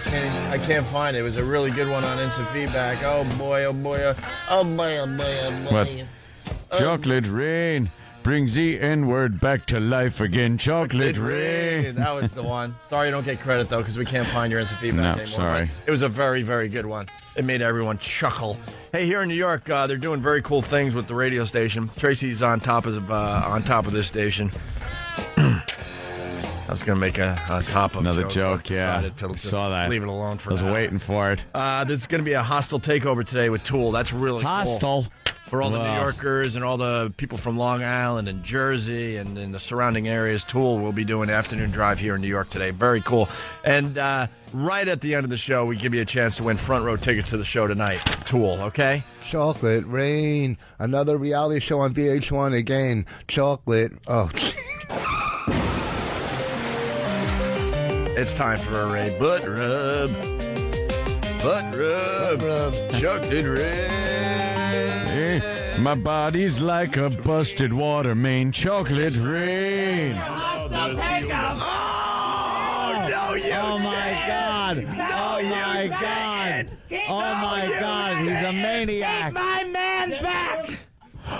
can't find it. It was a really good one on instant feedback. Oh boy, oh boy, oh boy, oh boy, oh boy. What? Chocolate rain brings the N-word back to life again. Chocolate rain. That was the one. Sorry you don't get credit, though, because we can't find your instant feedback anymore. Sorry. It was a very, very good one. It made everyone chuckle. Hey, here in New York, they're doing very cool things with the radio station. Tracy's on top of this station. I was going to make a top of another joke, yeah. To saw that. Leave it alone for now. I was waiting for it. There's going to be a hostile takeover today with Tool. That's really hostile. Cool. For all the New Yorkers and all the people from Long Island and Jersey and in the surrounding areas, Tool will be doing an afternoon drive here in New York today. Very cool. And right at the end of the show, we give you a chance to win front row tickets to the show tonight. Tool, okay? Chocolate rain. Another reality show on VH1 again. Chocolate. Oh, it's time for a butt rub. Butt rub. Chocolate rain. My body's like a busted water main. Chocolate rain. Oh, no, you Oh, my God. Oh, my God. Oh, my God. He's a maniac. Get my man back.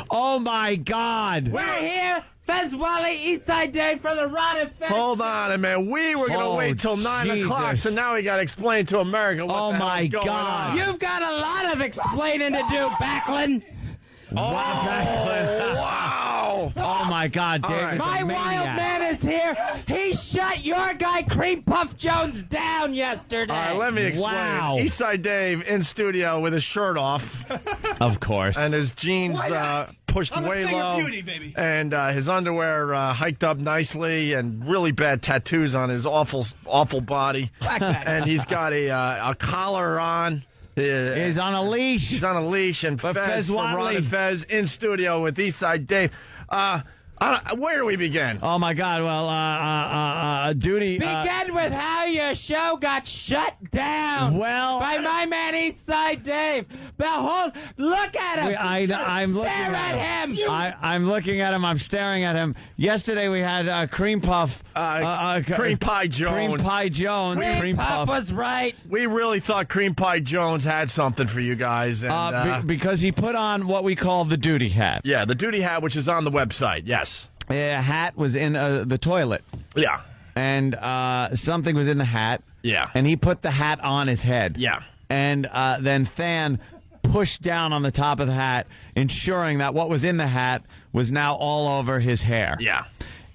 Oh, my God. We're here. Fez Wally, Eastside Dave from the Rotten Fez. Hold on a minute. We were going to wait till 9 o'clock, so now we got to explain to America what the hell's going on. You've got a lot of explaining to do, Backlund. Wow. Oh, my God, Dave. Right. My wild man is here. He shut your guy, Cream Puff Jones, down yesterday. All right, let me explain. Wow. Eastside Dave in studio with his shirt off. Of course. And his jeans pushed way low. Beauty, baby. And his underwear hiked up nicely and really bad tattoos on his awful body. And he's got a collar on. He's on a leash. He's on a leash, and Fez from Ron and Fez in studio with Eastside Dave. Where do we begin? Oh, my God. Well, Duty. Begin with how your show got shut down. Well, by my man Eastside Dave. Behold, look at him. I'm looking at him. I'm looking at him. I'm staring at him. Yesterday we had Cream Puff. Cream Pie Jones. Cream Pie Jones. Cream Puff was right. We really thought Cream Pie Jones had something for you guys. And, because he put on what we call the duty hat. Yeah, the duty hat, which is on the website. Yes. A hat was in the toilet. Yeah. And something was in the hat. Yeah. And he put the hat on his head. Yeah. And then Than pushed down on the top of the hat, ensuring that what was in the hat was now all over his hair. Yeah.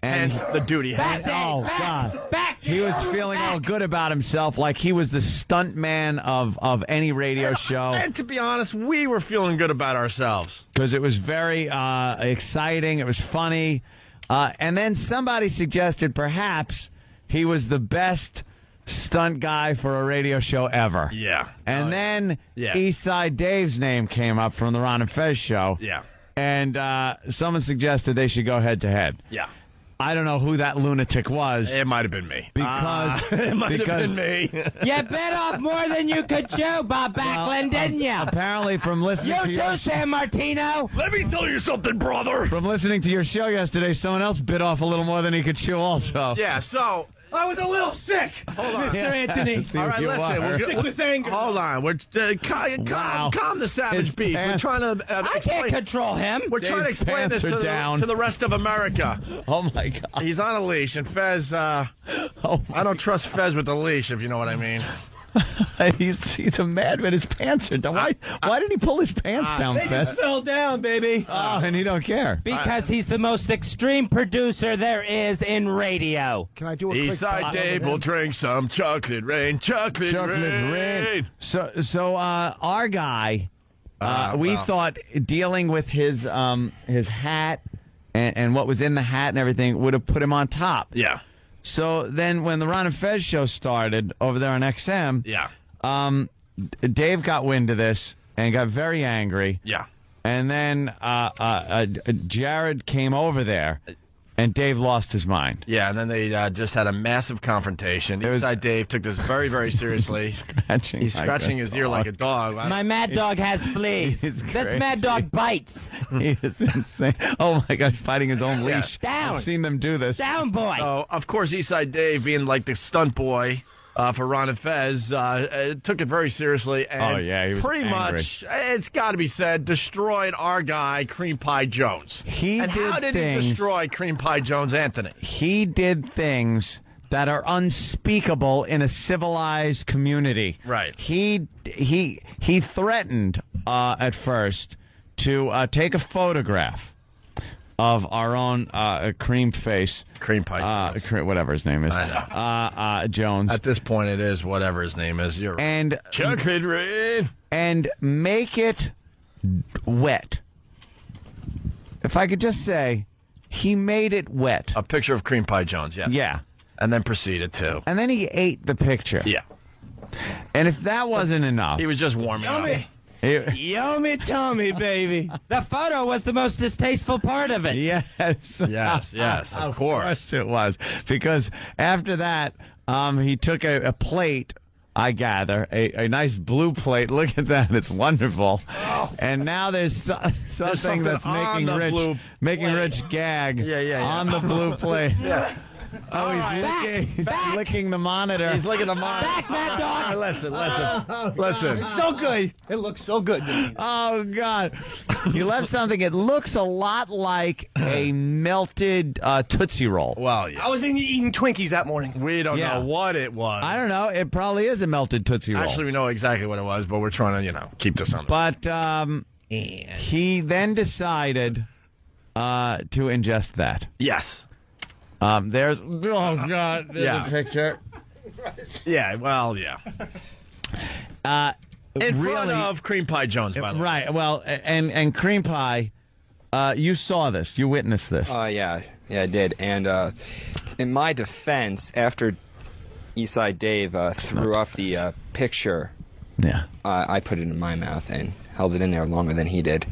And hence the duty hat. God. He was feeling all good about himself, like he was the stunt man of any radio show. And to be honest, we were feeling good about ourselves. Because it was very exciting. It was funny. And then somebody suggested perhaps he was the best stunt guy for a radio show ever. Yeah. And then Eastside Dave's name came up from the Ron and Fez show. Yeah. And someone suggested they should go head-to-head. Yeah. I don't know who that lunatic was. It might have been me. Because it might have been me. You bit off more than you could chew, Bob Backlund, didn't you? Apparently from listening to your... You too, San Martino. Let me tell you something, brother. From listening to your show yesterday, someone else bit off a little more than he could chew also. Yeah, so... I was a little sick, Mr. Anthony. All right, listen. We're sick with anger. Hold on. We're calm the savage beast. We're trying to. I can't control him. We're trying to explain this to the rest of America. Oh my God. He's on a leash, and Fez. I don't trust Fez with the leash, if you know what I mean. He's a madman. His pants are down. Why didn't he pull his pants down, They Fez? just fell down, baby. Oh, and he don't care. Because he's the most extreme producer there is in radio. Can I do a Eastside Dave will drink some chocolate rain. Chocolate rain. So our guy, we thought dealing with his hat and what was in the hat and everything would have put him on top. Yeah. So then when the Ron and Fez show started over there on XM, Dave got wind of this and got very angry. Yeah. And then Jared came over there, and Dave lost his mind. Yeah, and then they just had a massive confrontation. Eastside Dave took this very, very seriously. He's scratching his ear like a dog. My mad dog has fleas. This mad dog bites. He is insane. Oh, my God, he's fighting his own leash. Down. I've seen them do this. Down, boy. So, of course, Eastside Dave, being like the stunt boy for Ron and Fez, took it very seriously. And he was pretty angry. much, it's got to be said, destroyed our guy, Cream Pie Jones. How did he destroy Cream Pie Jones, Anthony? He did things that are unspeakable in a civilized community. Right. He threatened at first to take a photograph of our own cream pie whatever his name is. I know. Jones. At this point, it is whatever his name is. You're and chocolate rain. And make it wet. If I could just say, he made it wet. A picture of Cream Pie Jones, yes. Yeah. And then proceeded to. And then he ate the picture. Yeah. And if that wasn't enough. He was just warming up. Yummy tummy, baby. The photo was the most distasteful part of it. Yes. Yes, of course it was. Because after that, he took a plate, I gather, a nice blue plate. Look at that. It's wonderful. Oh. And now there's something that's making Rich gag on the blue plate. Yeah. Oh, he's licking the monitor. He's licking the monitor. Back, mad dog. Listen. It's so good. It looks so good to me. Oh, God. You left something. It looks a lot like a melted Tootsie Roll. Well, yeah. I was eating Twinkies that morning. We don't know what it was. I don't know. It probably is a melted Tootsie Roll. Actually, we know exactly what it was, but we're trying to, keep this on. But he then decided to ingest that. Yes. There's a picture. Yeah, well, yeah. In front of Cream Pie Jones, by the way. Right, well, and Cream Pie, you saw this. You witnessed this. Yeah, I did. And in my defense, after Eastside Dave threw up the picture, I put it in my mouth and held it in there longer than he did.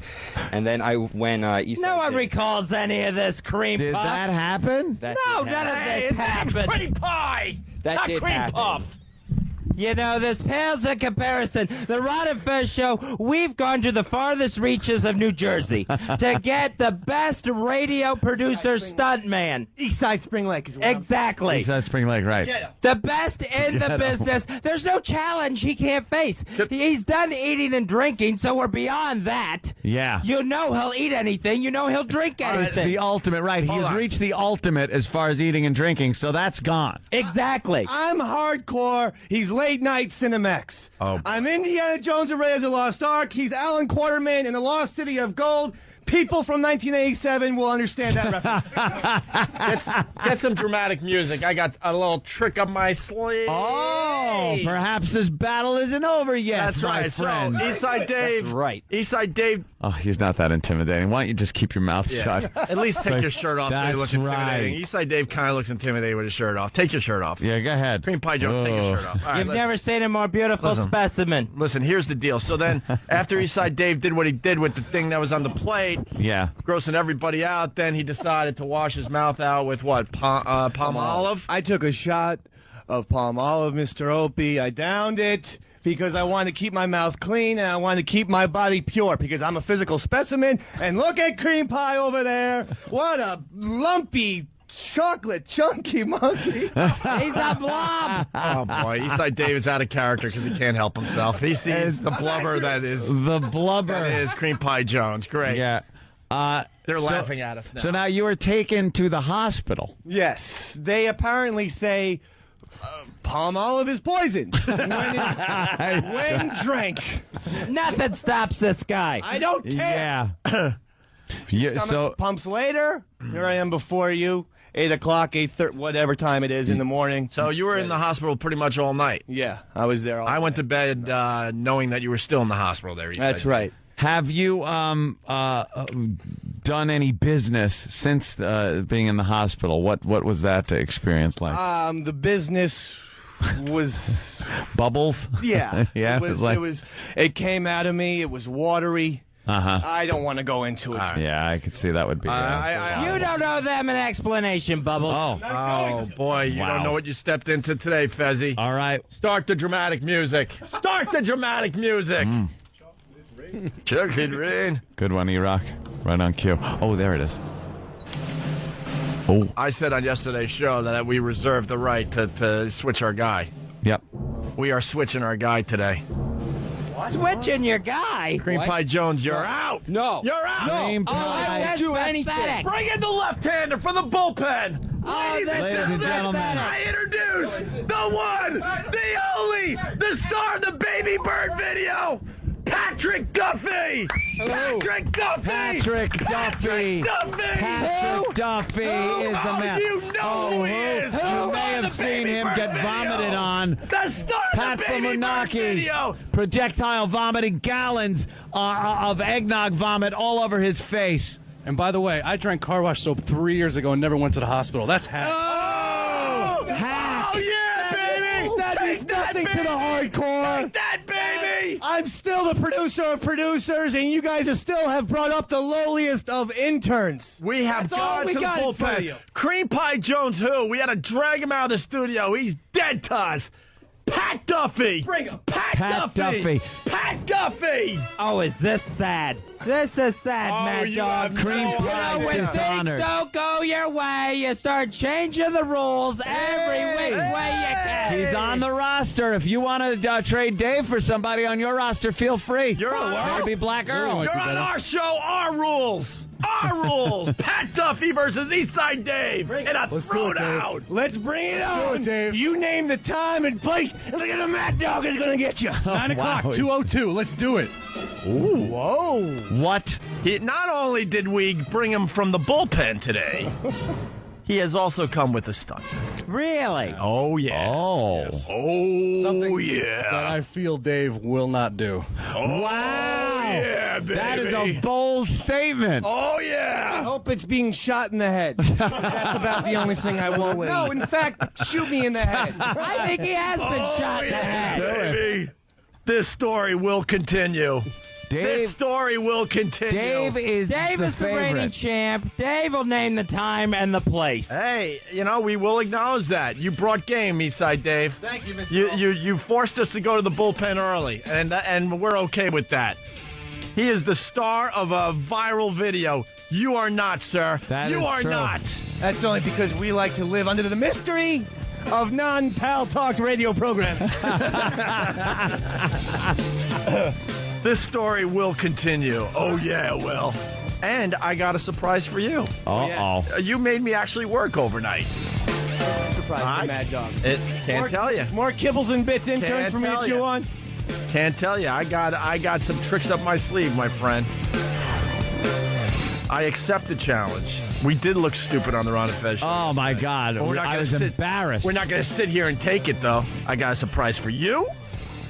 And then when Eastside No one Dave, recalls any of this, Cream Did Puff. that happen? That No, did none of happen. this happened. Cream Pie! That Not did Cream happen. Puff. You know, this pales in comparison. The Ron and Fez show, we've gone to the farthest reaches of New Jersey to get the best radio producer stuntman. Eastside Spring Lake is where Exactly. Eastside Spring Lake, right. The best in the business. There's no challenge he can't face. He's done eating and drinking, so we're beyond that. Yeah. You know he'll eat anything. You know he'll drink It's anything. the ultimate, right. He's reached the ultimate as far as eating and drinking, so that's gone. Exactly. I'm hardcore. He's late night Cinemax. Oh. I'm Indiana Jones and Raiders of the Lost Ark. He's Alan Quarterman in the Lost City of Gold. People from 1987 will understand that reference. Get some dramatic music. I got a little trick up my sleeve. Oh, perhaps this battle isn't over yet. That's my right. friend. So, Eastside Dave. That's right. Eastside Dave. Oh, he's not that intimidating. Why don't you just keep your mouth shut? At least take your shirt off so you look That's intimidating. right. Eastside Dave kind of looks intimidating with his shirt off. Take your shirt off. Yeah, go ahead. Cream Pie Jones, take your shirt off. All right, You've never seen a more beautiful specimen. Listen, here's the deal. So then, after Eastside Dave did what he did with the thing that was on the plate, grossing everybody out, then he decided to wash his mouth out with what? Palm olive? I took a shot of palm olive, Mr. Opie. I downed it because I wanted to keep my mouth clean and I wanted to keep my body pure because I'm a physical specimen. And look at Cream Pie over there. What a lumpy chocolate chunky monkey. He's a blob. Oh, boy. Eastside David's out of character because he can't help himself. He sees the blubber that is... The blubber. That is Cream Pie Jones. Great. Yeah. They're laughing at us now. So now you were taken to the hospital. Yes. They apparently say palm olive is poison when drank. Nothing stops this guy. I don't care. Yeah. So pumps later. Here I am before you. 8 o'clock, 8:30, whatever time it is in the morning. So you were in the hospital pretty much all night. Yeah, I was there all I went to bed knowing that you were still in the hospital there. That's right. Have you done any business since being in the hospital? What was that experience like? The business was bubbles. Yeah, yeah. It came out of me. It was watery. Uh-huh. I don't want to go into it. Yeah, I could see that would be. You don't owe them an explanation, Bubbles. Oh, boy, you don't know what you stepped into today, Fezzi. All right. Start the dramatic music. Start the dramatic music. Chocolate rain. Good one, E-Rock. Right on cue. Oh, there it is. Oh. I said on yesterday's show that we reserved the right to switch our guy. Yep. We are switching our guy today. Switching your guy? Cream Pie Jones, you're out. No. You're out. Cream I won't do anything. Bring in the left-hander for the bullpen. Ladies and gentlemen. I introduce the one, the only, the star of the Baby Bird video, Patrick Duffy. Patrick Duffy. Patrick Duffy. Patrick Duffy is the man. You know who he is. You may have seen him get vomited on. The star Pat of the Baby Bird video. Projectile vomiting, gallons of eggnog vomit all over his face. And by the way, I drank car wash soap 3 years ago and never went to the hospital. That's hack. Oh, hack. Oh, yeah, baby. That means nothing to the hardcore. Take that, baby. I'm still the producer of producers, and you guys still have brought up the lowliest of interns. We have That's all gone we to the got for bullpen. you. Cream Pie Jones, who? We had to drag him out of the studio. He's dead to us. Pat Duffy. Bring him. Pat Duffy. Pat Duffy. Oh, is this sad? This is sad, Mad Dog. Cream Pie When dishonored. things don't go your way, you start changing the rules every which way you can. He's on the roster. If you want to trade Dave for somebody on your roster, feel free. You're on Maybe Black Earl. You're on our show, our rules. Our rules. Pat Duffy versus Eastside Dave. In a throwdown. Let's bring it on. You name the time and place, and look at the Mad Dog is going to get you. 9 o'clock, 2:02. Let's do it. Ooh. Whoa. What? Not only did we bring him from the bullpen today, he has also come with a stunt. Really? Oh, yeah. Oh. Yes. Oh, Something yeah. that I feel Dave will not do. Oh, wow. Yeah, baby. That is a bold statement. Oh, I yeah. hope it's being shot in the head. That's about the only thing I won't. No, in fact, shoot me in the head. I think he has been shot in the head. Baby. This story will continue. This story will continue. Dave is the reigning champ. Dave will name the time and the place. Hey, we will acknowledge that. You brought game, Eastside Dave. Thank you, Mr. You forced us to go to the bullpen early, and we're okay with that. He is the star of a viral video. You are not, sir. You are not. That's only because we like to live under the mystery of non-pal talk radio programs. This story will continue. Oh, yeah, it will. And I got a surprise for you. Uh-oh. You made me actually work overnight. Surprise for Mad Dog. Can't tell you. More kibbles and bits interns for me to chew on. Can't tell you. I got some tricks up my sleeve, my friend. I accept the challenge. We did look stupid on the Ron and Fez show. Oh, my God. I was embarrassed. We're not going to sit here and take it, though. I got a surprise for you.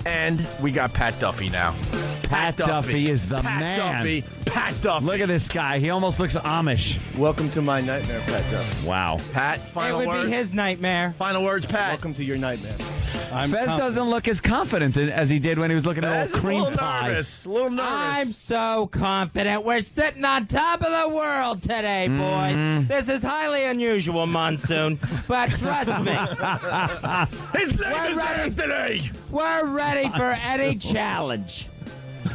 And we got Pat Duffy now. Pat Duffy is the man. Pat Duffy. Look at this guy. He almost looks Amish. Welcome to my nightmare, Pat Duffy. Wow. Pat, final words. It would be his nightmare. Final words, Pat. Welcome to your nightmare. Fez doesn't look as confident as he did when he was looking at old cream pie. A little nervous. I'm so confident. We're sitting on top of the world today, boys. This is highly unusual, Monsoon, but trust me. His name is Anthony. We're ready for any challenge.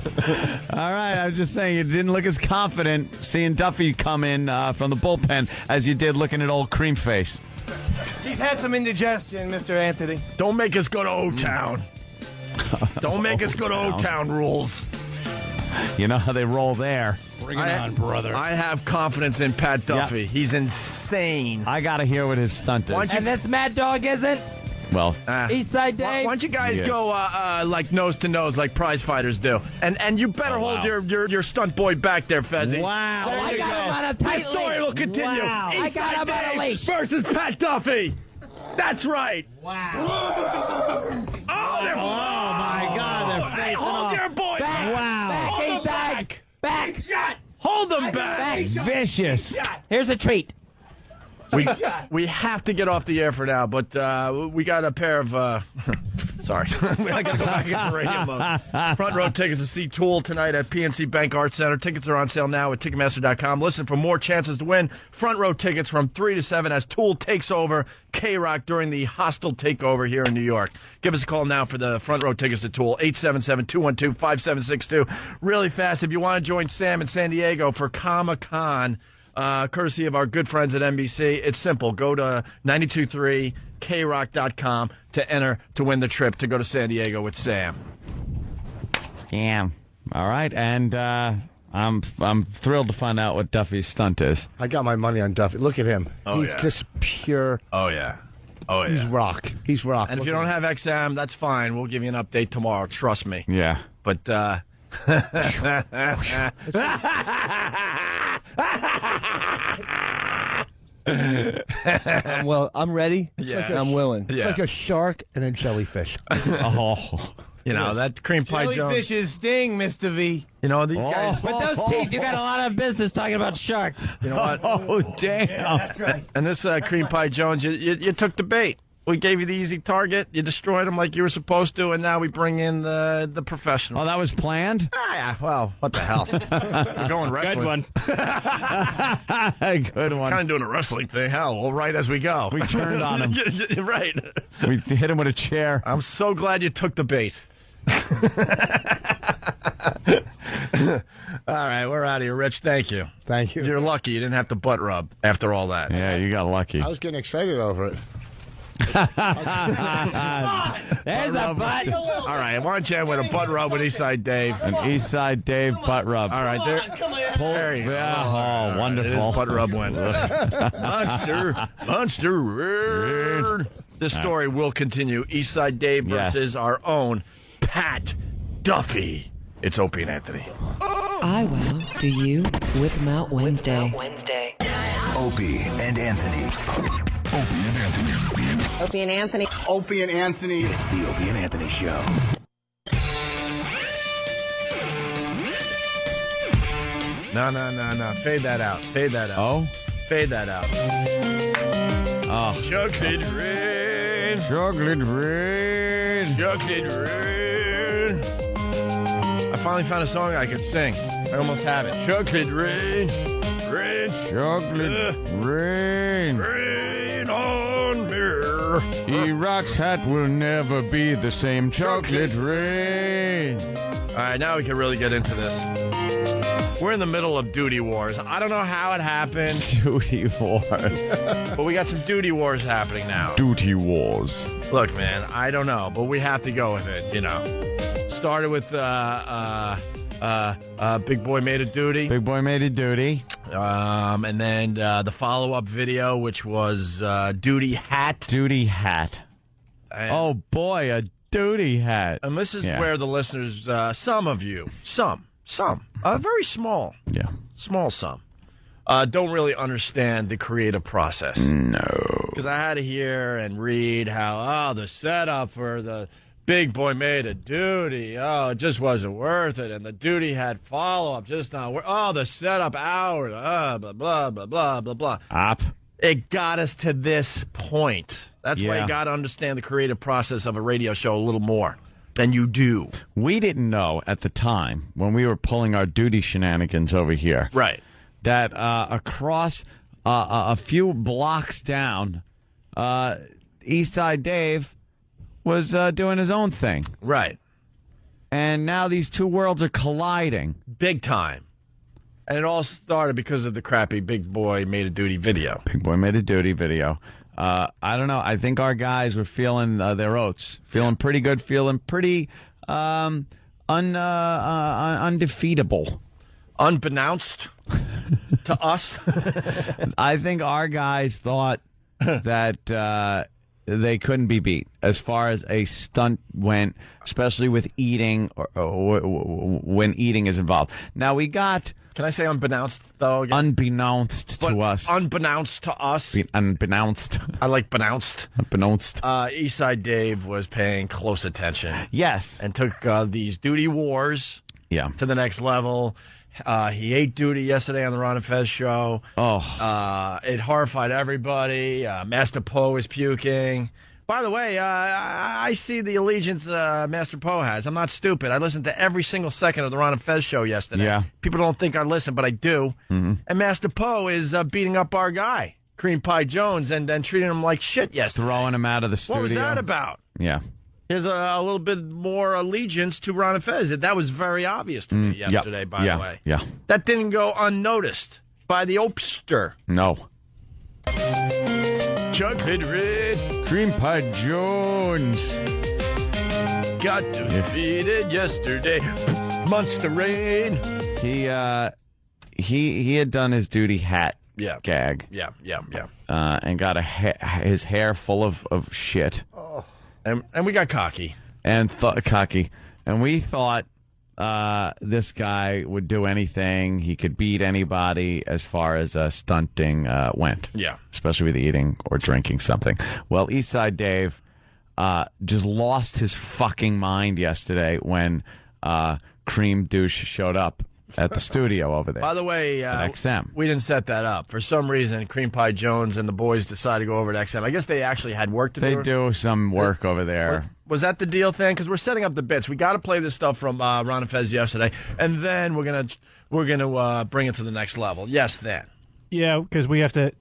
All right, I was just saying you didn't look as confident seeing Duffy come in from the bullpen as you did looking at old Cream Face. He's had some indigestion, Mr. Anthony. Don't make us go to O-Town. Don't make us go to O-Town rules. You know how they roll there. Bring it on, brother. I have confidence in Pat Duffy. Yep. He's insane. I got to hear what his stunt is. And this Mad Dog isn't? Well, Eastside Dave. Why don't you guys go like nose to nose like prize fighters do? And you better hold your stunt boy back there, Fezzi. Wow. I got him on a tight leash. The story will continue. Wow. I got him on a leash. Versus Pat Duffy. That's right. Wow. Oh, my God. They're facing hold your boy. Back. Wow. Back, inside. Back. Shot. Hold them back. Vicious. Here's a treat. We have to get off the air for now, but we got a pair of... sorry. I got to go back into radio mode. Front row tickets to see Tool tonight at PNC Bank Arts Center. Tickets are on sale now at Ticketmaster.com. Listen for more chances to win. Front row tickets from 3 to 7 as Tool takes over K-Rock during the hostile takeover here in New York. Give us a call now for the front row tickets to Tool, 877-212-5762. Really fast, if you want to join Sam in San Diego for Comic-Con, courtesy of our good friends at NBC. It's simple. Go to 923krock.com to enter to win the trip to go to San Diego with Sam. Damn. All right, and I'm thrilled to find out what Duffy's stunt is. I got my money on Duffy. Look at him. He's just pure. Oh, yeah. Oh, yeah. He's rock. He's rock. And if you don't have XM, that's fine. We'll give you an update tomorrow. Trust me. Yeah. But, I'm ready. I'm willing. It's like a shark and a jellyfish. You know, that cream pie Jones. Jellyfishes sting, Mr. V. You know, these guys. With those teeth, you got a lot of business talking about sharks. You know what? Oh, damn. Yeah, that's right. And this cream pie Jones, you took the bait. We gave you the easy target. You destroyed them like you were supposed to, and now we bring in the professional. Oh, that was planned? Yeah. Well, what the hell? We're going wrestling. Good one. Good one. Kind of doing a wrestling thing. Hell, we'll right as we go. We turned on him. Right. We hit him with a chair. I'm so glad you took the bait. All right, we're out of here, Rich. Thank you. Thank you. You're lucky you didn't have to butt rub after all that. Yeah, you got lucky. I was getting excited over it. There's a butt. All right, why don't you end with a butt rub with Eastside Dave? An Eastside Dave butt rub. All right, there. There you go. Yeah, oh, wonderful. It is butt rub win. Monster. This story will continue. Eastside Dave versus our own Pat Duffy. It's Opie and Anthony. I will do you with Mount Wednesday. Opie and Anthony. Opie and Anthony. Opie and Anthony. It's the Opie and Anthony Show. No. Fade that out. Oh? Fade that out. Oh. Chocolate rain. Chocolate rain. Chocolate rain. I finally found a song I could sing. I almost have it. Chocolate rain. Rain. Chocolate rain. Rain on me. E-Rock's hat will never be the same. Chocolate rain. All right, now we can really get into this. We're in the middle of duty wars. I don't know how it happened. Duty wars. But we got some duty wars happening now. Duty wars. Look, man, I don't know, but we have to go with it, you know. Started with Big Boy Made a Duty. Big Boy Made a Duty. And then the follow-up video, which was Duty Hat. Duty Hat. And, oh, boy, a duty hat. And this is where the listeners, some of you, some, very small. Yeah. Small some. Don't really understand the creative process. No. Because I had to hear and read how, the setup for the Big Boy Made a Duty. Oh, it just wasn't worth it. And the duty had follow-up, just not worth. Oh, the setup hours. Blah, blah, blah, blah, blah, blah. Up. It got us to this point. That's why you got to understand the creative process of a radio show a little more than you do. We didn't know at the time, when we were pulling our duty shenanigans over here, right, that across a few blocks down, Eastside Dave was doing his own thing. Right. And now these two worlds are colliding. Big time. And it all started because of the crappy Big Boy Made a Duty video. Big Boy Made a Duty video. I don't know. I think our guys were feeling their oats. Feeling pretty good. Feeling pretty undefeatable. Unbeknownst to us. I think our guys thought that they couldn't be beat as far as a stunt went, especially with eating or when eating is involved. Now we got... Can I say unbeknownst, though? Again? Unbeknownst to us. Unbeknownst to us. Unbeknownst. I like benounced. Unbeknownst. Eastside Dave was paying close attention. Yes. And took these duty wars to the next level. He ate duty yesterday on the Ron and Fez show. It horrified everybody. Master Poe is puking. By the way, I see the allegiance Master Poe has. I'm not stupid. I listened to every single second of the Ron and Fez show yesterday. Yeah. People don't think I listen, but I do. Mm-hmm. And Master Poe is beating up our guy, Cream Pie Jones, and treating him like shit yesterday. Throwing him out of the studio. What was that about? Yeah. There's a little bit more allegiance to Ron and Fez. That was very obvious to me yesterday, by the way. Yeah. That didn't go unnoticed by the Opster. No. Chocolate Red. Cream Pie Jones. Got defeated yesterday. Monster Rain. He had done his duty hat gag. Yeah. And got his hair full of shit. Oh. And we got cocky. Cocky. And we thought this guy would do anything. He could beat anybody as far as stunting went. Yeah. Especially with eating or drinking something. Well, Eastside Dave just lost his fucking mind yesterday when Cream Douche showed up at the studio over there. By the way, at XM. We didn't set that up. For some reason, Cream Pie Jones and the boys decided to go over to XM. I guess they actually had work to do. They do some work over there. Was that the deal thing? Because we're setting up the bits. We got to play this stuff from Ron and Fez yesterday, and then we're gonna bring it to the next level. Yes, then. Yeah, because we have to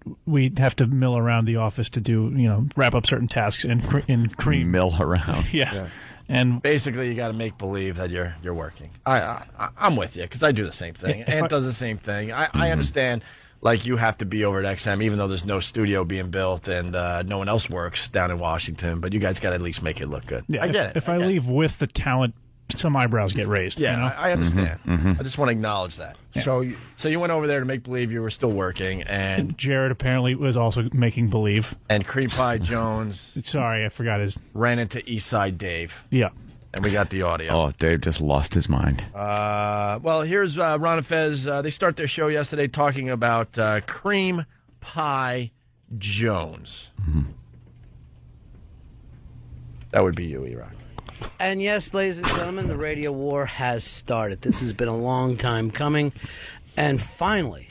mill around the office to do wrap up certain tasks in Cream. Mill around. Yes. Yeah. And basically, you got to make believe that you're working. I'm with you because I do the same thing. Ant does the same thing. I understand. Like you have to be over at XM, even though there's no studio being built and no one else works down in Washington. But you guys got to at least make it look good. Yeah, I get it. If I leave with the talent, some eyebrows get raised. Yeah, I understand. I just want to acknowledge that. Yeah. So you went over there to make believe you were still working, and Jared apparently was also making believe. And Cream Pie Jones. Sorry, I forgot his. Ran into Eastside Dave. Yeah. And we got the audio. Oh, Dave just lost his mind. Well, here's Ron and Fez. They start their show yesterday talking about Cream Pie Jones. Mm-hmm. That would be you, E-Rock. And yes, ladies and gentlemen, the radio war has started. This has been a long time coming. And finally,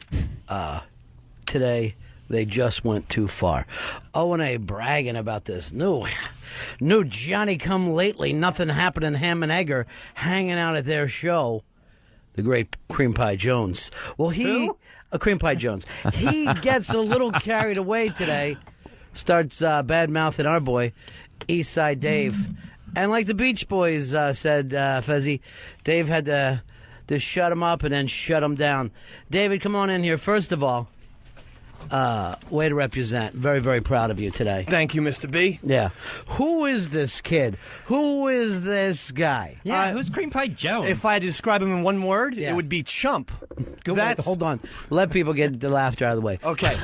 today, they just went too far. O&A bragging about this new Johnny-come-lately, nothing happening ham and egger hanging out at their show. The great Cream Pie Jones. Well, Cream Pie Jones. He gets a little carried away today. Starts bad-mouthing our boy, Eastside Dave. And like the Beach Boys said, Fezzy, Dave had to shut him up and then shut him down. David, come on in here. First of all, way to represent. Very, very proud of you today. Thank you, Mr. B. Yeah. Who is this kid? Who is this guy? Yeah, who's Cream Pie Jones? If I describe him in one word, it would be chump. Hold on. Let people get the laughter out of the way. Okay.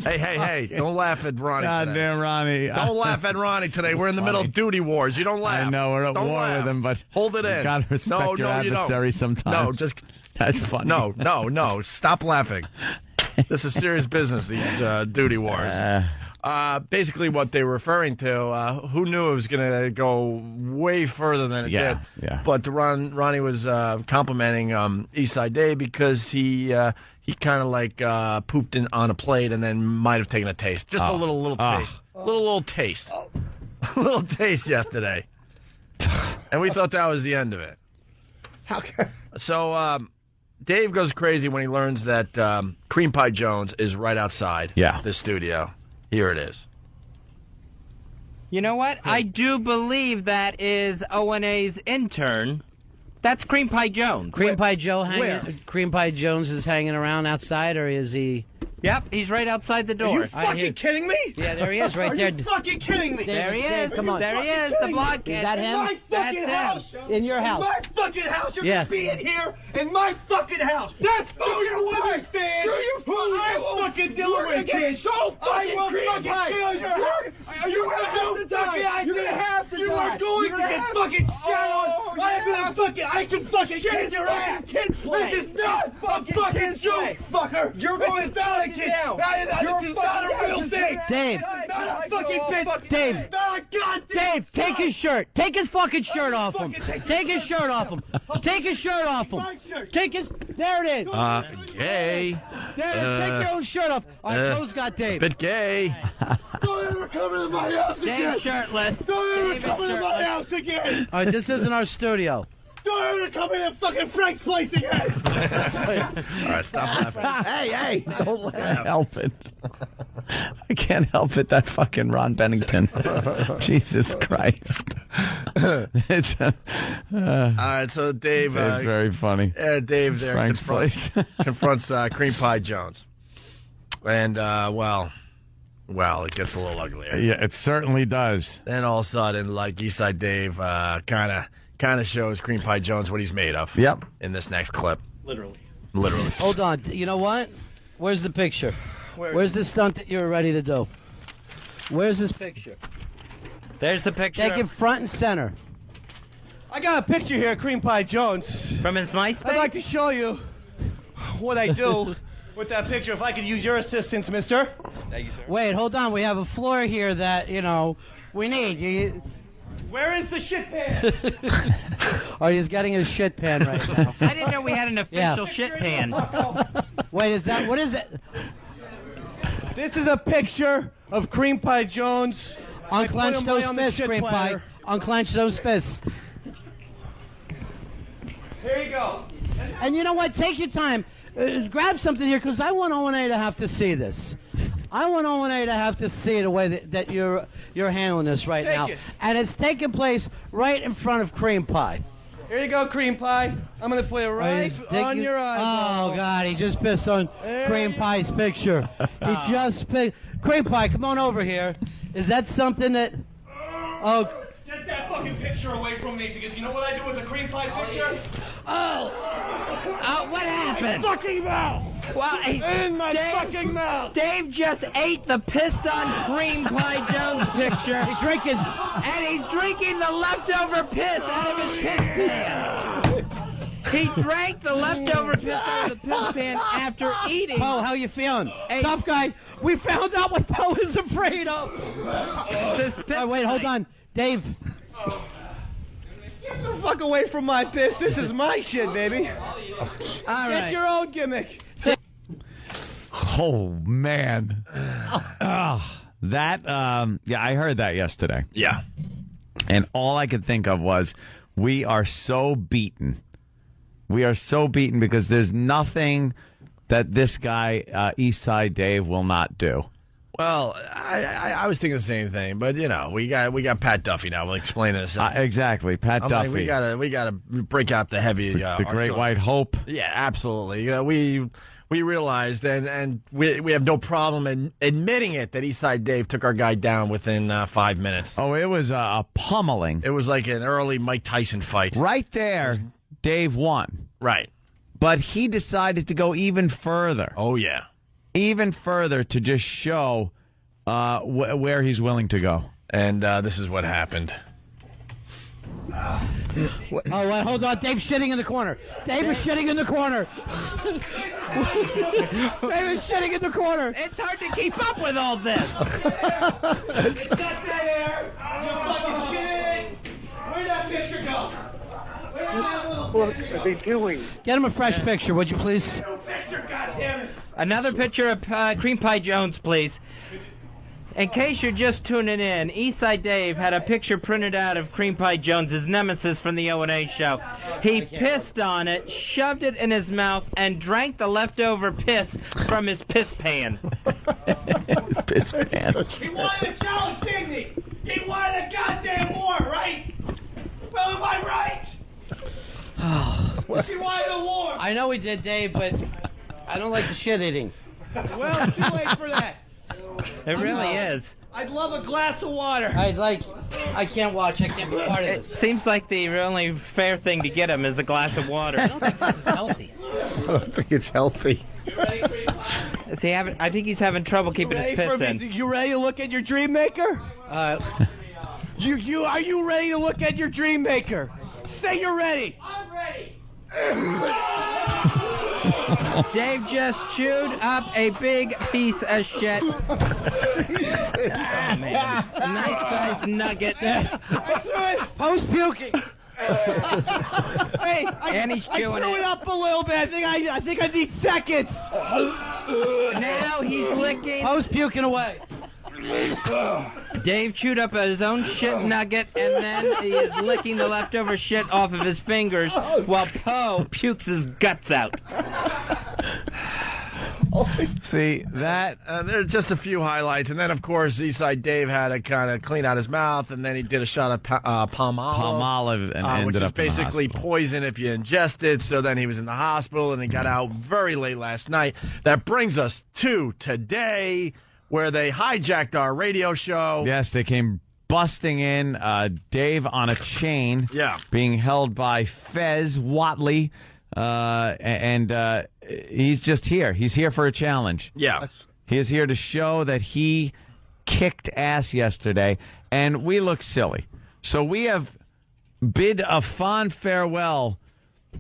Hey, don't laugh at Ronnie today. Goddamn Ronnie. Don't laugh at Ronnie today. We're in the middle of duty wars. You don't laugh. I know, we're at don't war laugh. with him, but hold it in. You gotta respect your adversary sometimes. No, that's funny. No. Stop laughing. This is serious business, these duty wars. Basically, what they were referring to, who knew it was going to go way further than it did. Yeah. But Ronnie was complimenting Eastside Dave because he kind of like pooped on a plate and then might have taken a taste. Just a little taste. Little taste. A little taste yesterday. And we thought that was the end of it. So Dave goes crazy when he learns that Cream Pie Jones is right outside the studio. Here it is. You know what? I do believe that is O&A's intern. That's Cream Pie Jones. Cream Pie Joe Where? Cream Pie Jones is hanging around outside, or is he? Yep, he's right outside the door. Are you fucking kidding me? Yeah, there he is, right there. Are you fucking kidding me? There he is. Come on. There he is, the blonde kid. Is that him? In my fucking house. In your house. In my fucking house. You're Yeah. gonna be in here in my fucking house. That's fucking understand. Do you I will fucking deal with it. So fucking fucking kill your house. You're gonna have to die. You're gonna have to die. You are going to get fucking shot on. I am gonna fucking. I can fucking shit your ass. Kids, this is not a fucking joke, fucker. You're going to not a kid. This is not a real thing. Dave. Not a fucking bitch. Dave. Not a goddamn. Dave, take his shirt. Take his fucking shirt off him. Take his shirt off him. Take his shirt off him. Take his. There it is. Gay. There it is. Take your own shirt off. All right, Rose got Dave. Bit gay. Don't ever come into my house again. Dave's shirtless. Don't ever come into my house again. All right, this isn't our studio. Don't ever come into fucking Frank's place again. All right, stop laughing. Hey, don't let me help it. I can't help it. That fucking Ron Bennington. Jesus Christ. It's, All right, so Dave. it's very funny. Dave there Frank's confronts Cream Pie Jones. And, well, it gets a little uglier. Yeah, it certainly does. Then all of a sudden, like Eastside Dave kind of shows Cream Pie Jones what he's made of. Yep. In this next clip. Literally. Hold on. You know what? Where's the picture? Where's the stunt that you're ready to do? Where's this picture? There's the picture. Take it front and center. I got a picture here of Cream Pie Jones. From his MySpace? I'd like to show you what I do with that picture. If I could use your assistance, mister. Thank you, sir. Wait, hold on. We have a floor here that, we need. Where is the shit pan? Oh, he's getting his shit pan right now. I didn't know we had an official shit pan. Wait, what is it? This is a picture of Cream Pie Jones. Unclench those fists, Cream Pie. Unclench those fists. Here you go. And you know what? Take your time. Grab something here, because I want O&A to have to see this. I want O&A to have to see the way that you're handling this right now. It. And it's taking place right in front of Cream Pie. Here you go, Cream Pie. I'm going to put it right on your eyes. Oh, God, he just pissed on Cream Pie's picture. He just pissed. Cream Pie, come on over here. Is that something that... Oh... Get that fucking picture away from me, because you know what I do with the Cream Pie picture? What happened? Fucking mouth! Well, in my fucking mouth! Dave just ate the pissed on Cream Pie Jones picture. He's drinking. And he's drinking the leftover piss out of his piss pan. He drank the leftover piss out of the piss pan after eating. Poe, how you feeling? Tough guy. We found out what Poe is afraid of. Wait, hold on. Dave. Get the fuck away from my piss. This is my shit, baby. All Get your own gimmick. Oh, man. I heard that yesterday. Yeah. And all I could think of was, we are so beaten. We are so beaten because there's nothing that this guy, Eastside Dave, will not do. Well, I was thinking the same thing, but we got Pat Duffy now. We'll explain it in a second. Exactly, Pat Duffy. Like, we gotta break out the heavy, the Great White Hope. Yeah, absolutely. We realized, and we have no problem admitting it, that Eastside Dave took our guy down within 5 minutes. Oh, it was a pummeling. It was like an early Mike Tyson fight. Right there, Dave won. Right, but he decided to go even further. Oh yeah. Even further to just show where he's willing to go. And this is what happened. Oh, wait, hold on. Dave's shitting in the corner. Dave is shitting in the corner. Dave is shitting in the corner. It's hard to keep up with all this. Get that there. You fucking shit. Where'd that picture go? What are they doing? Get him a fresh picture, would you please? No picture, goddammit. Another picture of Cream Pie Jones, please. In case you're just tuning in, Eastside Dave had a picture printed out of Cream Pie Jones, his nemesis from the O&A show. He pissed on it, shoved it in his mouth, and drank the leftover piss from his piss pan. His piss pan. He wanted to challenge, didn't he? He wanted a goddamn war, right? Well, am I right? He wanted a war. I know he did, Dave, but I don't like the shit eating. Well, too late for that. It really is. I'd love a glass of water. I can't watch. I can't be part of It this. seems like the only fair thing to get him is a glass of water. I don't think this is healthy. I don't think it's healthy. I think he's having trouble keeping his piss in. You ready to look at your dream maker? Are you ready to look at your dream maker? Say you're ready. I'm ready. Dave just chewed up a big piece of shit. Oh, man. A nice sized nugget. Post-puking. Hey, And he's I chewing threw it. it up a little bit. I think I need seconds. Now he's licking. Post-puking away. Dave chewed up his own shit nugget, and then he is licking the leftover shit off of his fingers while Poe pukes his guts out. See, that, there are just a few highlights. And then, of course, Eastside Dave had to kind of clean out his mouth, and then he did a shot of palm olive. And which ended is up in the basically hospital. poison if you ingest it. So then he was in the hospital, and he got out very late last night. That brings us to today, where they hijacked our radio show. Yes, they came busting in. Dave on a chain. Yeah. Being held by Fez Watley. And he's just here. He's here for a challenge. Yeah. He is here to show that he kicked ass yesterday, and we look silly. So we have bid a fond farewell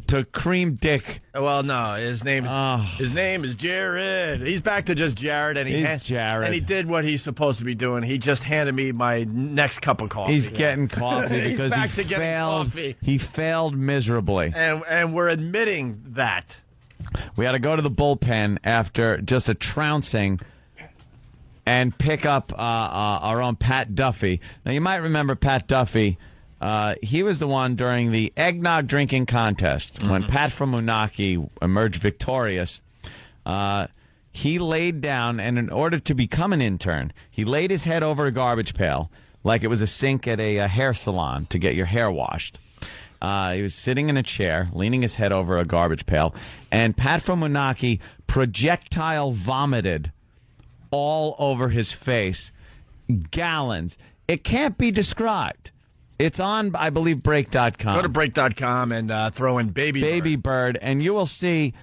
to Cream Dick. Well, no, his name is Jared. He's back to just Jared, and Jared. And he did what he's supposed to be doing. He just handed me my next cup of coffee. He's getting coffee He's because back he to getting failed. coffee. He failed miserably. And we're admitting that. We had to go to the bullpen after just a trouncing and pick up our own Pat Duffy. Now, you might remember Pat Duffy. He was the one during the eggnog drinking contest when Pat from Unaki emerged victorious. He laid down, and in order to become an intern, he laid his head over a garbage pail like it was a sink at a hair salon to get your hair washed. He was sitting in a chair, leaning his head over a garbage pail, and Pat from Unaki projectile vomited all over his face. Gallons. It can't be described. It's on, I believe, break.com. Go to break.com and throw in Baby Bird, and you will see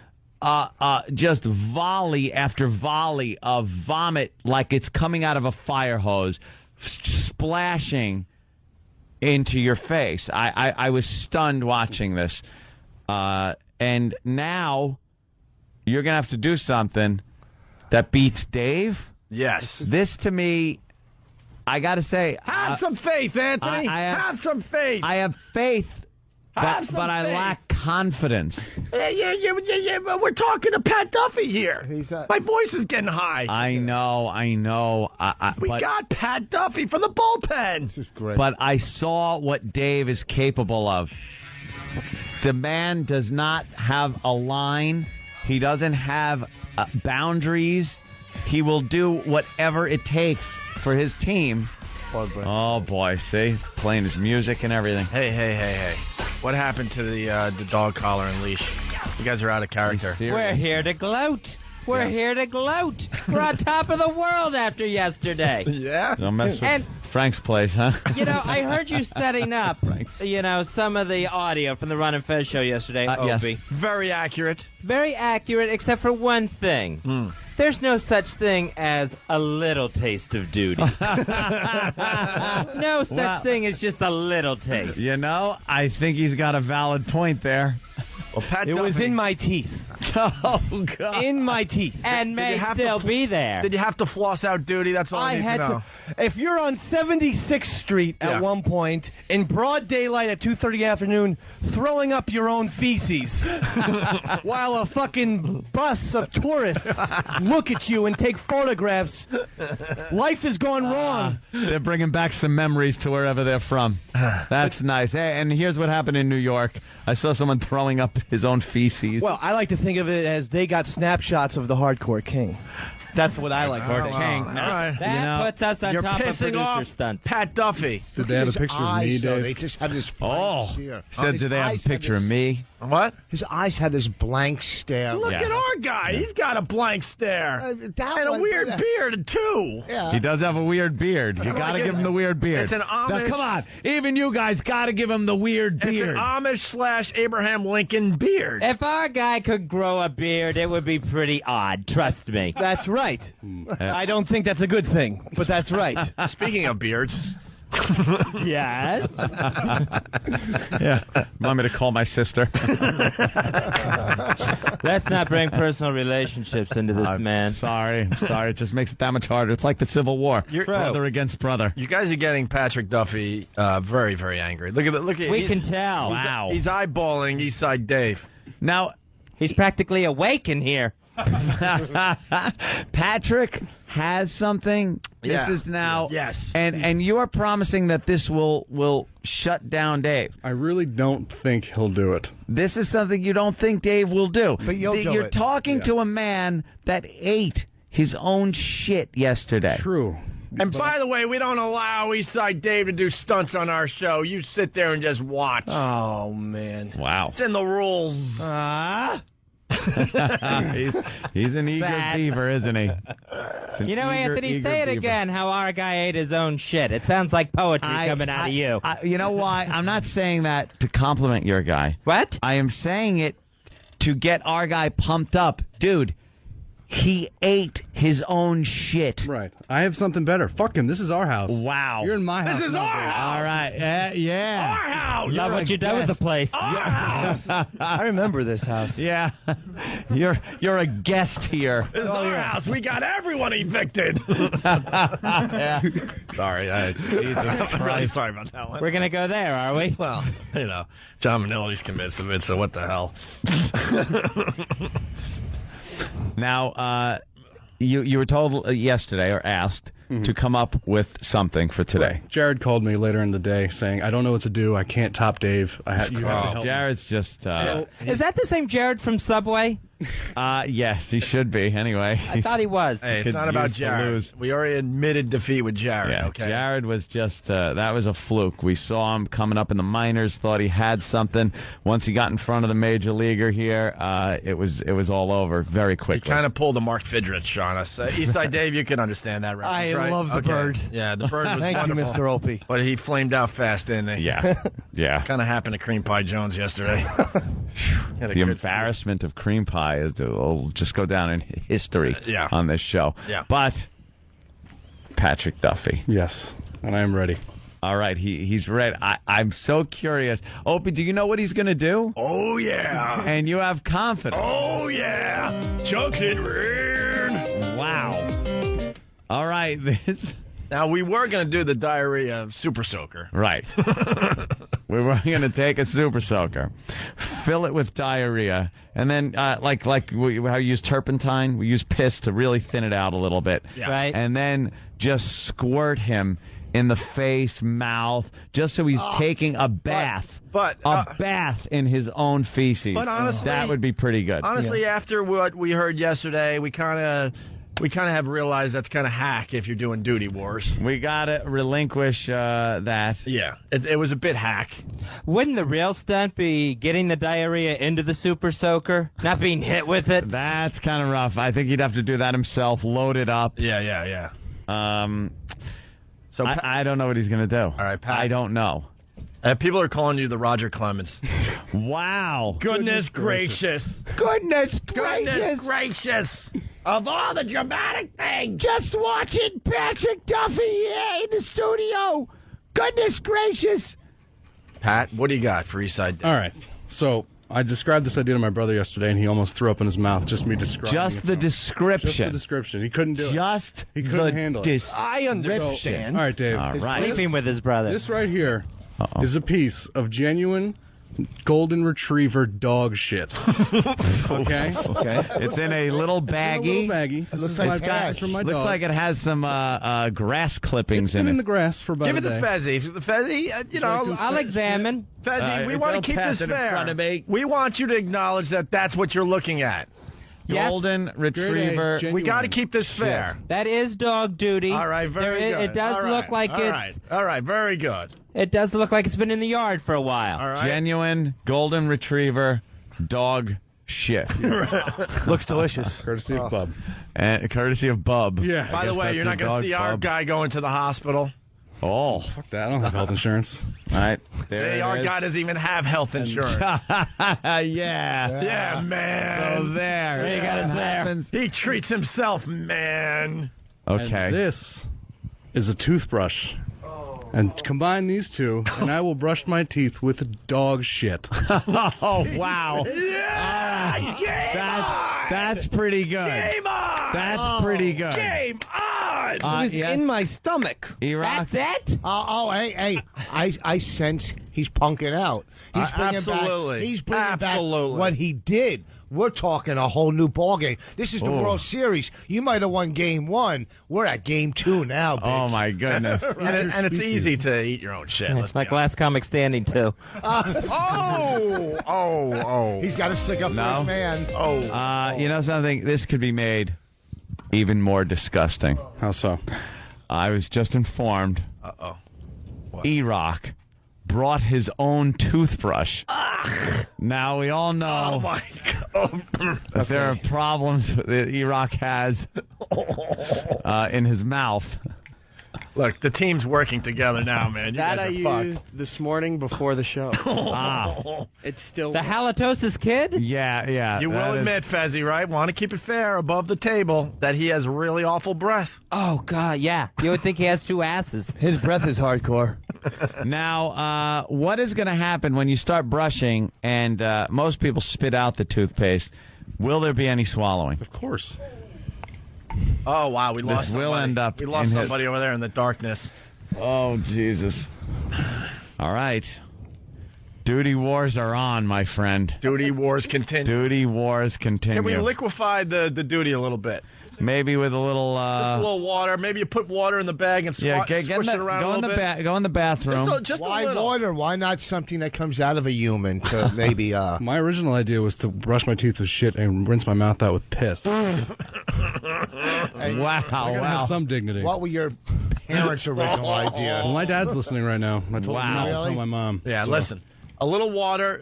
just volley after volley of vomit like it's coming out of a fire hose, splashing into your face. I was stunned watching this. And now you're going to have to do something that beats Dave. Yes. This, to me, I got to say... Have some faith, Anthony. Have some faith. I have faith, but I faith. lack confidence. Yeah, but we're talking to Pat Duffy here. My voice is getting high. I know. We got Pat Duffy from the bullpen. This is great. But I saw what Dave is capable of. The man does not have a line. He doesn't have boundaries. He will do whatever it takes for his team. Oh, boy. See? Playing his music and everything. Hey. What happened to the dog collar and leash? You guys are out of character. We're here to gloat. We're here to gloat. We're on top of the world after yesterday. Yeah? Don't mess with And- Frank's place, huh? I heard you setting up, some of the audio from the Ron and Fez show yesterday, yes. Opie. Very accurate. Very accurate, except for one thing. There's no such thing as a little taste of duty. No such thing as just a little taste. I think he's got a valid point there. Well, Pat It was Duffy- in my teeth. Oh, God. In my teeth. And may you have still to be there. Did you have to floss out duty? That's all I need to know. If you're on 76th Street at one point in broad daylight at 2:30 in the afternoon, throwing up your own feces, while a fucking bus of tourists look at you and take photographs, life has gone wrong. They're bringing back some memories to wherever they're from. That's nice. Hey, and here's what happened in New York. I saw someone throwing up his own feces. Well, I like to think of it as they got snapshots of the hardcore king. That's what I like. All right. That puts us on You're top of pissing producer off stunts. Pat Duffy. Did they have a picture of me, Dave? They just had this blank stare. Said, do they have a picture of me? What? His eyes had this blank stare. Look at our guy. He's got a blank stare. And a weird beard, too. Yeah. He does have a weird beard. You got to give him the weird beard. It's an Amish. Now, come on. Even you guys got to give him the weird beard. It's an Amish/Abraham Lincoln beard. If our guy could grow a beard, it would be pretty odd. Trust me. That's right. I don't think that's a good thing, but that's right. Speaking of beards. Yes. Yeah. Want me to call my sister? Let's not bring personal relationships into this, man. Sorry. It just makes it that much harder. It's like the Civil War. Brother against brother. You guys are getting Patrick Duffy very, very angry. Look at We can tell. Wow. He's eyeballing Eastside Dave. Now, he's practically awake in here. Patrick has something. Yeah. This is now. Yes. And you are promising that this will shut down Dave. I really don't think he'll do it. This is something you don't think Dave will do. But you'll do You're it. talking to a man that ate his own shit yesterday. True. And by the way, we don't allow Eastside Dave to do stunts on our show. You sit there and just watch. Oh, man. Wow. It's in the rules. He's an eager beaver, isn't he? You know, Anthony, say it again, how our guy ate his own shit. It sounds like poetry coming out of you. You know why? I'm not saying that to compliment your guy. What? I am saying it to get our guy pumped up. Dude, he ate his own shit. Right. I have something better. Fuck him. This is our house. Wow. You're in my house. This is our house. All right. Yeah. Our house. Love what you done with the place. Our house. I remember this house. Yeah. You're a guest here. This is our house. We got everyone evicted. Yeah. Sorry. Jesus I'm really sorry about that one. We're going to go there, are we? Well, you know, John Manilo's convinced of it, so what the hell? Now, you were told yesterday or asked to come up with something for today. Right. Jared called me later in the day saying, I don't know what to do. I can't top Dave. You have to help Jared's just... Is that the same Jared from Subway? Yes, he should be, anyway. I thought he was. Hey, it's not about Jared. We already admitted defeat with Jared, Yeah, okay? Jared was just, that was a fluke. We saw him coming up in the minors, thought he had something. Once he got in front of the major leaguer here, it was all over very quickly. He kind of pulled a Mark Fidrich on us. Eastside Dave, you can understand that reference, right? I love the bird. Yeah, the bird was Thank wonderful. you, Mr. Opie. But he flamed out fast, didn't he? Yeah, yeah. Kind of happened to Cream Pie Jones yesterday. The embarrassment of Cream Pie will just go down in history on this show. Yeah. But Patrick Duffy. Yes, and I am ready. All right, he's ready. I'm so curious. Opie, do you know what he's going to do? Oh, yeah. And you have confidence. Oh, yeah. Chocolate rain. Wow. All right, Now, we were going to do the diarrhea of Super Soaker. Right. We were going to take a Super Soaker, fill it with diarrhea, and then, like how you use turpentine, we use piss to really thin it out a little bit. Yeah. Right. And then just squirt him in the face, mouth, just so he's taking a bath. Bath in his own feces. But honestly, that would be pretty good. Honestly, after what we heard yesterday, we kind of have realized that's kind of hack if you're doing duty wars. We got to relinquish that. Yeah, it was a bit hack. Wouldn't the real stunt be getting the diarrhea into the Super Soaker, not being hit with it? That's kind of rough. I think he'd have to do that himself, load it up. Yeah. So I don't know what he's going to do. All right, Pat. I don't know. People are calling you the Roger Clemens. Wow. Goodness gracious. Goodness gracious. Of all the dramatic things, just watching Patrick Duffy here in the studio. Goodness gracious. Pat, what do you got for Eastside? All right. So I described this idea to my brother yesterday, and he almost threw up in his mouth just me describing Just the description. Just the description. He couldn't do it. He the couldn't handle it. I understand. All right, Dave. All right. Sleeping with his brother. This right here is a piece of genuine golden retriever dog shit. Okay? It's in a little baggie. It looks like it has some grass clippings It's been in the grass for about Give a it the day. Fezzy. The Fezzy, I'll examine. Fezzy, we want to keep this fair. In front of me. We want you to acknowledge that that's what you're looking at. Yes. Golden Retriever. We got to keep this fair. That is dog duty. All right, very good. It does look like all right. All right, very good. It does look like it's been in the yard for a while. All right. Genuine Golden Retriever dog shit. Looks delicious. Courtesy of Bub. And courtesy of Bub. Yeah. By the way, you're not going to see our guy going to the hospital. Oh. Fuck that. I don't have health insurance. All right. See, our guy doesn't even have health insurance. Yeah, man. So there. You got us there. He treats himself, man. Okay. And this is a toothbrush. And combine these two, and I will brush my teeth with dog shit. Oh, wow. Yeah! That's pretty good. Game on! That's pretty good. Game on! It was in my stomach. Iraq. That's it? Hey, I sense he's punking out. He's bringing absolutely. back. He's bringing back what he did. We're talking a whole new ballgame. This is the World Series. You might have won Game 1. We're at Game 2 now, bitch. Oh, my goodness. and it's easy to eat your own shit. It's like last comic standing, too. He's got to stick up for his man. You know something? This could be made even more disgusting. How so? I was just informed. E-Rock brought his own toothbrush. Now, we all know Oh, my God. that there are problems that E-Rock has in his mouth. Look, the team's working together now, man. You That guys I are fucked. used this morning before the show. It's still The halitosis kid? Yeah. You will admit, Fezzi, right? Want to keep it fair above the table that he has really awful breath. Oh, God, yeah. You would think he has two asses. His breath is hardcore. Now, what is going to happen when you start brushing and most people spit out the toothpaste? Will there be any swallowing? Of course. Oh, wow. We lost will somebody. end up We lost in somebody over there in the darkness. Oh, Jesus. All right. Duty wars are on, my friend. Duty wars continue. Duty wars continue. Can we liquefy the duty a little bit? Maybe with a little... just a little water. Maybe you put water in the bag and squish it around a little bit. Go in the bathroom. Just Why a little. water? Why not something that comes out of a human to maybe... My original idea was to brush my teeth with shit and rinse my mouth out with piss. Hey, Wow. Have some dignity. What were your parents' original idea? Well, my dad's listening right now. I told him not to Really? tell my mom. Yeah, so. listen. A little water.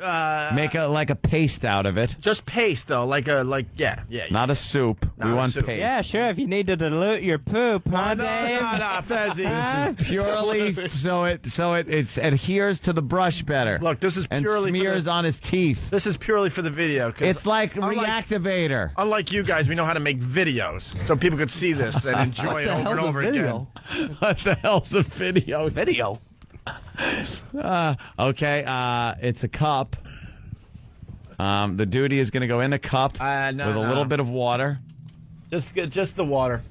Make a paste out of it. Just paste, though. Yeah. Not a soup. Not we a want soup. paste. Yeah, sure, if you need to dilute your poop, huh, No, Dave? Fezzi. Purely so it adheres to the brush better. Look, this is and purely smears on his teeth. This is purely for the video. 'cause It's like Reactivator. Unlike you guys, we know how to make videos, so people could see this and enjoy it over and over again. What the hell's a video? Video. Okay, it's a cup. The duty is going to go in a cup with a little bit of water. Just the water.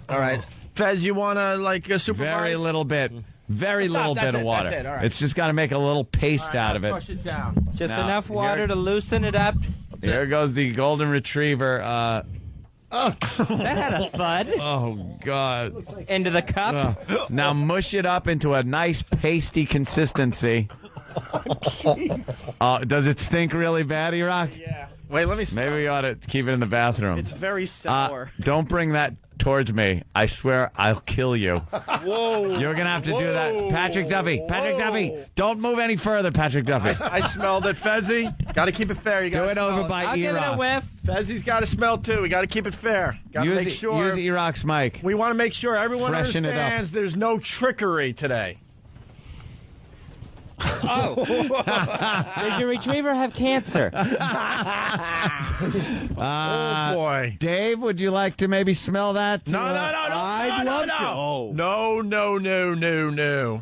All right. Fez, you want to supervise? Very little bit. Very little bit of water. That's it. All right. It's just got to make a little paste out of it. Push it down. Just Now, enough water here- to loosen it up. Here goes the golden retriever. That had a thud. Oh, God. Into the cup. Now mush it up into a nice pasty consistency. Does it stink really bad, E-Rock? Yeah. Wait, let me... Maybe we ought to keep it in the bathroom. It's very sour. Don't bring that towards me. I swear I'll kill you. Whoa. You're going to have to do that. Patrick Duffy. Patrick Duffy. Don't move any further, Patrick Duffy. I smelled it, Fezzi. Got to keep it fair. You got Do to it over by I'll give it a E-Rock. whiff. Fezzi's got to smell, too. We got to keep it fair. Got to make sure... Use E-Rock's mic. We want to make sure everyone Freshen it up. understands there's no trickery today. Oh. Does your retriever have cancer? Oh, boy. Dave, would you like to maybe smell that? No. I'd love to. No.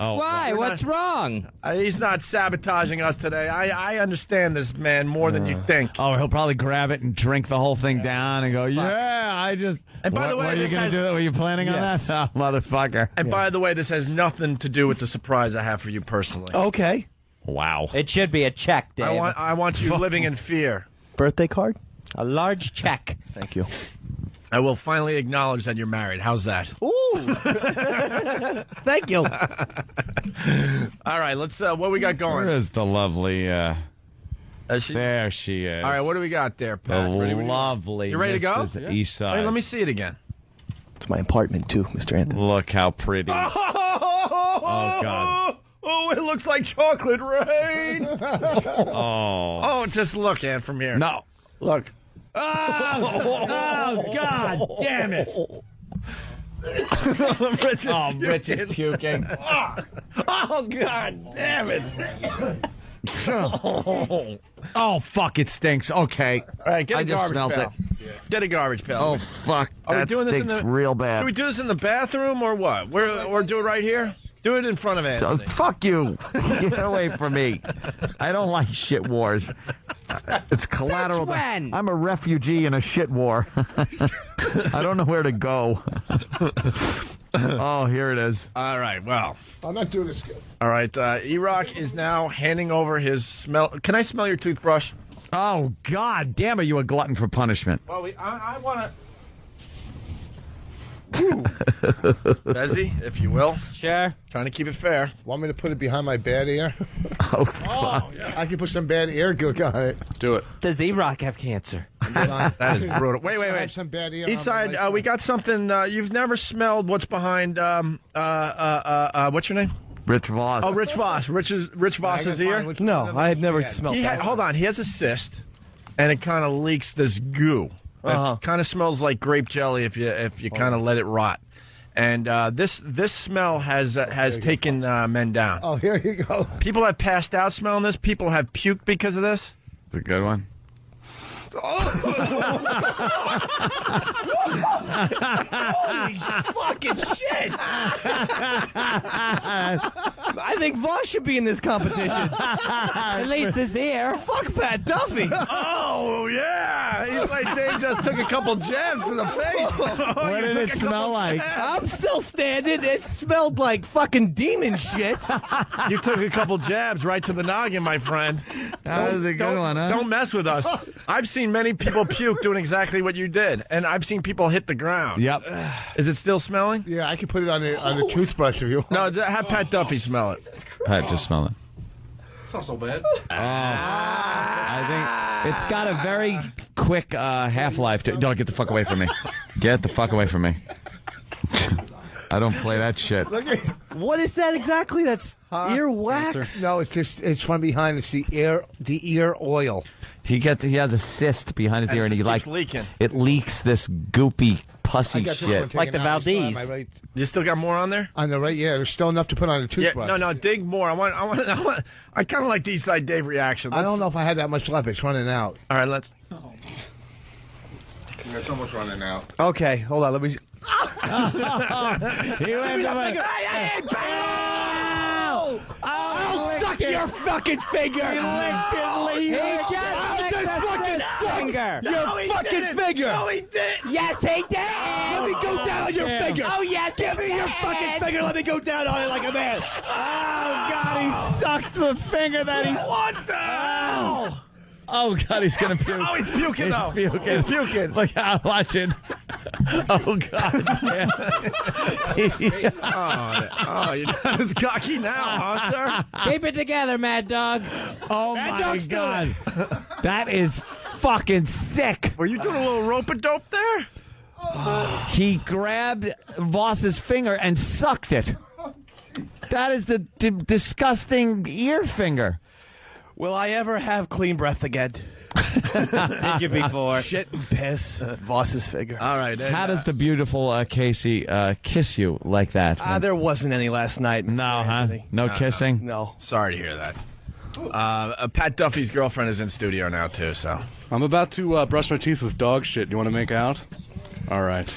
Oh, Why? What's wrong? He's not sabotaging us today. I understand this man more than you think. Oh, he'll probably grab it and drink the whole thing down and go, yeah, I just... And by the way, what are you this going to has- do? Were you planning on Yes. that? Oh, motherfucker. And by the way, this has nothing to do with the surprise I have for you personally. Okay. Wow. It should be a check, Dave. I want you living in fear. Birthday card? A large check. Thank you. I will finally acknowledge that you're married. How's that? Ooh. Thank you. All right, let's. What we got going? Where is the lovely There she is. All right, what do we got there, Pat? Lovely. You ready to go? Mrs. Eastside. Hey, let me see it again. It's my apartment, too, Mr. Anthony. Look how pretty. Oh, God. Oh, it looks like chocolate rain. Oh, just look, Ann, from here. No. Look. Oh, God damn it. Rich is puking. Oh, God damn it. Oh, fuck, it stinks. Okay. All right, get a I just garbage smelled pail. Get a garbage pail. Oh, fuck. Are we That doing this in stinks the, real bad. Should we do this in the bathroom or what? Or do it right here? Do it in front of Anthony. Fuck you. Get away from me. I don't like shit wars. It's collateral. Since when? I'm a refugee in a shit war. I don't know where to go. Oh, here it is. All right, well. I'm not doing this good. All right, E-Rock is now handing over his smell. Can I smell your toothbrush? Oh, God damn, are you a glutton for punishment? Well, I want to... Bezzy, if you will. Sure. Trying to keep it fair. Want me to put it behind my bad ear? Oh, fuck. Yeah. I can put some bad ear gook on it. Do it. Does E-Rock have cancer? That is brutal. Wait. I have some bad ear. Eastside, we got something. You've never smelled what's behind, what's your name? Rich Voss. Oh, Rich Voss. Rich Voss's ear? No, I had never smelled that. Hold on. He has a cyst, and it kind of leaks this goo. It kind of smells like grape jelly if you kind of let it rot. And this smell has taken men down. Oh, here you go. People have passed out smelling this. People have puked because of this. It's a good one. Holy fucking shit! I think Voss should be in this competition. At least his ear. Fuck Pat Duffy. Oh, yeah. He's like Dave just took a couple jabs to the face. What did it smell like? I'm still standing. It smelled like fucking demon shit. You took a couple jabs right to the noggin, my friend. That was a good one, huh? Don't mess with us. I've seen many people puke doing exactly what you did, and I've seen people hit the ground. Yep. Is it still smelling? Yeah, I can put it on the toothbrush if you want. No, have Pat Duffy smell it. Pat, just smell it. It's not so bad. I think it's got a very quick half-life. Don't get the fuck away from me. Get the fuck away from me. I don't play that shit. What is that exactly? That's ear wax? No, it's from behind. It's the ear oil. He has a cyst behind his ear, and he keeps leaking. It leaks this goopy pussy shit. Like the Valdez. Right, you still got more on there? on the right, yeah. There's still enough to put on the toothbrush. Yeah, no, dig more. I kind of like the Eastside Dave reaction. I don't know if I had that much left. It's running out. All right, let's. It's almost running out. Okay, hold on. Let me. I'll suck your fucking finger! He licked it, Lee! He just licked the finger! Your fucking finger! No, he did! Yes, he did! Let me go down on your finger! Oh, yes, Give me your fucking finger! Let me go down on it like a man! Oh, God, he sucked the finger that he... What the hell? Oh, God, he's going to puke. Oh, he's puking, though. He's puking. Look out, watch it. Oh, God. Damn. You're not as cocky now, huh, sir? Keep it together, Mad Dog. Oh, my God. That is fucking sick. Were you doing a little rope-a-dope there? He grabbed Voss's finger and sucked it. That is the disgusting ear finger. Will I ever have clean breath again? Did you before? Shit and piss. Voss's finger. All right. How does the beautiful Casey kiss you like that? There wasn't any last night. Mr. No, huh? Anthony. No kissing? No. Sorry to hear that. Pat Duffy's girlfriend is in studio now, too, so. I'm about to brush my teeth with dog shit. You want to make out? All right.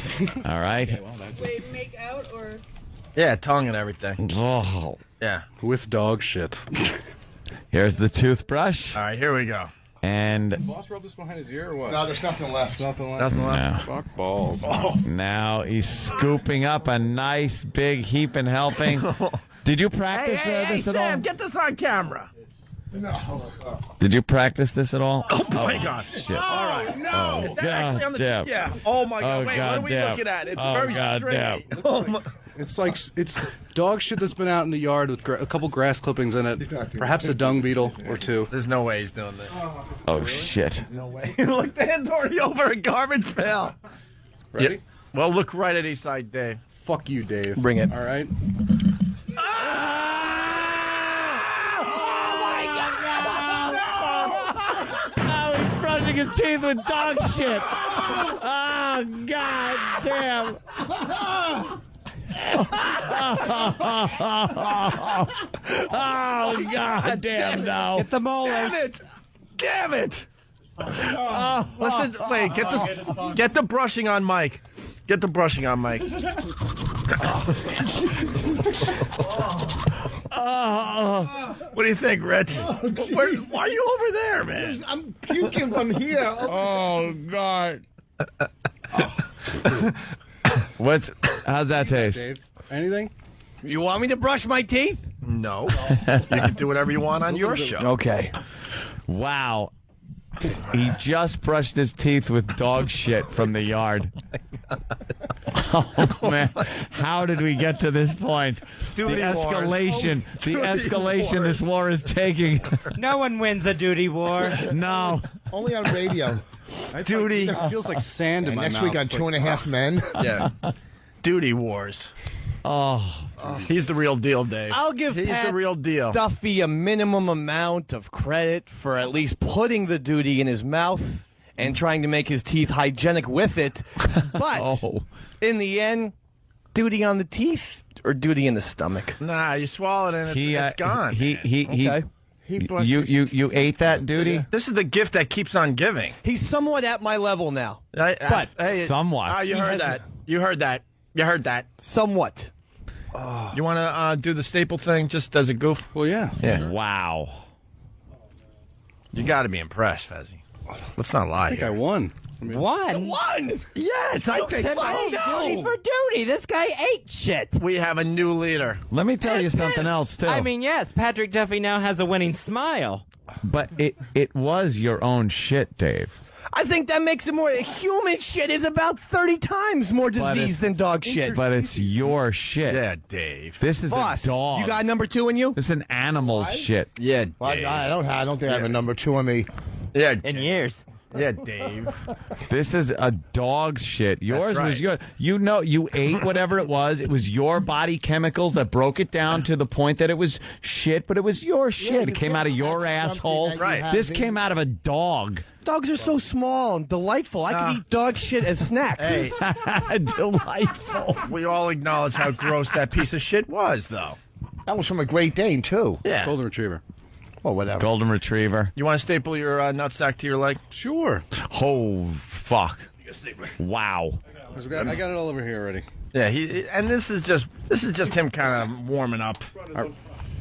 All right. Wait, make out or? Yeah, tongue and everything. Oh. Yeah. With dog shit. Here's the toothbrush. All right, here we go. And Boss rub this behind his ear or what? No, there's nothing left. Nothing left. Nothing left. No. Fuck balls. Now he's scooping up a nice big heap and helping. Did you practice this at Sam, all? get this on camera. No. Did you practice this at all? Oh, my God. Shit. All right. No. Oh, Is that actually on the goddamn. Yeah. Oh, my God. Oh, Wait, what are we goddamn. looking at? It's Oh, very goddamn. straight. Oh, my. It's like it's dog shit that's been out in the yard with a couple grass clippings in it, perhaps a dung beetle or two. There's no way he's doing this. Oh, shit. No way. Look, the hand's already over a garbage pail. Ready? Yeah. Well, look right at Eastside Dave. Fuck you, Dave. Bring it. All right. Oh, he's brushing his teeth with dog shit. Oh, God damn. Oh, God damn, no. Get the molars. Damn it. Listen, wait, get the brushing on Mike. Get the brushing on Mike. What do you think, Rich? Why are you over there, man? I'm puking from here. Oh, God. How's that taste? Dave, anything? You want me to brush my teeth? No. You can do whatever you want on your show. Okay. Wow. He just brushed his teeth with dog shit from the yard. Oh, man. How did we get to this point? Duty the escalation. The escalation this war is taking. No one wins a duty war. No. Only on radio. Duty. It feels like sand in my Next mouth. week on It's 2.5 Men. Yeah. Duty wars. Oh. He's the real deal, Dave. I'll give He's Pat the real deal. Duffy a minimum amount of credit for at least putting the duty in his mouth and trying to make his teeth hygienic with it. But in the end, duty on the teeth or duty in the stomach? Nah, you swallow it and it's gone. Okay. You ate that duty? This is the gift that keeps on giving. He's somewhat at my level now. But hey, somewhat. You heard that. You heard that. You heard that. Somewhat. You want to do the staple thing just as a goof? Well, yeah. Yeah. Wow. You got to be impressed, Fezzi. Let's not lie. I think I won. Won? Yes, I think Duty for duty. This guy ate shit. We have a new leader. Let me tell you something else, too. I mean, yes, Patrick Duffy now has a winning smile. But it was your own shit, Dave. I think that makes it more. Human shit is about 30 times more disease than dog shit. But it's your shit. Yeah, Dave. This is Voss, a dog. you got number 2 in you? This is an animal's shit. Yeah, Well, Dave. I don't think I have a number 2 on me. Yeah, In years. yeah, Dave. This is a dog's shit. Yours right. was good. You know, you ate whatever it was. It was your body chemicals that broke it down to the point that it was shit, but it was your shit. It came out of your asshole. Right. This came out of a dog. Dogs are so small and delightful. I could eat dog shit as snacks. Hey, delightful. we all acknowledge how gross that piece of shit was, though. That was from a Great Dane, too. Yeah. Golden Retriever. Well, whatever. Golden Retriever. You want to staple your nutsack to your leg? Sure. Oh, fuck. Wow. I got it all over here already. Yeah, and this is just him kind of warming up.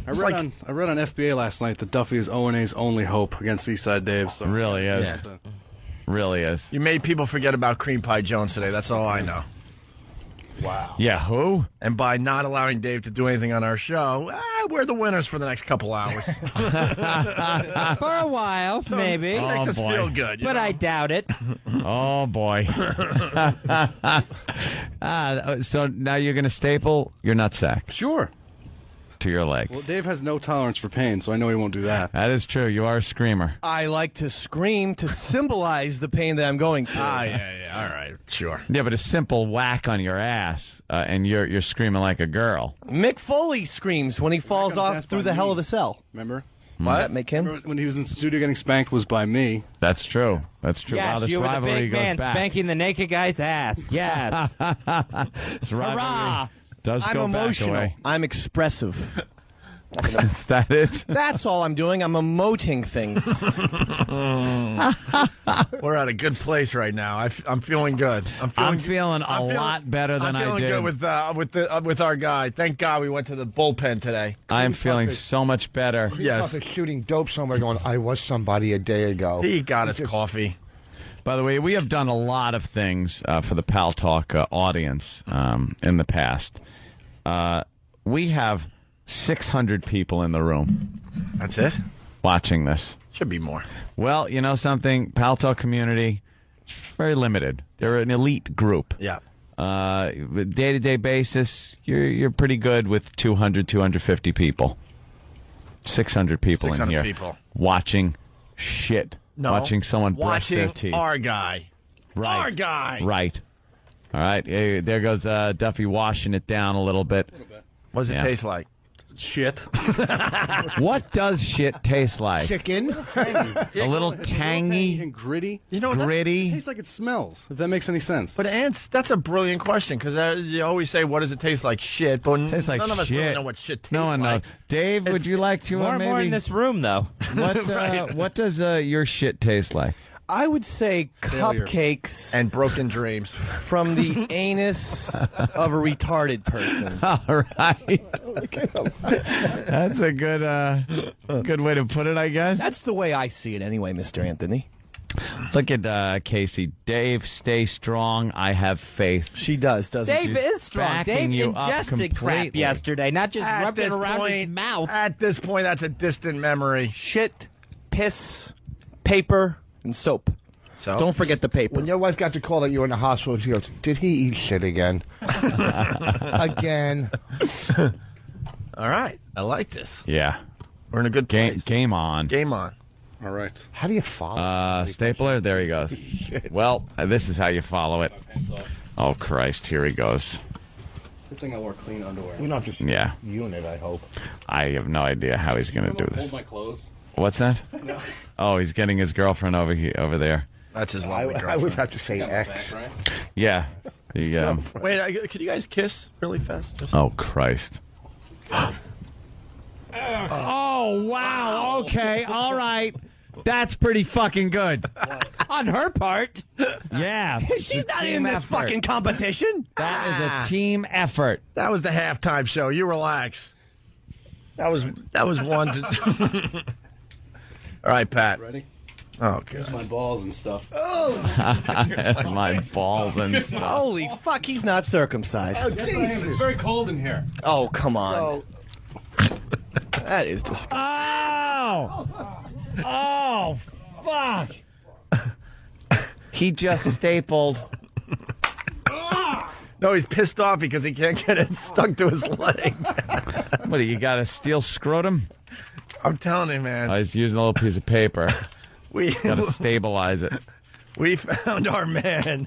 I read on FBA last night that Duffy is O&A's only hope against Eastside Dave. So Really is. Yeah. Really is. You made people forget about Cream Pie Jones today. That's all I know. Wow. Yeah, who? And by not allowing Dave to do anything on our show, we're the winners for the next couple hours. For a while, maybe. It makes us feel good. But I doubt it. Oh, boy. So now you're going to staple your nutsack Sure. to your leg. Well, Dave has no tolerance for pain, so I know he won't do that. That is true. You are a screamer. I like to scream to symbolize the pain that I'm going through. Yeah. All right. Sure. Yeah, but a simple whack on your ass, and you're screaming like a girl. Mick Foley screams when he falls off That's through by the hell me. of the cell. Remember? What? That make him? Remember when he was in the studio getting spanked was by me. That's true. That's true. Yes, wow, this you were the rivalry big goes man back. spanking the naked guy's ass. Yes. This rivalry Hurrah! does I'm go emotional. back away. I'm expressive. Is that it? That's all I'm doing. I'm emoting things. We're at a good place right now. I'm feeling good. I'm feeling a lot better than I I'm feeling good with our guy. Thank God we went to the bullpen today. I'm feeling so much better. Yes. Is shooting dope somewhere going, I was somebody a day ago. He got his coffee. By the way, we have done a lot of things for the Pal Talk audience in the past. We have 600 people in the room. That's it? Watching this. Should be more. Well, you know something? Pal Talk community, very limited. They're an elite group. Yeah. Day-to-day basis, you're pretty good with 200, 250 people. 600 people 600 in here people. watching shit. No. Watching someone brush their teeth. Our guy. Right. Our guy. Right. All right. Hey, there goes Duffy washing it down a little bit. What does it taste like? Shit. What does shit taste like? Chicken. A little tangy and gritty. You know, gritty. It tastes like it smells. If that makes any sense. But ants, that's a brilliant question because you always say, "What does it taste like?" Shit, but Tastes like none of us shit. really know what shit tastes No one knows. like. Dave, would you like to More and maybe? more in this room, though. What Right. what does your shit taste like? I would say Failure. cupcakes And broken dreams. from the anus of a retarded person. All right. That's a good way to put it, I guess. That's the way I see it anyway, Mr. Anthony. Look at Casey. Dave, stay strong. I have faith. She does, doesn't Dave she? is strong. Backing Dave you up ingested crap completely. yesterday, not just rubbed it around his mouth. At this point, that's a distant memory. Shit, piss, paper, and soap. So Don't forget the paper. When your wife got the call that you were in the hospital, she goes, "Did he eat shit again?" Again. all right, I like this. Yeah. We're in a good place. Game on. Game on. All right. How do you follow? Stapler, there he goes. Well, this is how you follow it. Oh, Christ, here he goes. Good thing I wore clean underwear. We're not just Yeah. unit, I hope. I have no idea how he's going to do Hold this. my clothes. What's that? No. Oh, he's getting his girlfriend over there. That's his I lovely would girlfriend. have to say X. Yeah. He, Wait, could you guys kiss really fast? Just... oh, Christ. Oh, wow. Okay. All right. That's pretty fucking good. On her part. Yeah. She's not in team this effort. fucking competition. That is a team effort. That was the halftime show. You relax. That was one. All right, Pat. Ready? Oh, Here's God. my balls and stuff. My balls and stuff. Holy fuck, he's not circumcised. It's very cold in here. Oh, come on. That is just... Oh. Oh, fuck. He just stapled. No, he's pissed off because he can't get it stuck to his leg. What, do you got a steel scrotum? I'm telling you, man. I was using a little piece of paper. We Got to stabilize it. we found our man.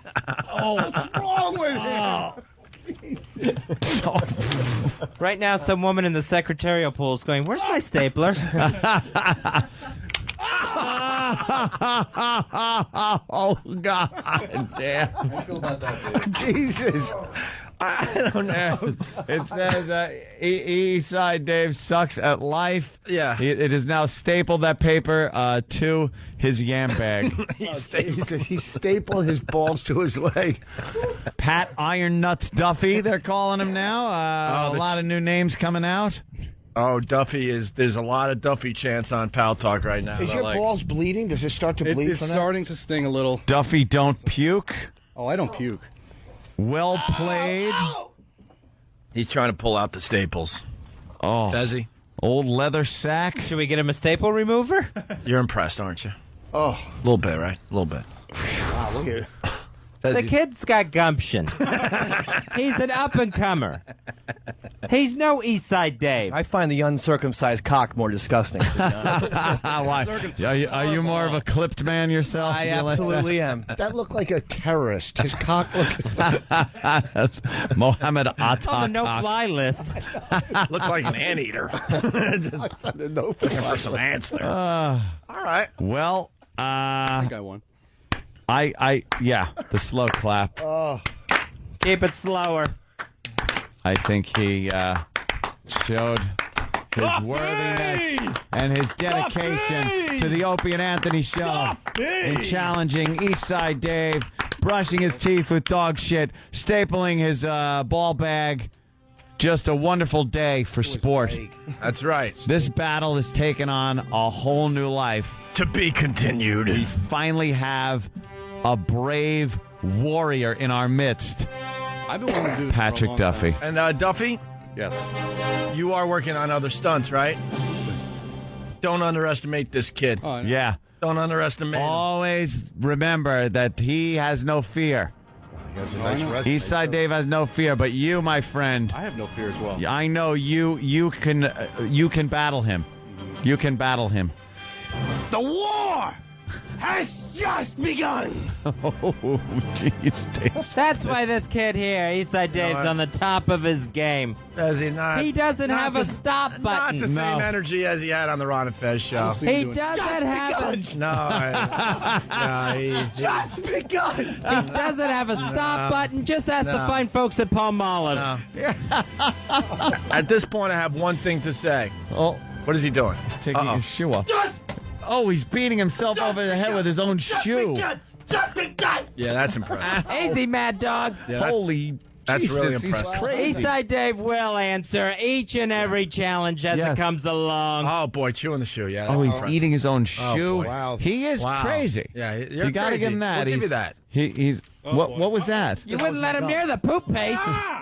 Oh, what's wrong with him? Right now, some woman in the secretarial pool is going, "Where's my stapler?" Oh, God damn. How do you feel about that, Dave? Jesus. I don't know. It says Eastside Dave sucks at life. Yeah. It is now stapled, that paper, to his yam bag. He stapled his balls to his leg. Pat Iron Nuts Duffy, they're calling him now. A lot of new names coming out. Oh, there's a lot of Duffy chants on Pal Talk right now. Is your balls bleeding? Does it start to bleed It's from that? starting to sting a little. Duffy, don't puke. Oh, I don't puke. Well played. He's trying to pull out the staples. Oh, Does he? old leather sack. Should we get him a staple remover? You're impressed, aren't you? Oh. A little bit, right? A little bit. Wow, look at it. The kid's got gumption. He's an up-and-comer. He's no Eastside Dave. I find the uncircumcised cock more disgusting. Why? Are you more of a clipped man yourself? I Do you like absolutely am. That looked like a terrorist. His cock looked That's Mohammed Atta. On the no-fly list. Looked like an anteater. Looking for some ants there. All right. Well, I think I won. yeah, the slow clap. Oh. Keep it slower. I think he showed his worthiness and his dedication to the Opie and Anthony show in challenging Eastside Dave, brushing his teeth with dog shit, stapling his ball bag. Just a wonderful day for sport. That's right. This battle has taken on a whole new life. To be continued. We finally have a brave warrior in our midst. I've been wanting to do this Patrick for a long Duffy. time. And Duffy, Yes. you are working on other stunts, right? Don't underestimate this kid. Oh, I know. Yeah. Don't underestimate him. Always remember that he has no fear. That's a nice resume. Eastside Dave has no fear, but you, my friend, I have no fear as well. I know you can battle him. You can battle him. The war has just begun. Oh, jeez, Dave. That's why this kid here, Eastside Dave's on the top of his game. Does he not? He doesn't have a stop button. Not the same energy as he had on the Ron and Fez show. He doesn't have a... No, just begun. He doesn't have a stop button. Just ask the fine folks at Palmolive. At this point, I have one thing to say. Oh, what is he doing? He's taking his shoe off. Oh, he's beating himself over the head with his own shoe. Yeah, that's impressive. Easy, Mad Dog. Yeah, Holy That's Jesus, really he's impressive. crazy. Eastside Dave will answer each and every challenge as it comes along. Oh, boy, chewing the shoe. Yeah. Oh, he's impressive. eating his own Oh, shoe. boy. Wow. He is crazy. Yeah, you got to give him that. We'll give you that. He's what was that? You wouldn't let him near the poop paste.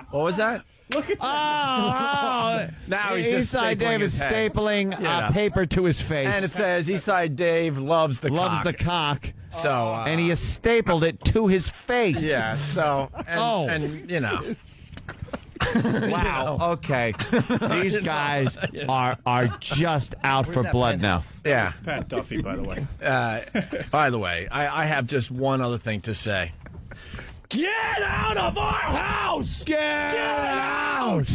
What was that? Look at that. Now he's just Eastside Dave is stapling paper to his face. And it says Eastside Dave loves the cock. So, and he has stapled it to his face. Yeah, so, and you know. Wow. Okay. These guys are just out for blood now. Yeah. Pat Duffy, by the way. By the way, I have just one other thing to say. Get out of our house! Get out!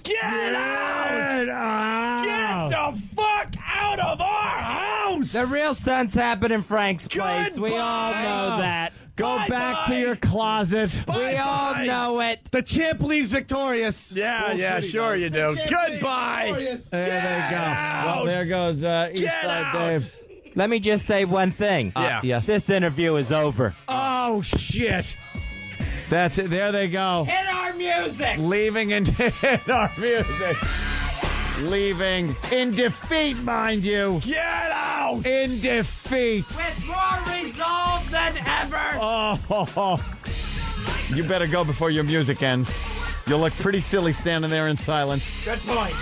Get out! Get the fuck out of our house! The real stunts happen in Frank's place. We all know that. Go back to your closet. We all know it. The champ leaves victorious. Yeah, sure you do. Goodbye. There they go. Well, there goes Eastside Dave. Let me just say one thing. Yes. This interview is over. Oh, shit. That's it. There they go. Hit our music. Leaving in our music. Leaving in defeat, mind you. Get out! In defeat. With more resolve than ever. Oh. You better go before your music ends. You'll look pretty silly standing there in silence. Good point.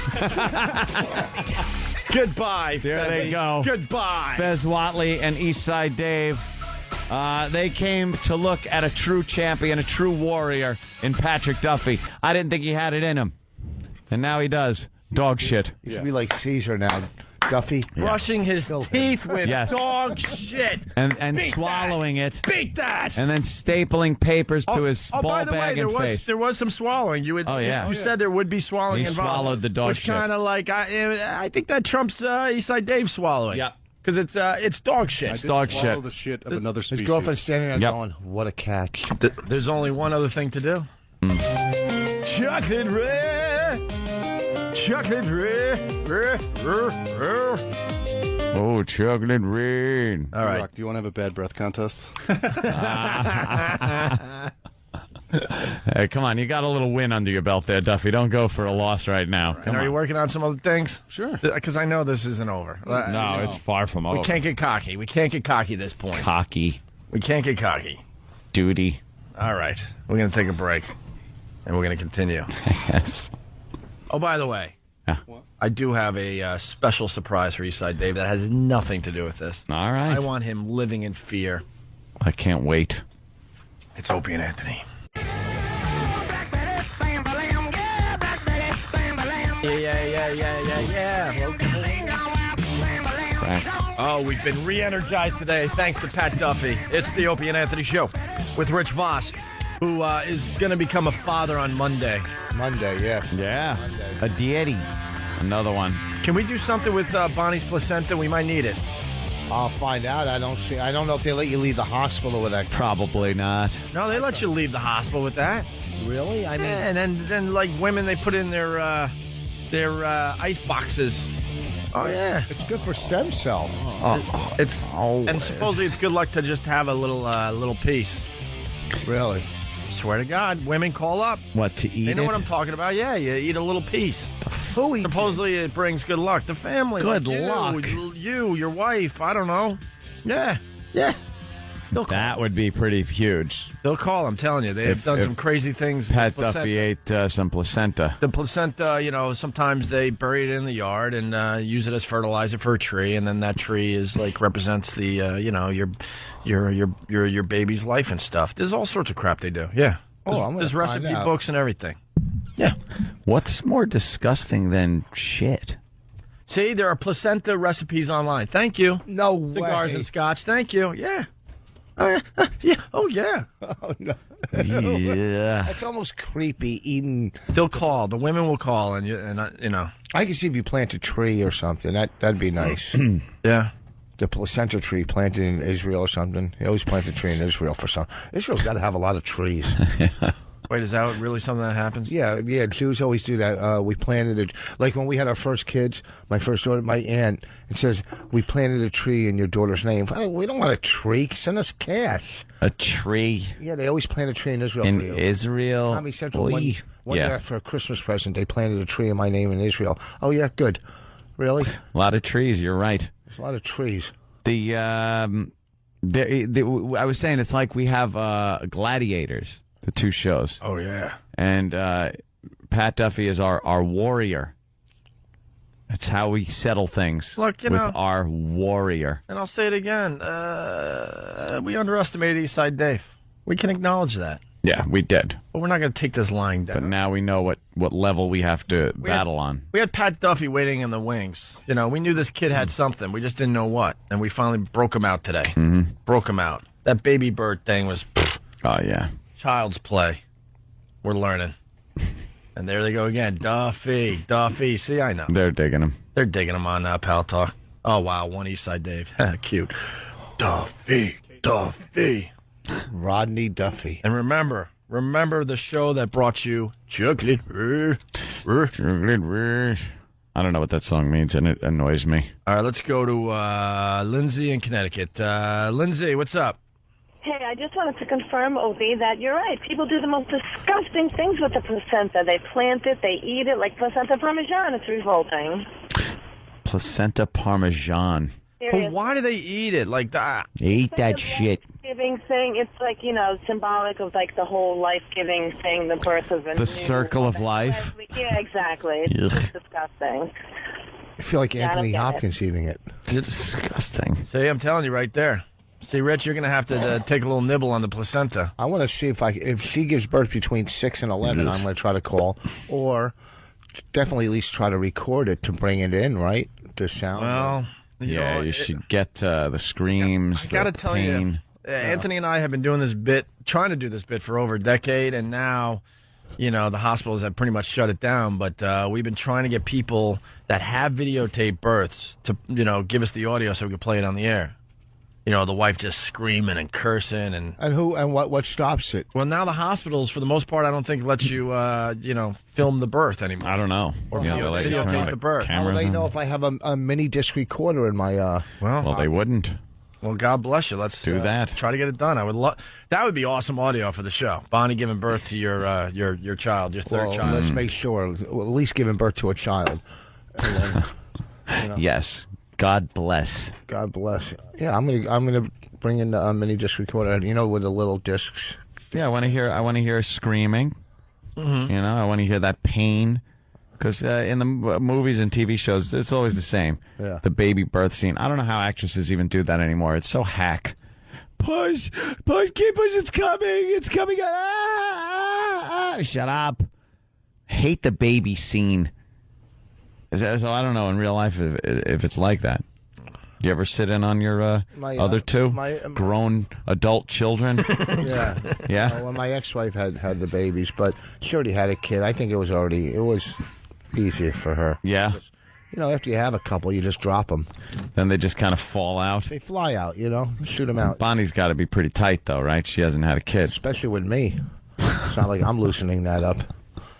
Goodbye, There they go. Goodbye. Fez Whatley and Eastside Dave. They came to look at a true champion, a true warrior in Patrick Duffy. I didn't think he had it in him. And now he does. Dog shit. He should be like Caesar now. Duffy. Brushing his teeth with dog shit. And Beat swallowing that. it. Beat that. And then stapling papers to his ball by the bag way, and face. there was some swallowing. You said there would be swallowing He involved. swallowed the dog which shit. kind of like, I think that trumps Eastside Dave swallowing. Yeah. Because it's dog shit. I did dog swallow shit. the shit of another species. His girlfriend's standing there going, what a catch. There's only one other thing to do. Chocolate red. Chocolate red. Oh, chocolate rain. All right. Rock, do you want to have a bad breath contest? Hey, come on. You got a little win under your belt there, Duffy. Don't go for a loss right now. And are you working on some other things? Sure. Because I know this isn't over. No, it's far from over. We can't get cocky. We can't get cocky at this point. Cocky. We can't get cocky. Duty. All right. We're going to take a break. And we're going to continue. Yes. Oh, by the way, I do have a special surprise for Eastside Dave that has nothing to do with this. All right. I want him living in fear. I can't wait. It's Opie and Anthony. Yeah. Oh, we've been re-energized today thanks to Pat Duffy. It's the Opie and Anthony Show with Rich Voss, who is going to become a father on Monday. Monday, yes. Yeah. A deity. Another one. Can we do something with Bonnie's placenta? We might need it. I'll find out. I don't know if they let you leave the hospital with that. Probably not. No, they let you leave the hospital with that. Really? I mean, Yeah, and then like women, they put in their ice boxes. Oh yeah, it's good for stem cell. And supposedly it's good luck to just have a little piece. Really? Swear to God, women call up. What, to eat They know it? what I'm talking about. Yeah, you eat a little piece. Who eats Supposedly it brings good luck. The family. Good like luck. You, your wife. I don't know. Yeah. That would be pretty huge. They'll call. I'm telling you, they've done some crazy things. Pat Duffy ate some placenta. The placenta, sometimes they bury it in the yard and use it as fertilizer for a tree, and then that tree is represents the your baby's life and stuff. There's all sorts of crap they do. Yeah. There's recipe books and everything. Yeah. What's more disgusting than shit? See, there are placenta recipes online. Thank you. No way. Cigars and scotch. Thank you. Yeah. Yeah. Oh, yeah. Oh, no. Yeah. That's almost creepy eating. They'll call. The women will call, and I can see if you plant a tree or something. That'd be nice. Yeah. The placenta tree planted in Israel or something. They always plant a tree in Israel for some. Israel's got to have a lot of trees. Wait, is that really something that happens? Yeah. Jews always do that. We planted it, like when we had our first kids. My first daughter, my aunt, it says we planted a tree in your daughter's name. Oh, we don't want a tree. Send us cash. A tree? Yeah, they always plant a tree in Israel. In for you. Israel? Comedy Central. One year for a Christmas present, they planted a tree in my name in Israel. Oh yeah, good. Really? A lot of trees. You're right. There's a lot of trees. I was saying it's like we have Gladiators, the two shows. Oh, yeah. And Pat Duffy is our warrior. That's how we settle things. Look, with our warrior. And I'll say it again. We underestimated Eastside Dave. We can acknowledge that. Yeah, we did. But we're not going to take this lying down. But now we know what level we have to battle on. We had Pat Duffy waiting in the wings. We knew this kid had something. We just didn't know what. And we finally broke him out today. Mm-hmm. Broke him out. That baby bird thing was... Oh, yeah. Child's play. We're learning. And there they go again. Duffy. See, I know. They're digging him. They're digging him on Pal Talk. Oh, wow. One Eastside Dave. Cute. Duffy. Rodney Duffy. And remember the show that brought you chocolate. I don't know what that song means, and it annoys me. All right, let's go to Lindsay in Connecticut. Lindsay, what's up? Hey, I just wanted to confirm, Opie, that you're right. People do the most disgusting things with the placenta. They plant it, they eat it, like placenta parmesan. It's revolting. Placenta parmesan. Well, why do they eat it like that? Eat that shit. Giving thing, it's like, symbolic of like the whole life-giving thing, the birth of the circle of life. Yeah, exactly. It's just disgusting. I feel like Anthony Hopkins eating it. It's disgusting. See, I'm telling you right there. See, Rich, you're going to have to take a little nibble on the placenta. I want to see if she gives birth between 6 and 11, I'm going to try to call. Or definitely at least try to record it to bring it in, right? The sound. Well, you should get the screams, I got to tell you, Anthony and I have been doing this bit, trying to do this bit for over a decade, and now, the hospitals have pretty much shut it down, but we've been trying to get people that have videotaped births to, give us the audio so we can play it on the air. The wife just screaming and cursing and what stops it? Well, now the hospitals, for the most part, I don't think let you film the birth anymore. I don't know. Or videotape the birth. How will they know if I have a mini disc recorder in my? Well, they wouldn't. Well, God bless you. Let's do that. Try to get it done. I would love. That would be awesome audio for the show. Bonnie giving birth to your child, your third child. Let's make sure, at least giving birth to a child. And then, Yes. God bless. God bless. Yeah, I'm gonna bring in the mini disc recorder. With the little discs. Yeah, I want to hear screaming. Mm-hmm. I want to hear that pain. Because in the movies and TV shows, it's always the same. Yeah. The baby birth scene. I don't know how actresses even do that anymore. It's so hack. Push, keep push. It's coming. Shut up. Hate the baby scene. So I don't know in real life if it's like that. You ever sit in on your other two grown adult children? Yeah. Yeah. Well, my ex-wife had the babies, but she already had a kid. I think it was easier for her. Yeah. Because, after you have a couple, you just drop them. Then they just kind of fall out. They fly out. Shoot them out. Bonnie's got to be pretty tight though, right? She hasn't had a kid, especially with me. It's not like I'm loosening that up.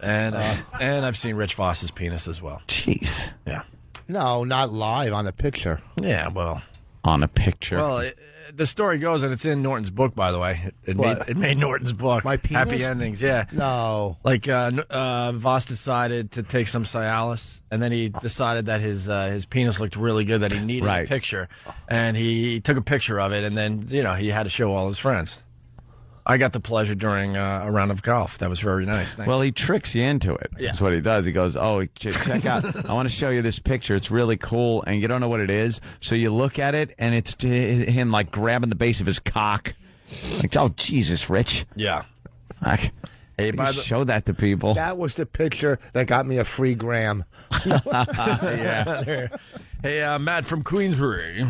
And I've seen Rich Voss's penis as well. Jeez. Yeah. No, not live on a picture. Yeah, well, on a picture. Well, the story goes, and it's in Norton's book, by the way. It made Norton's book. My penis? Happy Endings, yeah. No. Like, Voss decided to take some Cialis, and then he decided that his penis looked really good, that he needed a picture. And he took a picture of it, and then, he had to show all his friends. I got the pleasure during a round of golf. That was very nice. Well, he tricks you into it. Yeah. That's what he does. He goes, check out. I want to show you this picture. It's really cool, and you don't know what it is. So you look at it, and it's him, like, grabbing the base of his cock. Like, oh, Jesus, Rich. Yeah. Hey, show that to people. That was the picture that got me a free gram. Yeah. Hey, Matt from Queensbury.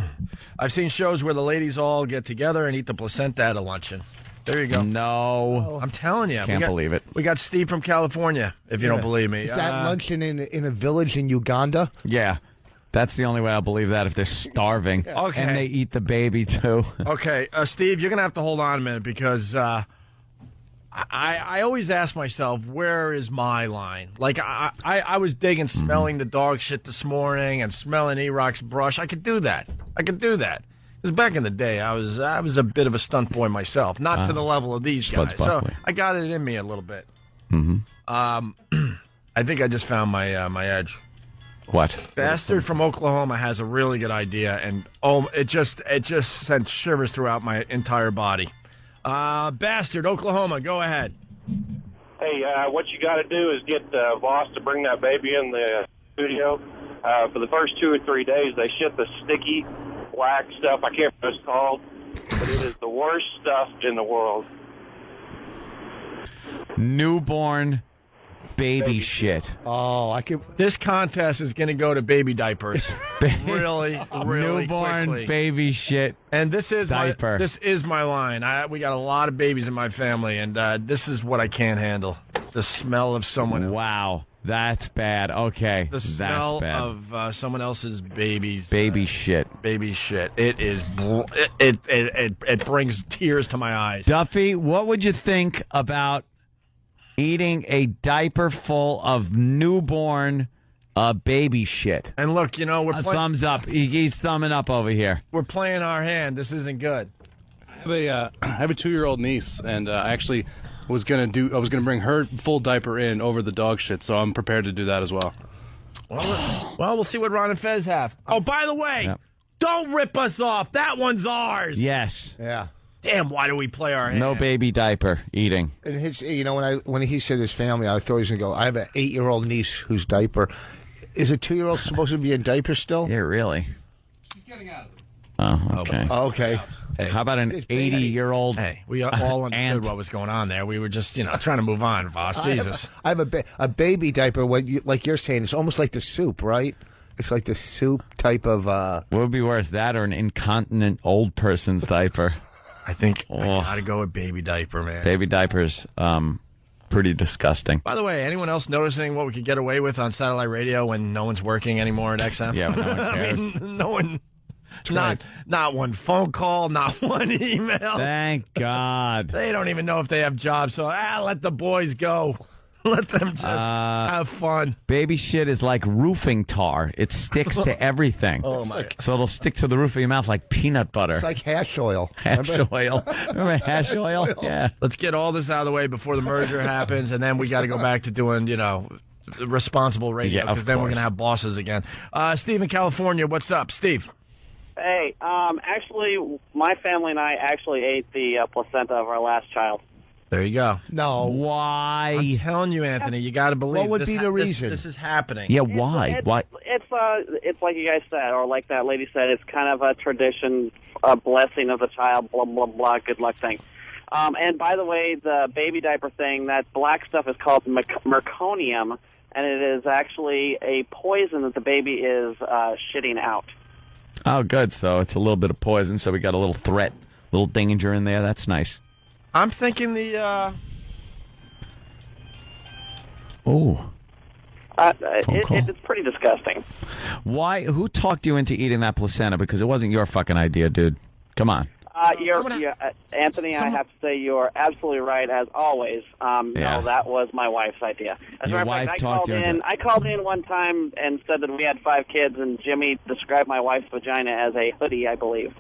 I've seen shows where the ladies all get together and eat the placenta at a luncheon. There you go. No. I'm telling you. Can't believe it. We got Steve from California, if you don't believe me. Is that luncheon in a village in Uganda? Yeah. That's the only way I'll believe that, if they're starving. Okay. And they eat the baby, too. Okay. Steve, you're going to have to hold on a minute, because I always ask myself, where is my line? Like, I was digging smelling the dog shit this morning and smelling E-Rock's brush. I could do that. Because back in the day, I was a bit of a stunt boy myself, not to the level of these guys. So I got it in me a little bit. Mm-hmm. I think I just found my edge. What? Bastard from Oklahoma has a really good idea, and it just sent shivers throughout my entire body. Bastard, Oklahoma, go ahead. Hey, what you got to do is get Voss to bring that baby in the studio. For the first 2 or 3 days, they ship the sticky black stuff. I can't remember what it's called, but it is the worst stuff in the world. Newborn baby shit. Oh, This contest is going to go to baby diapers. really Newborn quickly. baby shit. And this is diaper. This is my line. We got a lot of babies in my family, and this is what I can't handle: the smell of someone else. Wow. That's bad. Okay. The smell of someone else's babies. Baby shit. Baby shit. It is. It brings tears to my eyes. Duffy, what would you think about eating a diaper full of newborn baby shit? And look, we're thumbs up. He's thumbing up over here. We're playing our hand. This isn't good. I have a 2-year-old niece, and I actually was gonna bring her full diaper in over the dog shit, so I'm prepared to do that as well. Well, we'll see what Ron and Fez have. Oh, by the way, don't rip us off. That one's ours. Yes. Yeah. Damn, why do we play our hand? No baby diaper eating. And when he said his family, I thought he was going to go, I have an 8-year-old niece whose diaper. Is a 2-year-old supposed to be in diaper still? Yeah, really? She's getting out of it. Oh, okay. Okay. Hey, how about an 80-year-old? Hey, we all understood what was going on there. We were just, trying to move on, Voss. Jesus. I have a baby diaper. Like you're saying, it's almost like the soup, right? It's like the soup type of. What would be worse, that or an incontinent old person's diaper? I think I gotta go with baby diaper, man. Baby diapers, pretty disgusting. By the way, anyone else noticing what we could get away with on satellite radio when no one's working anymore at XM? Yeah, no one cares. I mean, no one. Not one phone call, not one email. Thank God. They don't even know if they have jobs, so let the boys go. Let them just have fun. Baby shit is like roofing tar. It sticks to everything. Oh, my. So it'll stick to the roof of your mouth like peanut butter. It's like hash oil. Hash oil. Remember hash oil? Yeah. Let's get all this out of the way before the merger happens, and then we got to go back to doing, responsible radio, because then we're going to have bosses again. Steve in California, what's up? Steve. Hey, actually, my family and I actually ate the placenta of our last child. There you go. No. Why? I'm telling you, Anthony, you got to believe. What would be the reason? This is happening. Yeah, why? Why? It's like you guys said, or like that lady said, it's kind of a tradition, a blessing of the child, blah, blah, blah, good luck thing. And by the way, the baby diaper thing, that black stuff is called meconium, and it is actually a poison that the baby is shitting out. Oh, good. So it's a little bit of poison, so we got a little threat, little danger in there. That's nice. I'm thinking the... Oh. It's pretty disgusting. Why? Who talked you into eating that placenta? Because it wasn't your fucking idea, dude. Come on. Anthony, I have to say you're absolutely right, as always. No, that was my wife's idea. As a matter of fact, I called in one time and said that we had 5 kids, and Jimmy described my wife's vagina as a hoodie, I believe.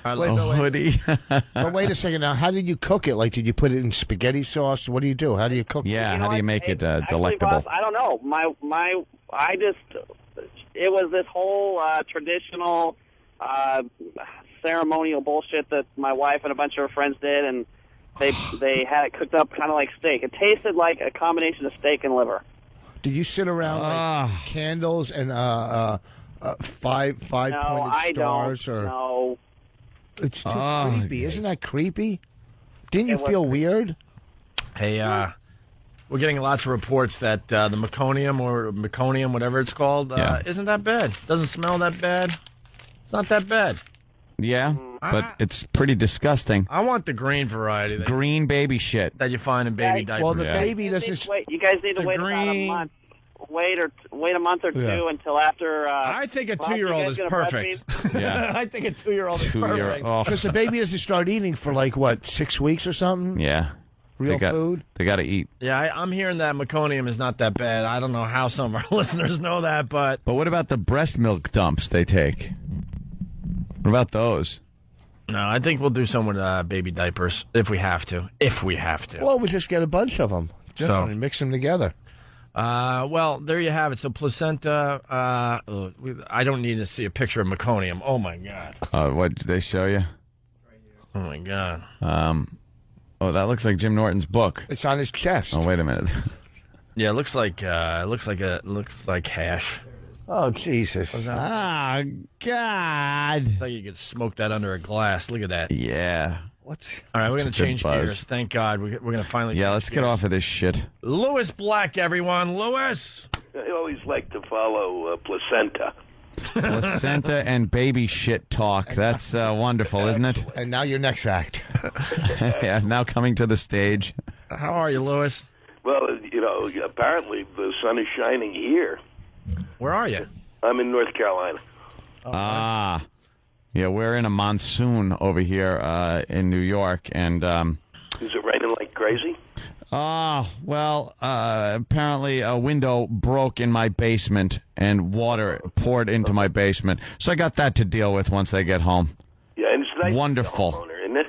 Hoodie. But wait a second now. How did you cook it? Like, did you put it in spaghetti sauce? What do you do? How do you cook it? Yeah, how do you make it delectable? Actually, boss, I don't know. It was this whole traditional ceremonial bullshit that my wife and a bunch of her friends did, and they had it cooked up kind of like steak. It tasted like a combination of steak and liver. Did you sit around like candles and five pointed stars? No. It's too creepy. Isn't that creepy? Didn't you feel weird? Hey, we're getting lots of reports that the meconium, whatever it's called, isn't that bad. Doesn't smell that bad. It's not that bad. Yeah, but it's pretty disgusting. I want the green variety. Green baby shit. That you find in baby diapers. Well, the baby doesn't... You guys need to wait about a month. Wait a month or two until after. I think a 2-year-old is perfect. Yeah, I think a 2-year-old is perfect. Because the baby doesn't start eating for like 6 weeks or something. Yeah, real food. They got to eat. Yeah, I'm hearing that meconium is not that bad. I don't know how some of our listeners know that, but what about the breast milk dumps they take? What about those? No, I think we'll do some with baby diapers if we have to. Well, we just get a bunch of them and mix them together. Well, there you have it. So placenta. I don't need to see a picture of meconium. Oh my god. What did they show you? Oh my god. That looks like Jim Norton's book. It's on his chest. Oh, wait a minute. Yeah, it looks like hash. Oh Jesus. Oh God. It's like you could smoke that under a glass. Look at that. Yeah. All right, we're going to change gears. Thank God. We're going to finally change let's get off of this shit. Louis Black, everyone. Louis. I always like to follow Placenta. Placenta and baby shit talk. That's wonderful, isn't it? And now your next act. Yeah, now coming to the stage. How are you, Louis? Well, apparently the sun is shining here. Where are you? I'm in North Carolina. Yeah, we're in a monsoon over here in New York, and is it raining like crazy? Well, apparently a window broke in my basement, and water poured into my basement. So I got that to deal with once I get home. Yeah, and it's nice. Wonderful, homeowner, isn't it?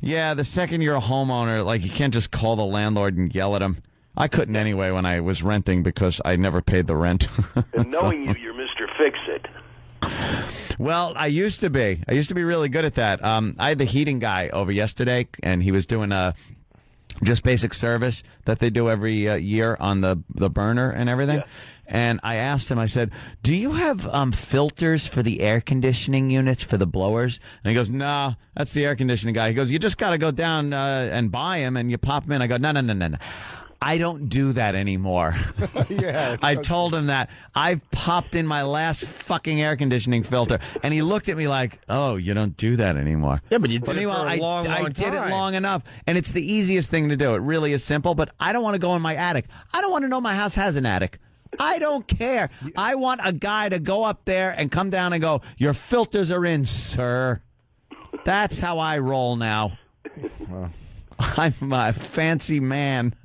Yeah, the second you're a homeowner, you can't just call the landlord and yell at him. I couldn't anyway when I was renting because I never paid the rent. And knowing you're Mr. Fix-It. Well, I used to be. I used to be really good at that. I had the heating guy over yesterday, and he was doing just basic service that they do every year on the burner and everything. Yeah. And I asked him, I said, do you have filters for the air conditioning units for the blowers? And he goes, no, that's the air conditioning guy. He goes, you just got to go down and buy them, and you pop them in. I go, no. I don't do that anymore. Yeah, I told him that. I popped in my last fucking air conditioning filter, and he looked at me like, oh, you don't do that anymore. Yeah, but you did it for a long time. I did it long enough, and it's the easiest thing to do. It really is simple, but I don't want to go in my attic. I don't want to know my house has an attic. I don't care. I want a guy to go up there and come down and go, your filters are in, sir. That's how I roll now. Well. I'm a fancy man.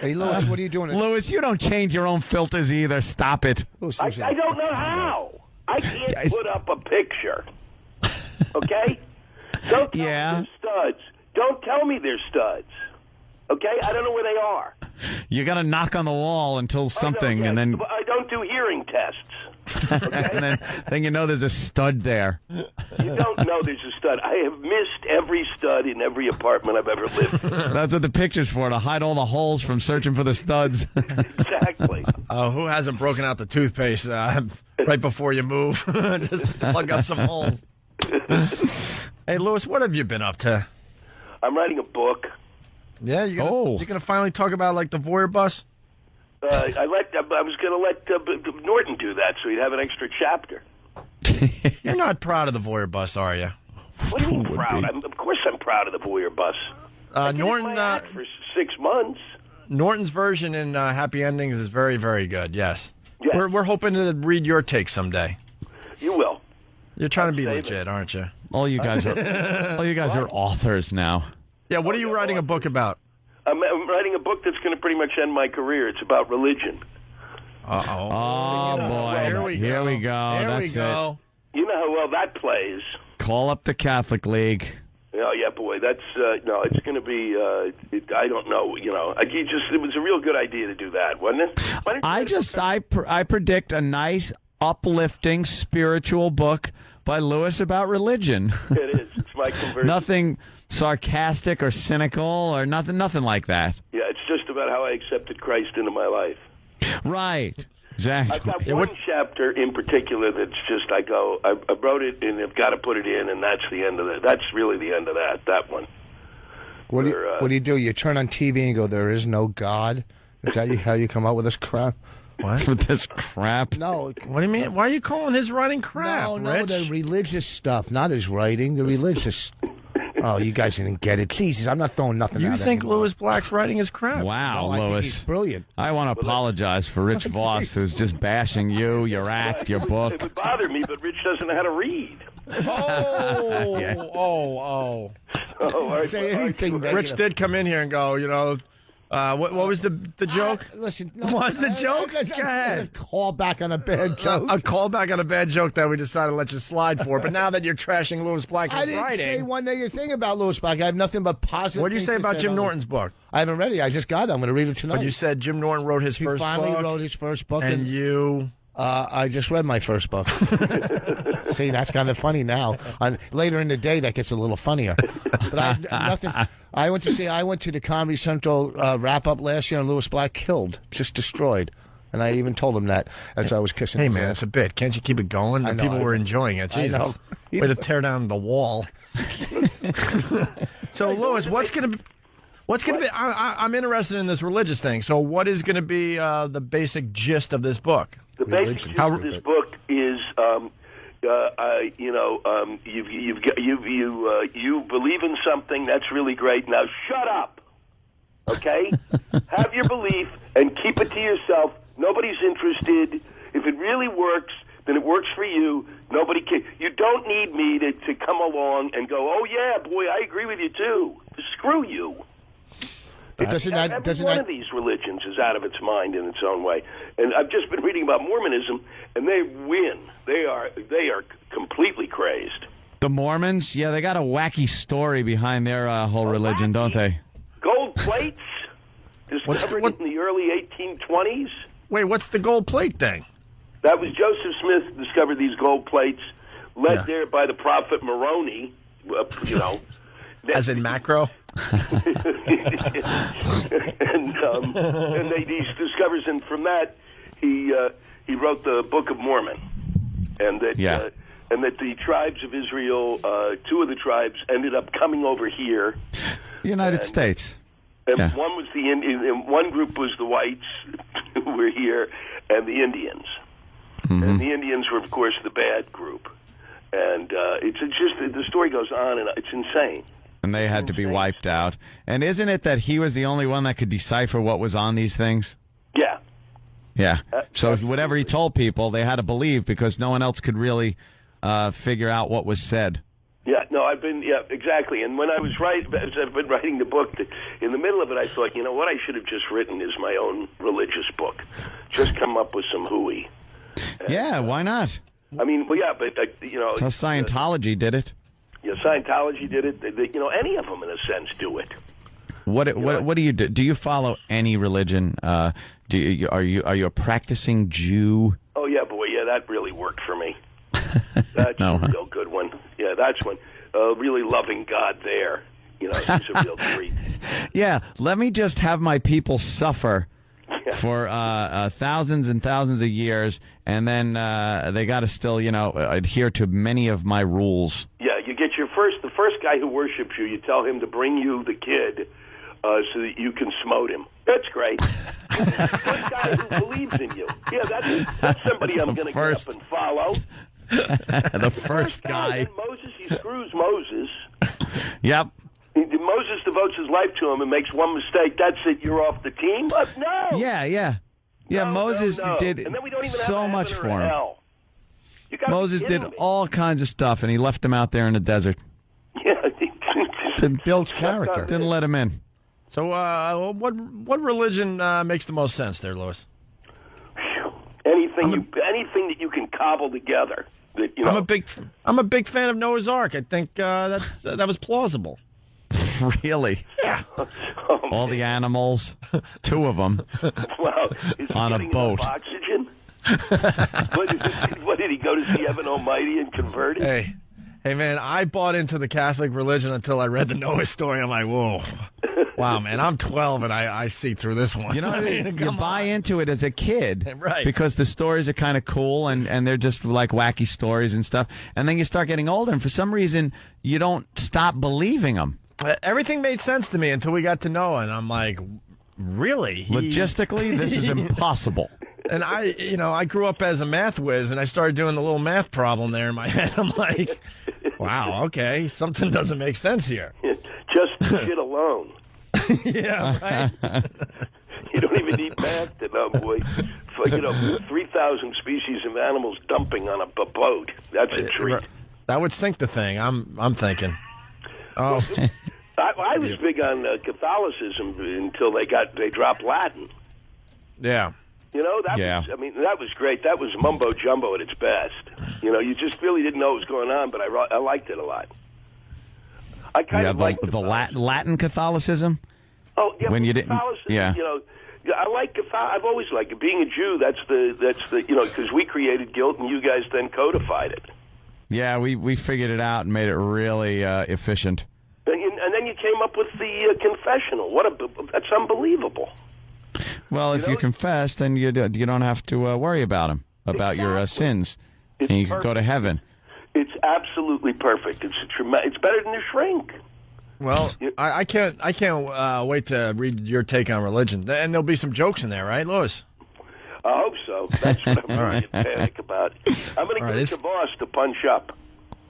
Hey, Louis, what are you doing? Louis, you don't change your own filters either. Stop it. I don't know how. I can't put up a picture. Okay? Don't tell me they're studs. Don't tell me they're studs. Okay? I don't know where they are. You got to knock on the wall until something, and then... I don't do hearing tests. Okay? And then you know there's a stud there. You don't know there's a stud. I have missed every stud in every apartment I've ever lived in. That's what the picture's for, to hide all the holes from searching for the studs. Exactly. Who hasn't broken out the toothpaste right before you move? Just plug up some holes. Hey, Louis, what have you been up to? I'm writing a book. Yeah, you're gonna finally talk about the voyeur bus? I was going to let Norton do that so he'd have an extra chapter. You're not proud of the voyeur bus, are you? What do you mean proud? Of course I'm proud of the voyeur bus. Norton for 6 months. Norton's version in Happy Endings is very, very good. Yes. We're hoping to read your take someday. You will. You're trying to be legit, aren't you? All you guys are authors now. Yeah, what are you writing a book about? I'm writing a book that's going to pretty much end my career. It's about religion. Uh-oh. Oh, boy. Here we go. That's it. You know how well that plays. Call up the Catholic League. Oh, yeah, boy. That's, no, it's going to be, I don't know, you know. It was a real good idea to do that, wasn't it? I predict a nice, uplifting, spiritual book by Lewis about religion. It is. It's my conversion. Nothing sarcastic or cynical or nothing like that. Yeah, it's just about how I accepted Christ into my life. Right. Exactly. I've got one chapter in particular that's just, I wrote it and I've got to put it in, and that's the end of it. That's really the end of that one. What do you do? You turn on TV and go, there is no God? Is that how you come up with this crap? What? With this crap? No. What do you mean? Why are you calling his writing crap, No, Rich? the religious stuff, not his writing, the religious. Oh, you guys didn't get it. Jesus, I'm not throwing nothing out. You think Louis Black's writing is crap? Wow, No, I think Louis. he's brilliant. I want to apologize for Rich Voss, who's just bashing you, your act, your book. It would bother me, but Rich doesn't know how to read. Oh. Say anything. Rich did come in here and go, you know, what was the joke? Listen. What was the joke? Go ahead. Call back on a bad joke. A callback on a bad joke that we decided to let you slide for. But now that you're trashing Louis Black's I didn't writing. say one negative thing about Louis Black. I have nothing but positive. What did you say about Jim Norton's book? I haven't read it. I just got it. I'm going to read it tonight. But you said Jim Norton wrote his first book. He finally wrote his first book. And you... I just read my first book. See, that's kind of funny now. Later in the day, that gets a little funnier. But nothing. I went to the Comedy Central wrap-up last year, and Louis Black killed, just destroyed. And I even told him that as I was kissing him. Hey, man, it's a bit. Can't you keep it going? I know, People were enjoying it. Jesus. I know. Way to tear down the wall. So, Louis, what's going to be... I'm interested in this religious thing. So, what is going to be the basic gist of this book? The basic gist of this book is, you believe in something that's really great. Now, shut up, okay? Have your belief and keep it to yourself. Nobody's interested. If it really works, then it works for you. Nobody can. You don't need me to come along and go, oh yeah, boy, I agree with you too. Screw you. Every one of these religions is out of its mind in its own way. And I've just been reading about Mormonism, and they win. They are completely crazed. The Mormons? Yeah, they got a wacky story behind their whole religion, don't they? Gold plates discovered in the early 1820s. Wait, what's the gold plate thing? That was Joseph Smith discovered these gold plates, led there by the prophet Moroni, As in macro? and he discovers, and from that he wrote the Book of Mormon, and that the tribes of Israel, two of the tribes ended up coming over here, United States. And one was the and one group was the whites who were here, and the Indians, and the Indians were of course the bad group, and it's just the story goes on, and it's insane. And they had to be wiped out. And isn't it that he was the only one that could decipher what was on these things? Yeah. Yeah. So whatever he told people, they had to believe because no one else could really figure out what was said. Yeah, no, exactly. And when I was as I've been writing the book, in the middle of it, I thought, you know, what I should have just written is my own religious book. Just come up with some hooey. Yeah, why not? I mean, well, yeah, but, That's how Scientology did it. Yeah, Scientology did it. Any of them, in a sense, do it. What do you do? Do you follow any religion? Are you a practicing Jew? Oh yeah, boy, yeah, that really worked for me. That's a real good one. Yeah, that's one. Really loving God there. He's a real treat. Yeah, let me just have my people suffer for thousands and thousands of years, and then they got to still, adhere to many of my rules. Yeah, you get the first guy who worships you, you tell him to bring you the kid so that you can smote him. That's great. The first guy who believes in you. Yeah, that's somebody I'm going to get up and follow. The first guy. Moses, he screws Moses. Yep. Moses devotes his life to him and makes one mistake. That's it. You're off the team. No. Yeah. No, Moses did and then we don't even so have much for him. Hell. You got Moses did all kinds of stuff, and he left him out there in the desert. Yeah, builds character. Didn't let him in. So, what religion makes the most sense there, Louis? Anything that you can cobble together. That, you know. I'm a big fan of Noah's Ark. I think that was plausible. Really? Yeah. All the animals, 2 of them, well, on a boat. Oxygen? What did he go to see Evan Almighty and convert it? Hey, man, I bought into the Catholic religion until I read the Noah story. I'm like, whoa. Wow, man, I'm 12 and I see through this one. You know what I mean? You buy into it as a kid. Right. Because the stories are kind of cool and they're just like wacky stories and stuff. And then you start getting older and for some reason you don't stop believing them. Everything made sense to me until we got to Noah, and I'm like, really? Logistically, this is impossible. And I grew up as a math whiz, and I started doing the little math problem there in my head. I'm like, wow, okay, something doesn't make sense here. Just shit alone. Yeah, right. You don't even need math to know, boy. 3,000 species of animals dumping on a boat. That's a treat. That would sink the thing, I'm thinking. Oh. I was big on Catholicism until they dropped Latin. Yeah. You know, that was great. That was mumbo jumbo at its best. You know, you just really didn't know what was going on, but I liked it a lot. I kind of liked the Latin Catholicism. Oh yeah, when you Catholicism, didn't, yeah. You know, I like I've always liked it. Being a Jew, that's the you know, because we created guilt and you guys then codified it. Yeah, we figured it out and made it really efficient. And then you came up with the confessional. That's unbelievable. Well, if you confess, then you don't have to worry about them, about your sins, and you can go to heaven. It's absolutely perfect. It's better than a shrink. Well, I can't wait to read your take on religion, and there'll be some jokes in there, right, Louis? I hope so. That's what I'm really in panic about. I'm going to get Voss to punch up.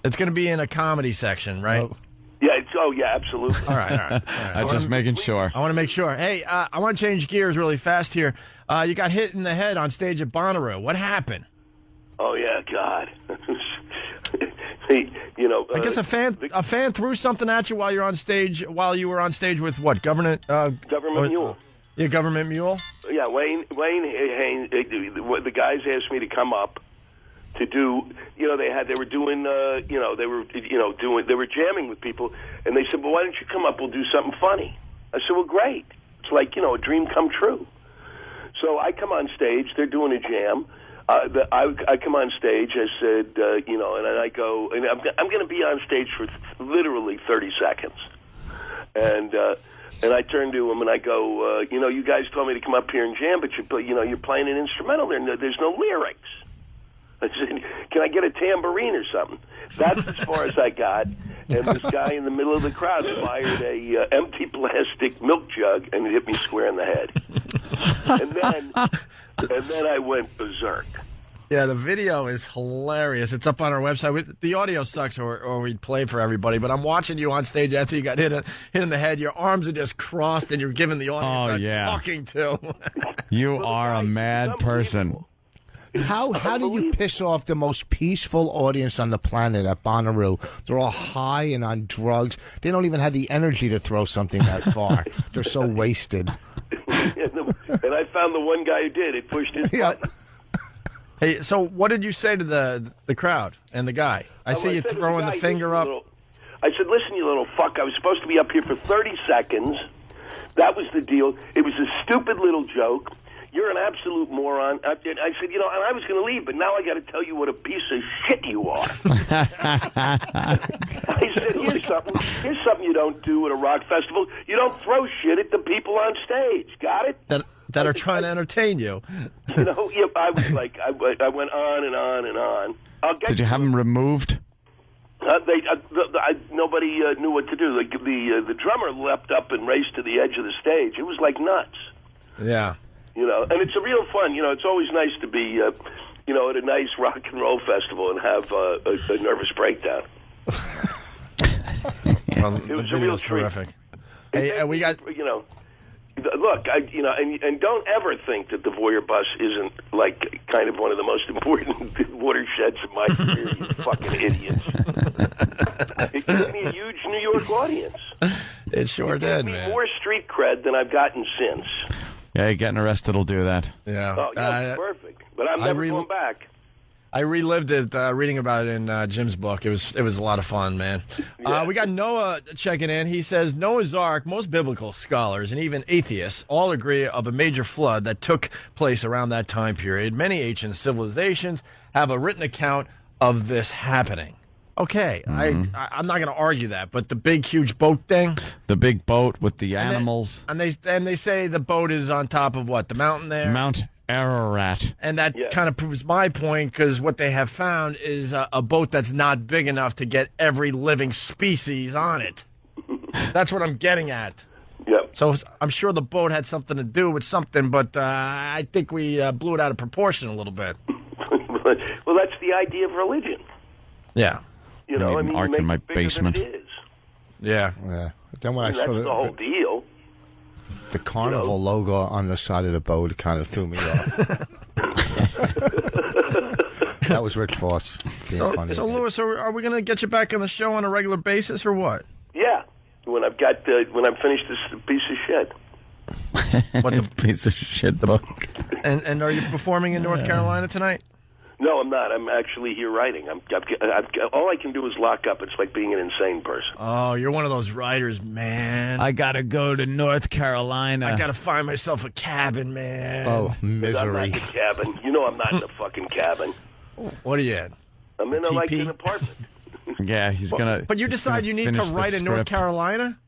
It's going to be in a comedy section, right? Oh. Yeah, absolutely. All right. I'm just making sure. I want to make sure. Hey, I want to change gears really fast here. You got hit in the head on stage at Bonnaroo. What happened? Oh yeah, God. Hey, you know, I guess a fan threw something at you while you were on stage with what? Government Mule. Yeah, Government Mule. Yeah, Wayne Haynes. The guys asked me to come up to do, you know, they were doing, they were jamming with people, and they said, well, why don't you come up? We'll do something funny. I said, well, great. It's like, you know, a dream come true. So I come on stage. They're doing a jam. I come on stage. I said, and I go, and I'm going to be on stage for literally 30 seconds. And I turn to him and I go, you guys told me to come up here and jam, but you're playing an instrumental. There's no lyrics. I said, can I get a tambourine or something? That's as far as I got. And this guy in the middle of the crowd fired a empty plastic milk jug and hit me square in the head. And then I went berserk. Yeah, the video is hilarious. It's up on our website. The audio sucks, or we'd play for everybody. But I'm watching you on stage after you got hit in the head. Your arms are just crossed, and you're giving the audience talking to. You are a mad person. How do you piss off the most peaceful audience on the planet at Bonnaroo? They're all high and on drugs. They don't even have the energy to throw something that far. They're so wasted. And I found the one guy who did. It pushed his button. Hey, so what did you say to the crowd and the guy? I see you throwing the finger up. I said, listen, you little fuck, I was supposed to be up here for 30 seconds. That was the deal. It was a stupid little joke. You're an absolute moron. I said, and I was going to leave, but now I got to tell you what a piece of shit you are. I said, here's something you don't do at a rock festival. You don't throw shit at the people on stage. Got it? That are trying to entertain you. I was like, I went on and on and on. Did you have them removed? Nobody knew what to do. The drummer leapt up and raced to the edge of the stage. It was like nuts. Yeah. And it's a real fun. It's always nice to be, at a nice rock and roll festival and have a nervous breakdown. Well, it was a real treat. Terrific. Hey, we got. Look, and don't ever think that the Voyeur bus isn't like kind of one of the most important watersheds in my career. You fucking idiots! It gave me a huge New York audience. It sure did, man. More street cred than I've gotten since. Yeah, getting arrested will do that. Yeah. Oh, yeah, perfect. But I'm never going back. I relived it reading about it in Jim's book. It was a lot of fun, man. Yeah. We got Noah checking in. He says, Noah's Ark, most biblical scholars and even atheists all agree of a major flood that took place around that time period. Many ancient civilizations have a written account of this happening. Okay, I'm not going to argue that, but the big, huge boat thing? The big boat with the animals. And they say the boat is on top of what, the mountain there? Mount Ararat. And that kind of proves my point, because what they have found is a boat that's not big enough to get every living species on it. That's what I'm getting at. Yep. So I'm sure the boat had something to do with something, but I think we blew it out of proportion a little bit. Well, that's the idea of religion. Yeah. You know, I mean, ark in my basement. Yeah. Then when I that's saw the whole deal. The Carnival logo on the side of the boat kind of threw me off. That was Rich Voss. So Louis, are we going to get you back on the show on a regular basis or what? Yeah. When I'm finished this piece of shit. What the piece of shit book? And are you performing in North Carolina tonight? No, I'm not. I'm actually here writing. All I can do is lock up. It's like being an insane person. Oh, you're one of those writers, man. I got to go to North Carolina. I got to find myself a cabin, man. Oh, misery. I'm not in the cabin. You know I'm not in the fucking cabin. What are you in? I'm in like an apartment. Yeah, he's going to... But you decide you need to write in North Carolina?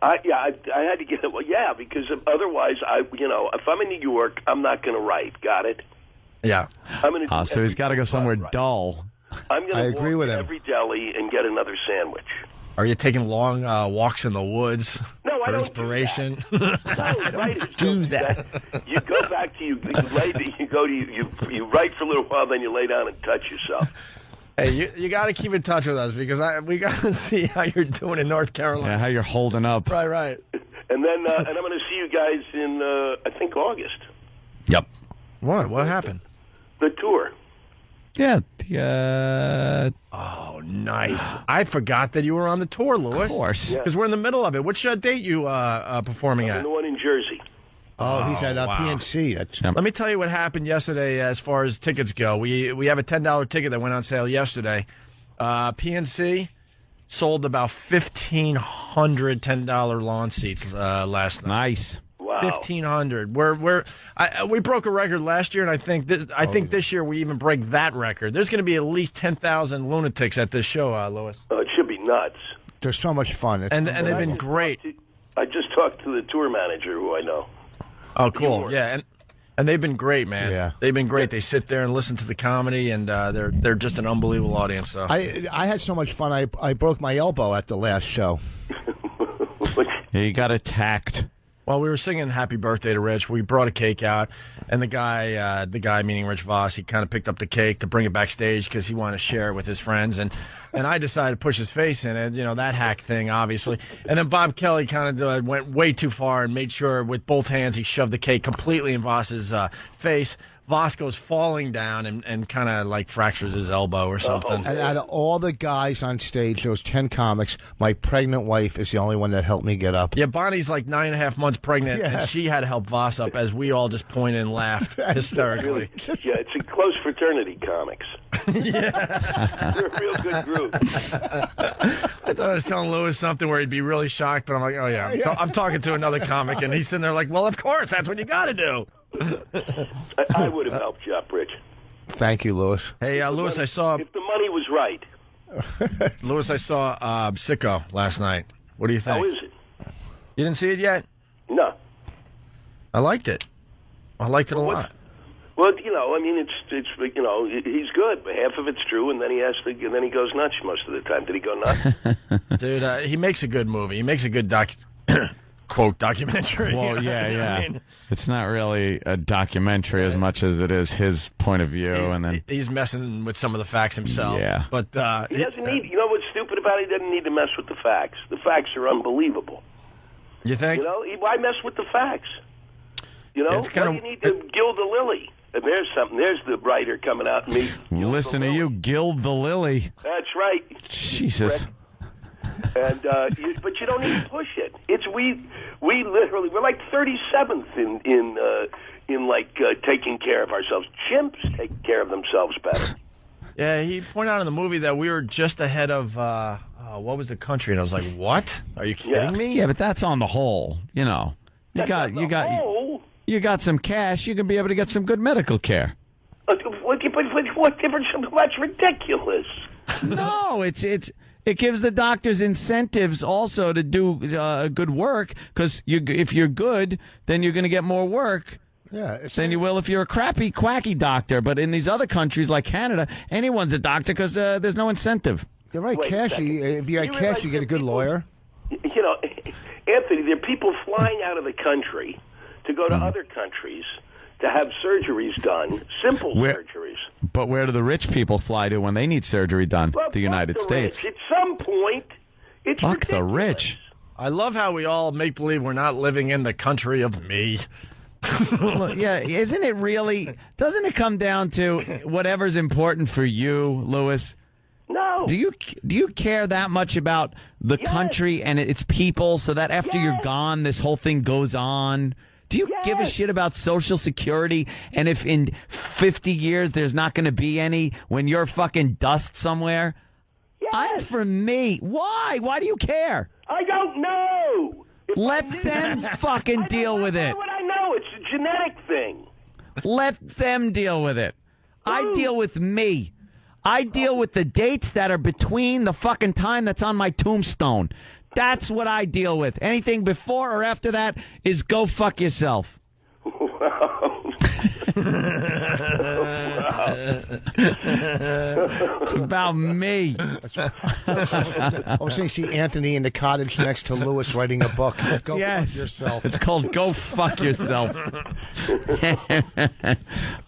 I had to get it. Well, yeah, because otherwise, if I'm in New York, I'm not going to write. Got it? Yeah. So he's got to go somewhere dull. I'm going to agree with him. every deli and get another sandwich. Are you taking long walks in the woods for inspiration? No, writers do that. You go back to you write for a little while, then you lay down and touch yourself. Hey, you got to keep in touch with us because we got to see how you're doing in North Carolina. Yeah, how you're holding up. Right. And then and I'm going to see you guys in I think August. Yep. What happened? The tour. Yeah. Oh, nice. I forgot that you were on the tour, Louis. Of course. Because we're in the middle of it. Which date you performing at? The one in Jersey. Oh, he's at PNC. Let me tell you what happened yesterday as far as tickets go. We have a $10 ticket that went on sale yesterday. PNC sold about 1,500 $10 lawn seats last night. Nice. Wow. 1,500. We broke a record last year, and I think this year we even break that record. There's going to be at least 10,000 lunatics at this show, Louis. Oh, it should be nuts. They're so much fun. And they've been great. I just talked to the tour manager who I know. Oh, cool. Yeah, and they've been great, man. Yeah. They've been great. They sit there and listen to the comedy, and they're just an unbelievable audience. So. I had so much fun. I broke my elbow at the last show. Yeah, you got attacked. Well, we were singing "Happy Birthday" to Rich. We brought a cake out, and the guy meaning Rich Voss, he kind of picked up the cake to bring it backstage because he wanted to share it with his friends, and I decided to push his face in it, that hack thing, obviously. And then Bob Kelly kind of went way too far and made sure with both hands he shoved the cake completely in Voss's face. Voss goes falling down and kind of like fractures his elbow or something. And out of all the guys on stage, those 10 comics, my pregnant wife is the only one that helped me get up. Yeah, Bonnie's like 9.5 months pregnant, and she had to help Voss up as we all just pointed and laughed hysterically. Yeah, it's a close fraternity, comics. Yeah. They're a real good group. I thought I was telling Louis something where he'd be really shocked, but I'm like, oh, yeah. I'm talking to another comic, and he's sitting there like, well, of course, that's what you got to do. I would have helped you up, Rich. Thank you, Louis. Hey, Louis, I saw... If the money was right. Louis, I saw Sicko last night. What do you think? How is it? You didn't see it yet? No. I liked it. I liked it a lot. Well, it's he's good, but half of it's true, and then he goes nuts most of the time. Did he go nuts? Dude, he makes a good movie. He makes a good quote documentary. Well, yeah. It's not really a documentary as much as it is his point of view, and then he's messing with some of the facts himself. Yeah, but he doesn't need. You know what's stupid about it? He doesn't need to mess with the facts. The facts are unbelievable. You think? You know, why mess with the facts? You know, It's kinda- why do you need to gild the lily? And there's something. There's the writer coming out and me. Listen to you, gild the lily. That's right. Jesus. And but you don't need to push it. It's we literally we're like 37th in taking care of ourselves. Chimps take care of themselves better. Yeah, he pointed out in the movie that we were just ahead of what was the country, and I was like, "What? Are you kidding me?" Yeah, but that's on the whole. You know, you got some cash. You can be able to get some good medical care. What difference? That's ridiculous. No, it gives the doctors incentives also to do good work, because if you're good, then you're going to get more work than you will if you're a crappy, quacky doctor. But in these other countries like Canada, anyone's a doctor because there's no incentive. You're right, cash. If you got cash, you get a good lawyer. You know, Anthony, there are people flying out of the country to go to other countries to have surgeries done, simple surgeries. But where do the rich people fly to when they need surgery done? Well, the United States. Rich. At some point, it's fuck ridiculous. the rich. I love how we all make believe we're not living in the country of me. Yeah, isn't it really? Doesn't it come down to whatever's important for you, Louis? No. Do you care that much about the country and its people, so that after you're gone, this whole thing goes on? Do you give a shit about Social Security, and if in 50 years there's not going to be any when you're fucking dust somewhere? I'm for me. Why? Why do you care? I don't know. Let them fucking deal with it. Why would I know? It's a genetic thing. Let them deal with it. I deal with me. I deal with the dates that are between the fucking time that's on my tombstone. That's what I deal with. Anything before or after that is go fuck yourself. It's about me. I was saying, see Anthony in the cottage next to Lewis writing a book. Go fuck yourself. It's called Go Fuck Yourself.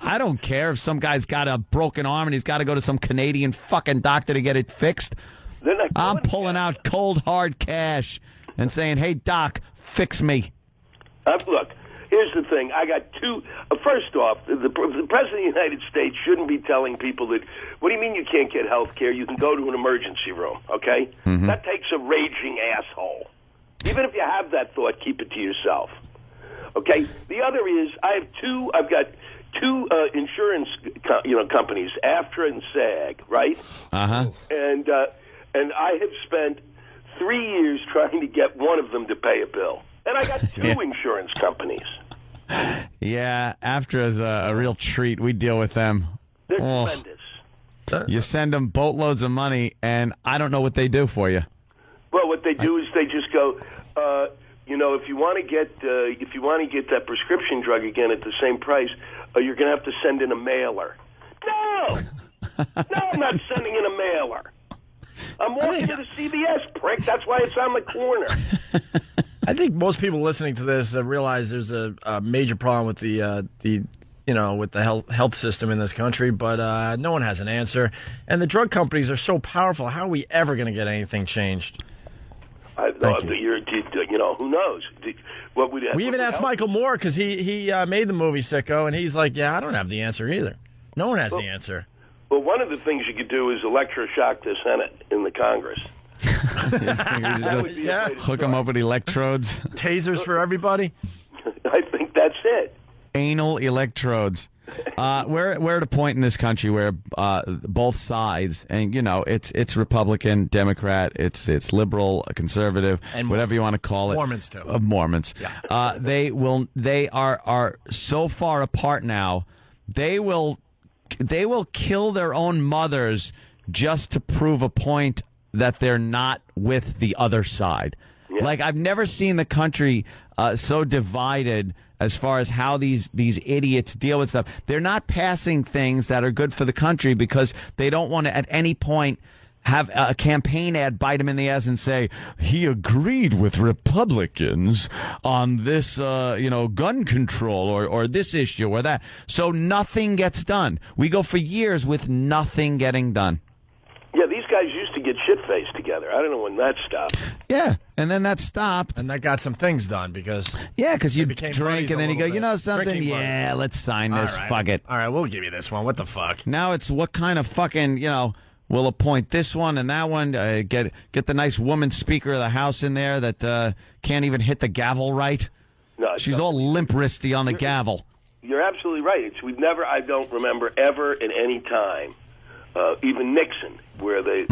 I don't care if some guy's got a broken arm and he's got to go to some Canadian fucking doctor to get it fixed. I'm pulling out cold, hard cash and saying, hey, Doc, fix me. Look, here's the thing. I got two. First off, the President of the United States shouldn't be telling people that, what do you mean you can't get health care? You can go to an emergency room, okay? Mm-hmm. That takes a raging asshole. Even if you have that thought, keep it to yourself, okay? The other is, I've got two insurance companies, AFTRA and SAG, right? Uh-huh. And I have spent 3 years trying to get one of them to pay a bill. And I got two insurance companies. Yeah, AFTRA is a real treat. We deal with them. They're tremendous. You send them boatloads of money, and I don't know what they do for you. Well, what they do is they just go, if you want to get that prescription drug again at the same price, you're going to have to send in a mailer. No, I'm not sending in a mailer. I'm walking to the CVS, prick. That's why it's on the corner. I think most people listening to this realize there's a major problem with the health system in this country, but no one has an answer. And the drug companies are so powerful. How are we ever going to get anything changed? Who knows? We even asked Michael Moore because he made the movie Sicko, and he's like, yeah, I don't have the answer either. No one has the answer. Well, one of the things you could do is electroshock the Senate in the Congress. Hook them up with electrodes. Tasers for everybody? I think that's it. Anal electrodes. We're at a point in this country where both sides, and it's Republican, Democrat, it's liberal, conservative, and whatever you want to call it. Mormons too. Mormons. Yeah. They are so far apart now. They will kill their own mothers just to prove a point that they're not with the other side. Yeah. Like, I've never seen the country so divided as far as how these idiots deal with stuff. They're not passing things that are good for the country because they don't want to at any point have a campaign ad bite them in the ass and say, he agreed with Republicans on this, gun control or this issue or that. So nothing gets done. We go for years with nothing getting done. Yeah, these guys used to get shit-faced together. I don't know when that stopped. Yeah, and then that stopped. And that got some things done because... Yeah, because you became drink buddies and a then you go, little you bit. know something? Drinking Yeah, buddies. let's sign this. All right. Fuck it. All right, we'll give you this one. What the fuck? Now it's what kind of fucking, we'll appoint this one and that one. Get the nice woman Speaker of the House in there that can't even hit the gavel right. No, She's all limp-wristy on the gavel. You're absolutely right. I don't remember ever at any time, even Nixon, where these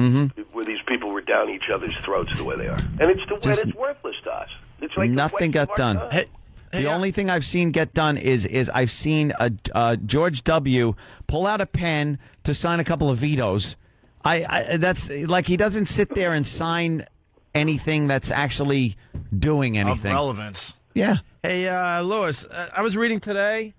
people were down each other's throats the way they are. And it's worthless to us. It's like Nothing got done. The only thing I've seen get done is I've seen George W. pull out a pen to sign a couple of vetoes. That's like he doesn't sit there and sign anything that's actually doing anything. Of relevance. Yeah. Hey, Lewis, I was reading today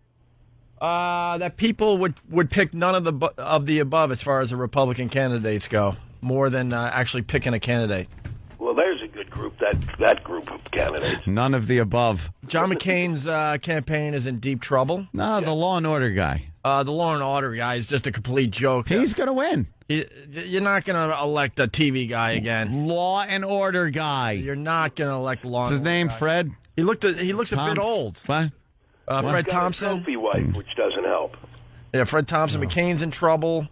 that people would pick none of the above as far as the Republican candidates go, more than actually picking a candidate. Well, there's a good group, that group of candidates. None of the above. John McCain's campaign is in deep trouble. No, the law and order guy. The law and order guy is just a complete joke. He's going to win. You're not going to elect a TV guy again. Law and order guy. You're not going to elect law and What's his order name, guy. Fred? He looks a bit old. What? Fred Thompson. Trophy wife, which doesn't help. Yeah, Fred Thompson. McCain's in trouble.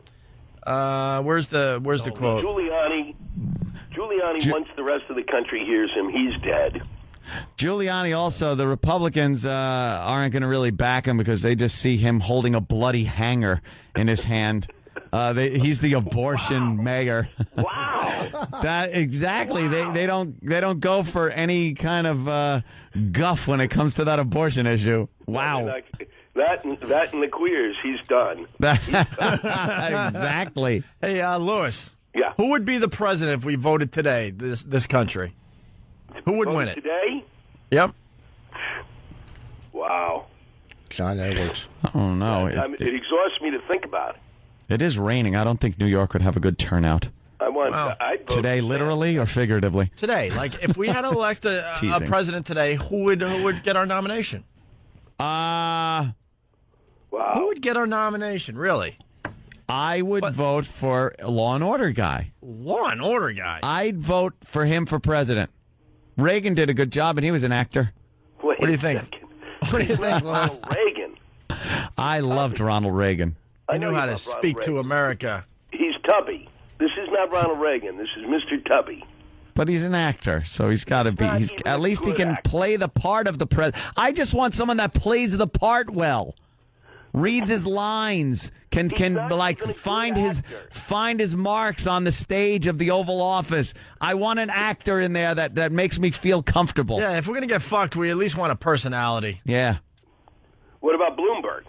Where's the quote? Giuliani, once the rest of the country hears him, he's dead. Giuliani also, the Republicans aren't going to really back him because they just see him holding a bloody hanger in his hand. He's the abortion mayor. Wow. Exactly. Wow. They don't go for any kind of guff when it comes to that abortion issue. Wow. That and the queers, he's done. Exactly. Hey, Lewis. Yeah. Who would be the president if we voted today? This country. Who would win it today? Yep. Wow. John Edwards. Oh no. It exhausts me to think about it. It is raining. I don't think New York would have a good turnout. I'd vote today, literally or figuratively? Today, like if we had to elect a president today, who would get our nomination? Wow. Who would get our nomination? Really? I would vote for a Law and Order guy. Law and Order guy. I'd vote for him for president. Reagan did a good job, and he was an actor. What do you think? What do you think, Ronald Reagan? I loved Ronald Reagan. He knew how to speak to America. He's Tubby. This is not Ronald Reagan. This is Mr. Tubby. But he's an actor, so he's got to be. At least he can play the part of the president. I just want someone that plays the part well, reads his lines, can like find his marks on the stage of the Oval Office. I want an actor in there that makes me feel comfortable. Yeah, if we're gonna get fucked, we at least want a personality. Yeah. What about Bloomberg?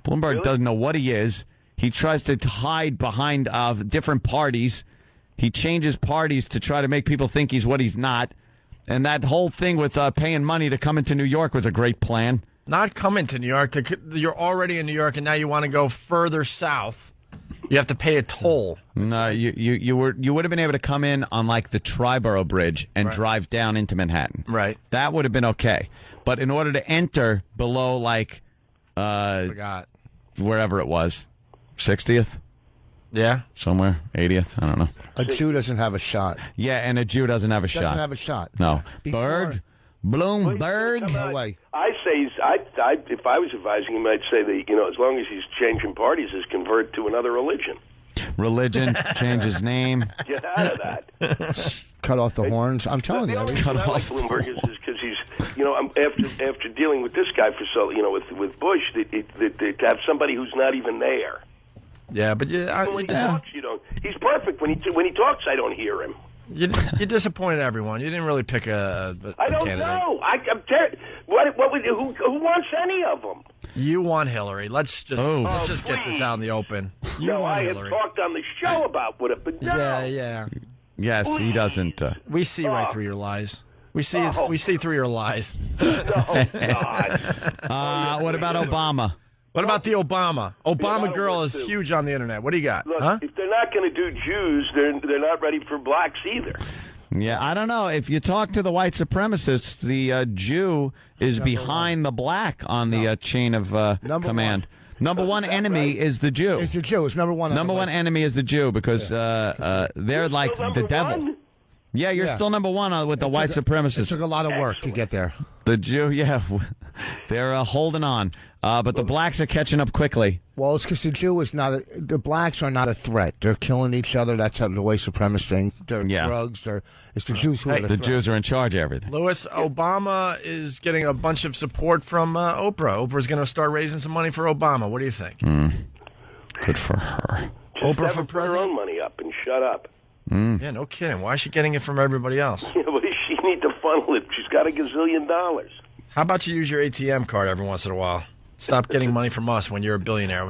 Bloomberg doesn't know what he is. He tries to hide behind different parties. He changes parties to try to make people think he's what he's not. And that whole thing with paying money to come into New York was a great plan. Not coming to New York. You're already in New York, and now you want to go further south. You have to pay a toll. No, you would have been able to come in on like the Triborough Bridge and drive down into Manhattan. Right. That would have been okay. But in order to enter below like forgot wherever it was, 60th. Yeah, somewhere 80th. I don't know. A Jew doesn't have a shot. Yeah, and a Jew doesn't have a shot. Doesn't have a shot. No. Bloomberg. No way. I say, if I was advising him, I'd say that as long as he's changing parties, is convert to another religion. Change his name. Get out of that. Cut off the horns. I'm telling you. Cut off. Bloomberg is because he's, after dealing with this guy for so, with Bush, to have somebody who's not even there. Yeah, but when he talks, he's perfect. When he talks, I don't hear him. You disappointed everyone. You didn't really pick a I don't candidate. know. I'm who wants any of them? You want Hillary. Let's just get this out in the open. You want I Hillary. have talked on the show about what it, but no. Yeah. Yes, he doesn't. We see right through your lies. We see through your lies. No, God. What about Obama? What about the Obama? Obama girl is huge on the internet. What do you got? Look, if they're not going to do Jews, they're not ready for blacks either. Yeah, I don't know. If you talk to the white supremacists, the Jew is behind the black on the chain of command. Number one enemy is the Jew. It's the Jew. It's number one. Number one enemy is the Jew because they're like the devil. one? Yeah, you're still number one with the white supremacists. It took a lot of work to get there. The Jew, yeah, they're holding on. But the blacks are catching up quickly. Well, it's because the Jew is not the blacks are not a threat. They're killing each other. That's how the white supremacist thing. They're drugs. It's the Jews who are the threat. Jews are in charge of everything. Lewis, Obama is getting a bunch of support from Oprah. Oprah's going to start raising some money for Obama. What do you think? Good for her. Oprah for president? Put her own money up and shut up. Yeah, no kidding. Why is she getting it from everybody else? Yeah, but she need to funnel it. She's got $1 gazillion. How about you use your ATM card every once in a while? Stop getting money from us when you're a billionaire.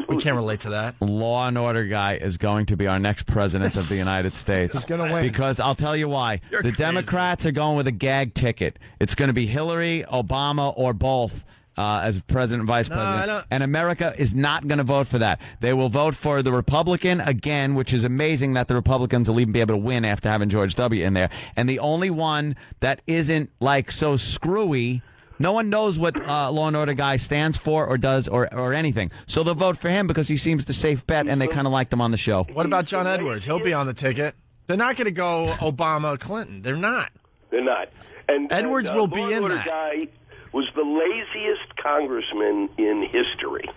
We can't relate to that. Law and Order guy is going to be our next president of the United States. He's going to win. Because I'll tell you why. You're the crazy. Democrats are going with a gag ticket. It's going to be Hillary, Obama, or both. As president and vice president. And America is not going to vote for that. They will vote for the Republican again, which is amazing that the Republicans will even be able to win after having George W. in there. And the only one that isn't like so screwy, no one knows what Law and Order guy stands for or does or anything. So they'll vote for him because he seems the safe bet and they kind of like them on the show. What about John Edwards? He'll be on the ticket. They're not going to go Obama, Clinton. They're not. They're not. And Edwards will be in that. Guy was the laziest congressman in history.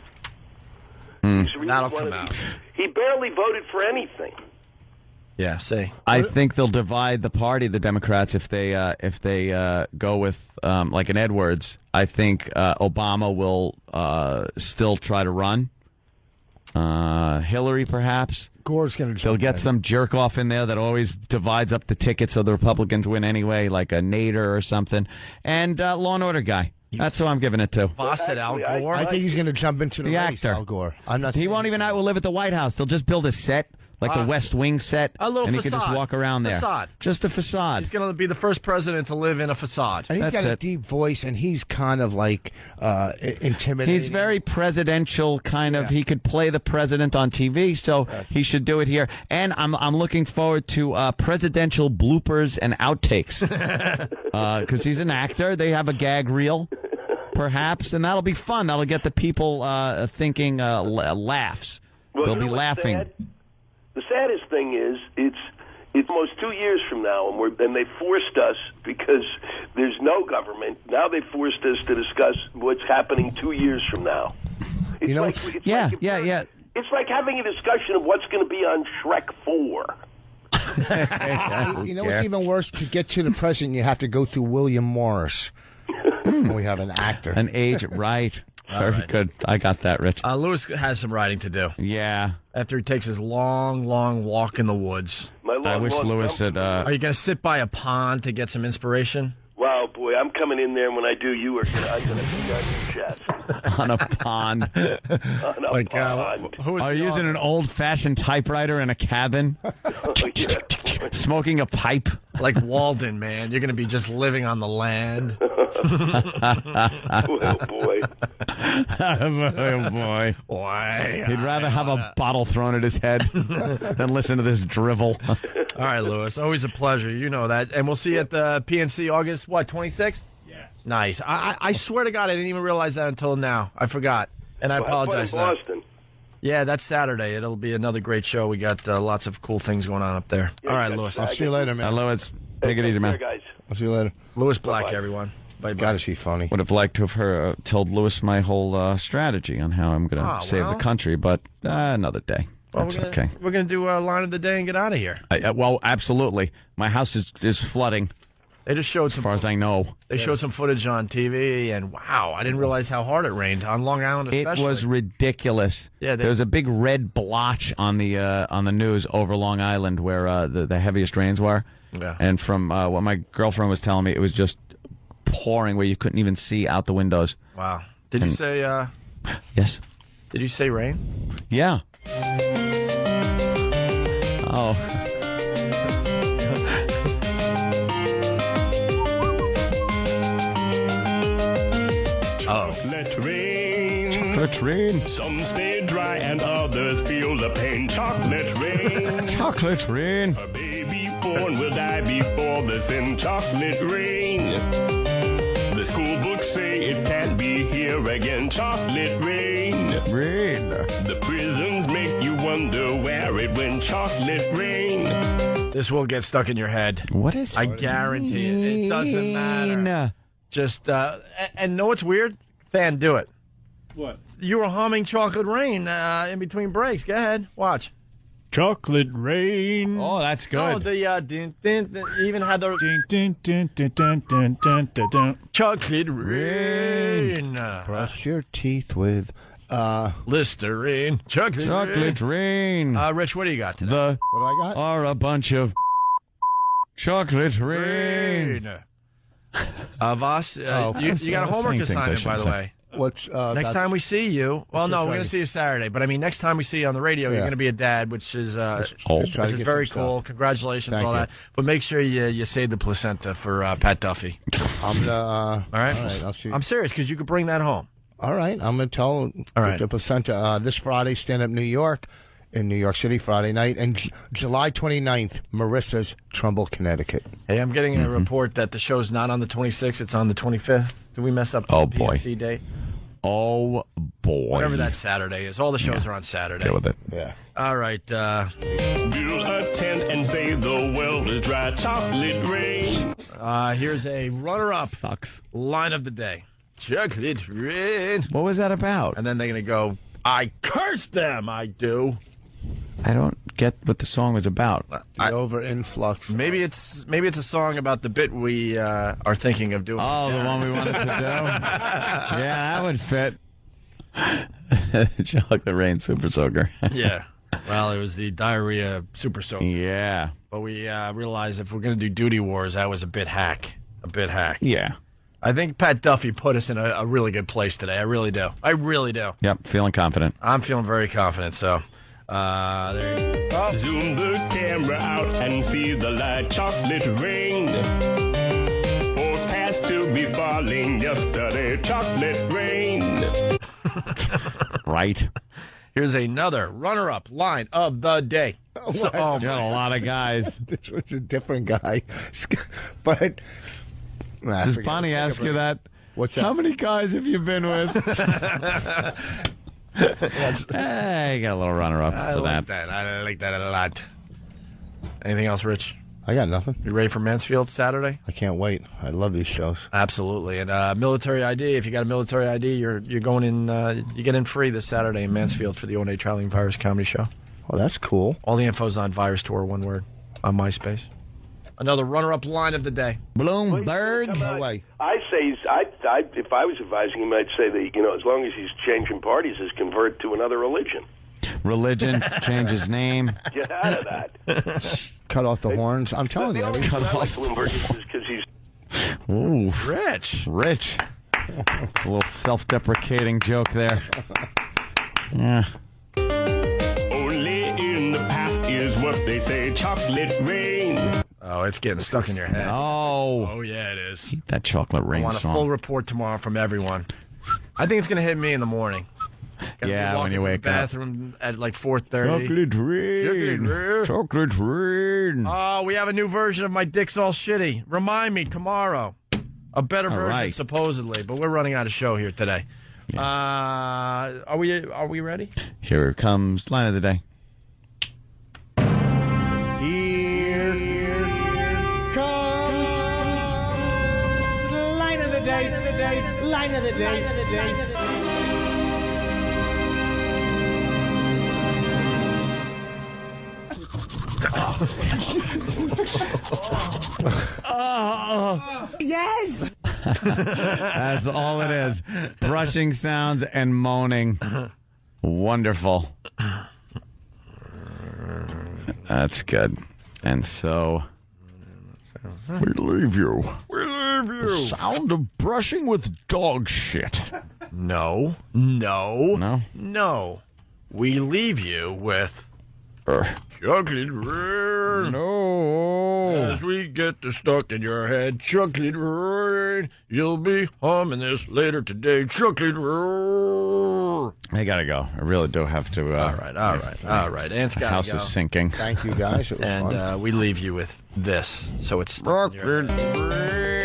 That'll come out. He barely voted for anything. Yeah, see. I think they'll divide the party, the Democrats, if they go with like an Edwards. I think Obama will still try to run. Hillary, perhaps. Gore's going to. They'll get some jerk off in there that always divides up the tickets so the Republicans win anyway, like a Nader or something. And Law and Order guy. That's who I'm giving it to. Voss said Al Gore. I think he's going to jump into the race, actor. Al Gore. I'm not. He won't even live at the White House. They'll just build a set. Like the West Wing set, a little and he facade. can just walk around there. Facade. Just a facade. He's going to be the first president to live in a facade. And he's got a deep voice, and he's kind of like intimidating. He's very presidential, kind of. He could play the president on TV, so he should do it here. And I'm looking forward to presidential bloopers and outtakes because he's an actor. They have a gag reel, perhaps, and that'll be fun. That'll get the people thinking laughs. Well, They'll be laughing. The saddest thing is, it's almost 2 years from now, and they forced us because there's no government. Now they forced us to discuss what's happening 2 years from now. It's It's like having a discussion of what's going to be on Shrek 4. You know what's even worse? To get to the president, you have to go through William Morris. We have an actor. An age, right. Very good. I got that, Rich. Lewis has some writing to do. Yeah. After he takes his long, long walk in the woods. I wish Lewis had... Are you going to sit by a pond to get some inspiration? Wow, boy, I'm coming in there, and when I do, I'm going to be on your chest. On a pond. On a pond. Are you using an old-fashioned typewriter in a cabin? Smoking a pipe? Like Walden, man. You're going to be just living on the land. Oh, boy. Oh, boy. Why? He'd rather have a bottle thrown at his head than listen to this drivel. All right, Lewis. Always a pleasure. You know that. And we'll see you at the PNC August, 26th? Yes. Nice. I swear to God, I didn't even realize that until now. I forgot. And I apologize for that. Boston. Yeah, that's Saturday. It'll be another great show. We got lots of cool things going on up there. Yeah, all right, Lewis. I'll see you later, man. Lewis, take it easy, man. Guys. I'll see you later. Lewis Black, everyone. Bye-bye. Gotta be funny. Would have liked to have told Lewis my whole strategy on how I'm going to save the country, but another day. That's okay. We're going to do a line of the day and get out of here. Well, absolutely. My house is flooding. They just showed as far as I know. They showed some footage on TV, and wow, I didn't realize how hard it rained on Long Island especially. It was ridiculous. Yeah, there was a big red blotch on the news over Long Island where the heaviest rains were. Yeah. And from what my girlfriend was telling me, it was just pouring where you couldn't even see out the windows. Wow. Did you say... Yes. Did you say rain? Yeah. Oh. Chocolate rain. Chocolate rain. Some stay dry and others feel the pain. Chocolate rain. Chocolate rain. A baby born will die before the sin. Chocolate rain. The school books say it can't be here again. Chocolate rain. Rain. The prisons make you wonder where it went. Chocolate rain. This will get stuck in your head. What is I guarantee it. It doesn't matter. Just, and know what's weird? Fan, do it. What? You were humming Chocolate Rain in between breaks. Go ahead. Watch. Chocolate rain. Oh, that's good. Oh, the even had the chocolate rain. Brush your teeth with Listerine. Chocolate rain. Rich, what do you got today? what do I got? Are a bunch of chocolate rain. Voss, you got a homework assignment, by the way. What's next time we see you? Well, no, we're going to see you Saturday. But I mean, next time we see you on the radio, you're going to be a dad, which is very cool. Congratulations on all that. But make sure you save the placenta for Pat Duffy. All right. I'll see. I'm serious because you could bring that home. All right, I'm going to tell the placenta this Friday. Stand Up New York in New York City Friday night, and July 29th, Marissa's Trumbull, Connecticut. Hey, I'm getting a report that the show's not on the 26th; it's on the 25th. Did we mess up the PNC date? Oh, boy. Whatever that Saturday is. All the shows are on Saturday. Deal with it. Yeah. All right. Build a tent and say the well is dry. Chocolate rain. Here's a runner-up. Sucks. Line of the day. Chocolate rain. What was that about? And then they're going to go, I curse them, I do. I don't get what the song was about. The over influx. Maybe it's a song about the bit we are thinking of doing. Oh, the one we wanted to do? Yeah, that would fit. Chocolate Rain Super Soaker. Yeah. Well, it was the diarrhea Super Soaker. Yeah. But we realized if we're going to do Duty Wars, that was a bit hack. Yeah. I think Pat Duffy put us in a really good place today. I really do. Yep, feeling confident. I'm feeling very confident, so... there you go. Zoom the camera out and see the light. Chocolate rain. Forecast to be falling yesterday. Chocolate rain. Right. Here's another runner-up line of the day. You got a lot of guys. This was a different guy. But... Does Bonnie ask you that? What's that? How many guys have you been with? Hey, got a little runner-up for that. I like that a lot. Anything else, Rich? I got nothing. You ready for Mansfield Saturday? I can't wait. I love these shows. Absolutely. And military ID, if you got a military ID, you're going in, you get in free this Saturday in Mansfield for the O&A Traveling Virus Comedy Show. Oh, that's cool. All the info's on Virus Tour, one word, on MySpace. Another runner-up line of the day. Bloomberg. No way. I say, if I was advising him, I'd say that, as long as he's changing parties, is convert to another religion. Religion, change his name. Get out of that. Cut off the horns. I'm telling you. Cut off Bloomberg because he's... Ooh. Rich. A little self-deprecating joke there. Yeah. Only in the past is what they say. Chocolate rain. Oh, it's getting stuck in your head. Oh, yeah, it is. Eat that Chocolate Rain I want a song. full report tomorrow from everyone. I think it's going to hit me in the morning. Yeah, when you wake the bathroom at like 4:30. Chocolate rain. Oh, we have a new version of My Dick's All Shitty. Remind me tomorrow. A better version, supposedly, but we're running out of show here today. Yeah. Are we ready? Here comes line of the day. Line of the day. Yes. That's all it is. Brushing sounds and moaning. Wonderful. That's good. And so we leave you. The sound of brushing with dog shit. No. We leave you with chocolate rain. No. As we get stuck in your head, chocolate rain. You'll be humming this later today, chocolate rain. I gotta go. I really do have to. All right. Ant's gotta house go. is sinking. Thank you, guys. It was fun. And we leave you with this. So it's stuck in your head.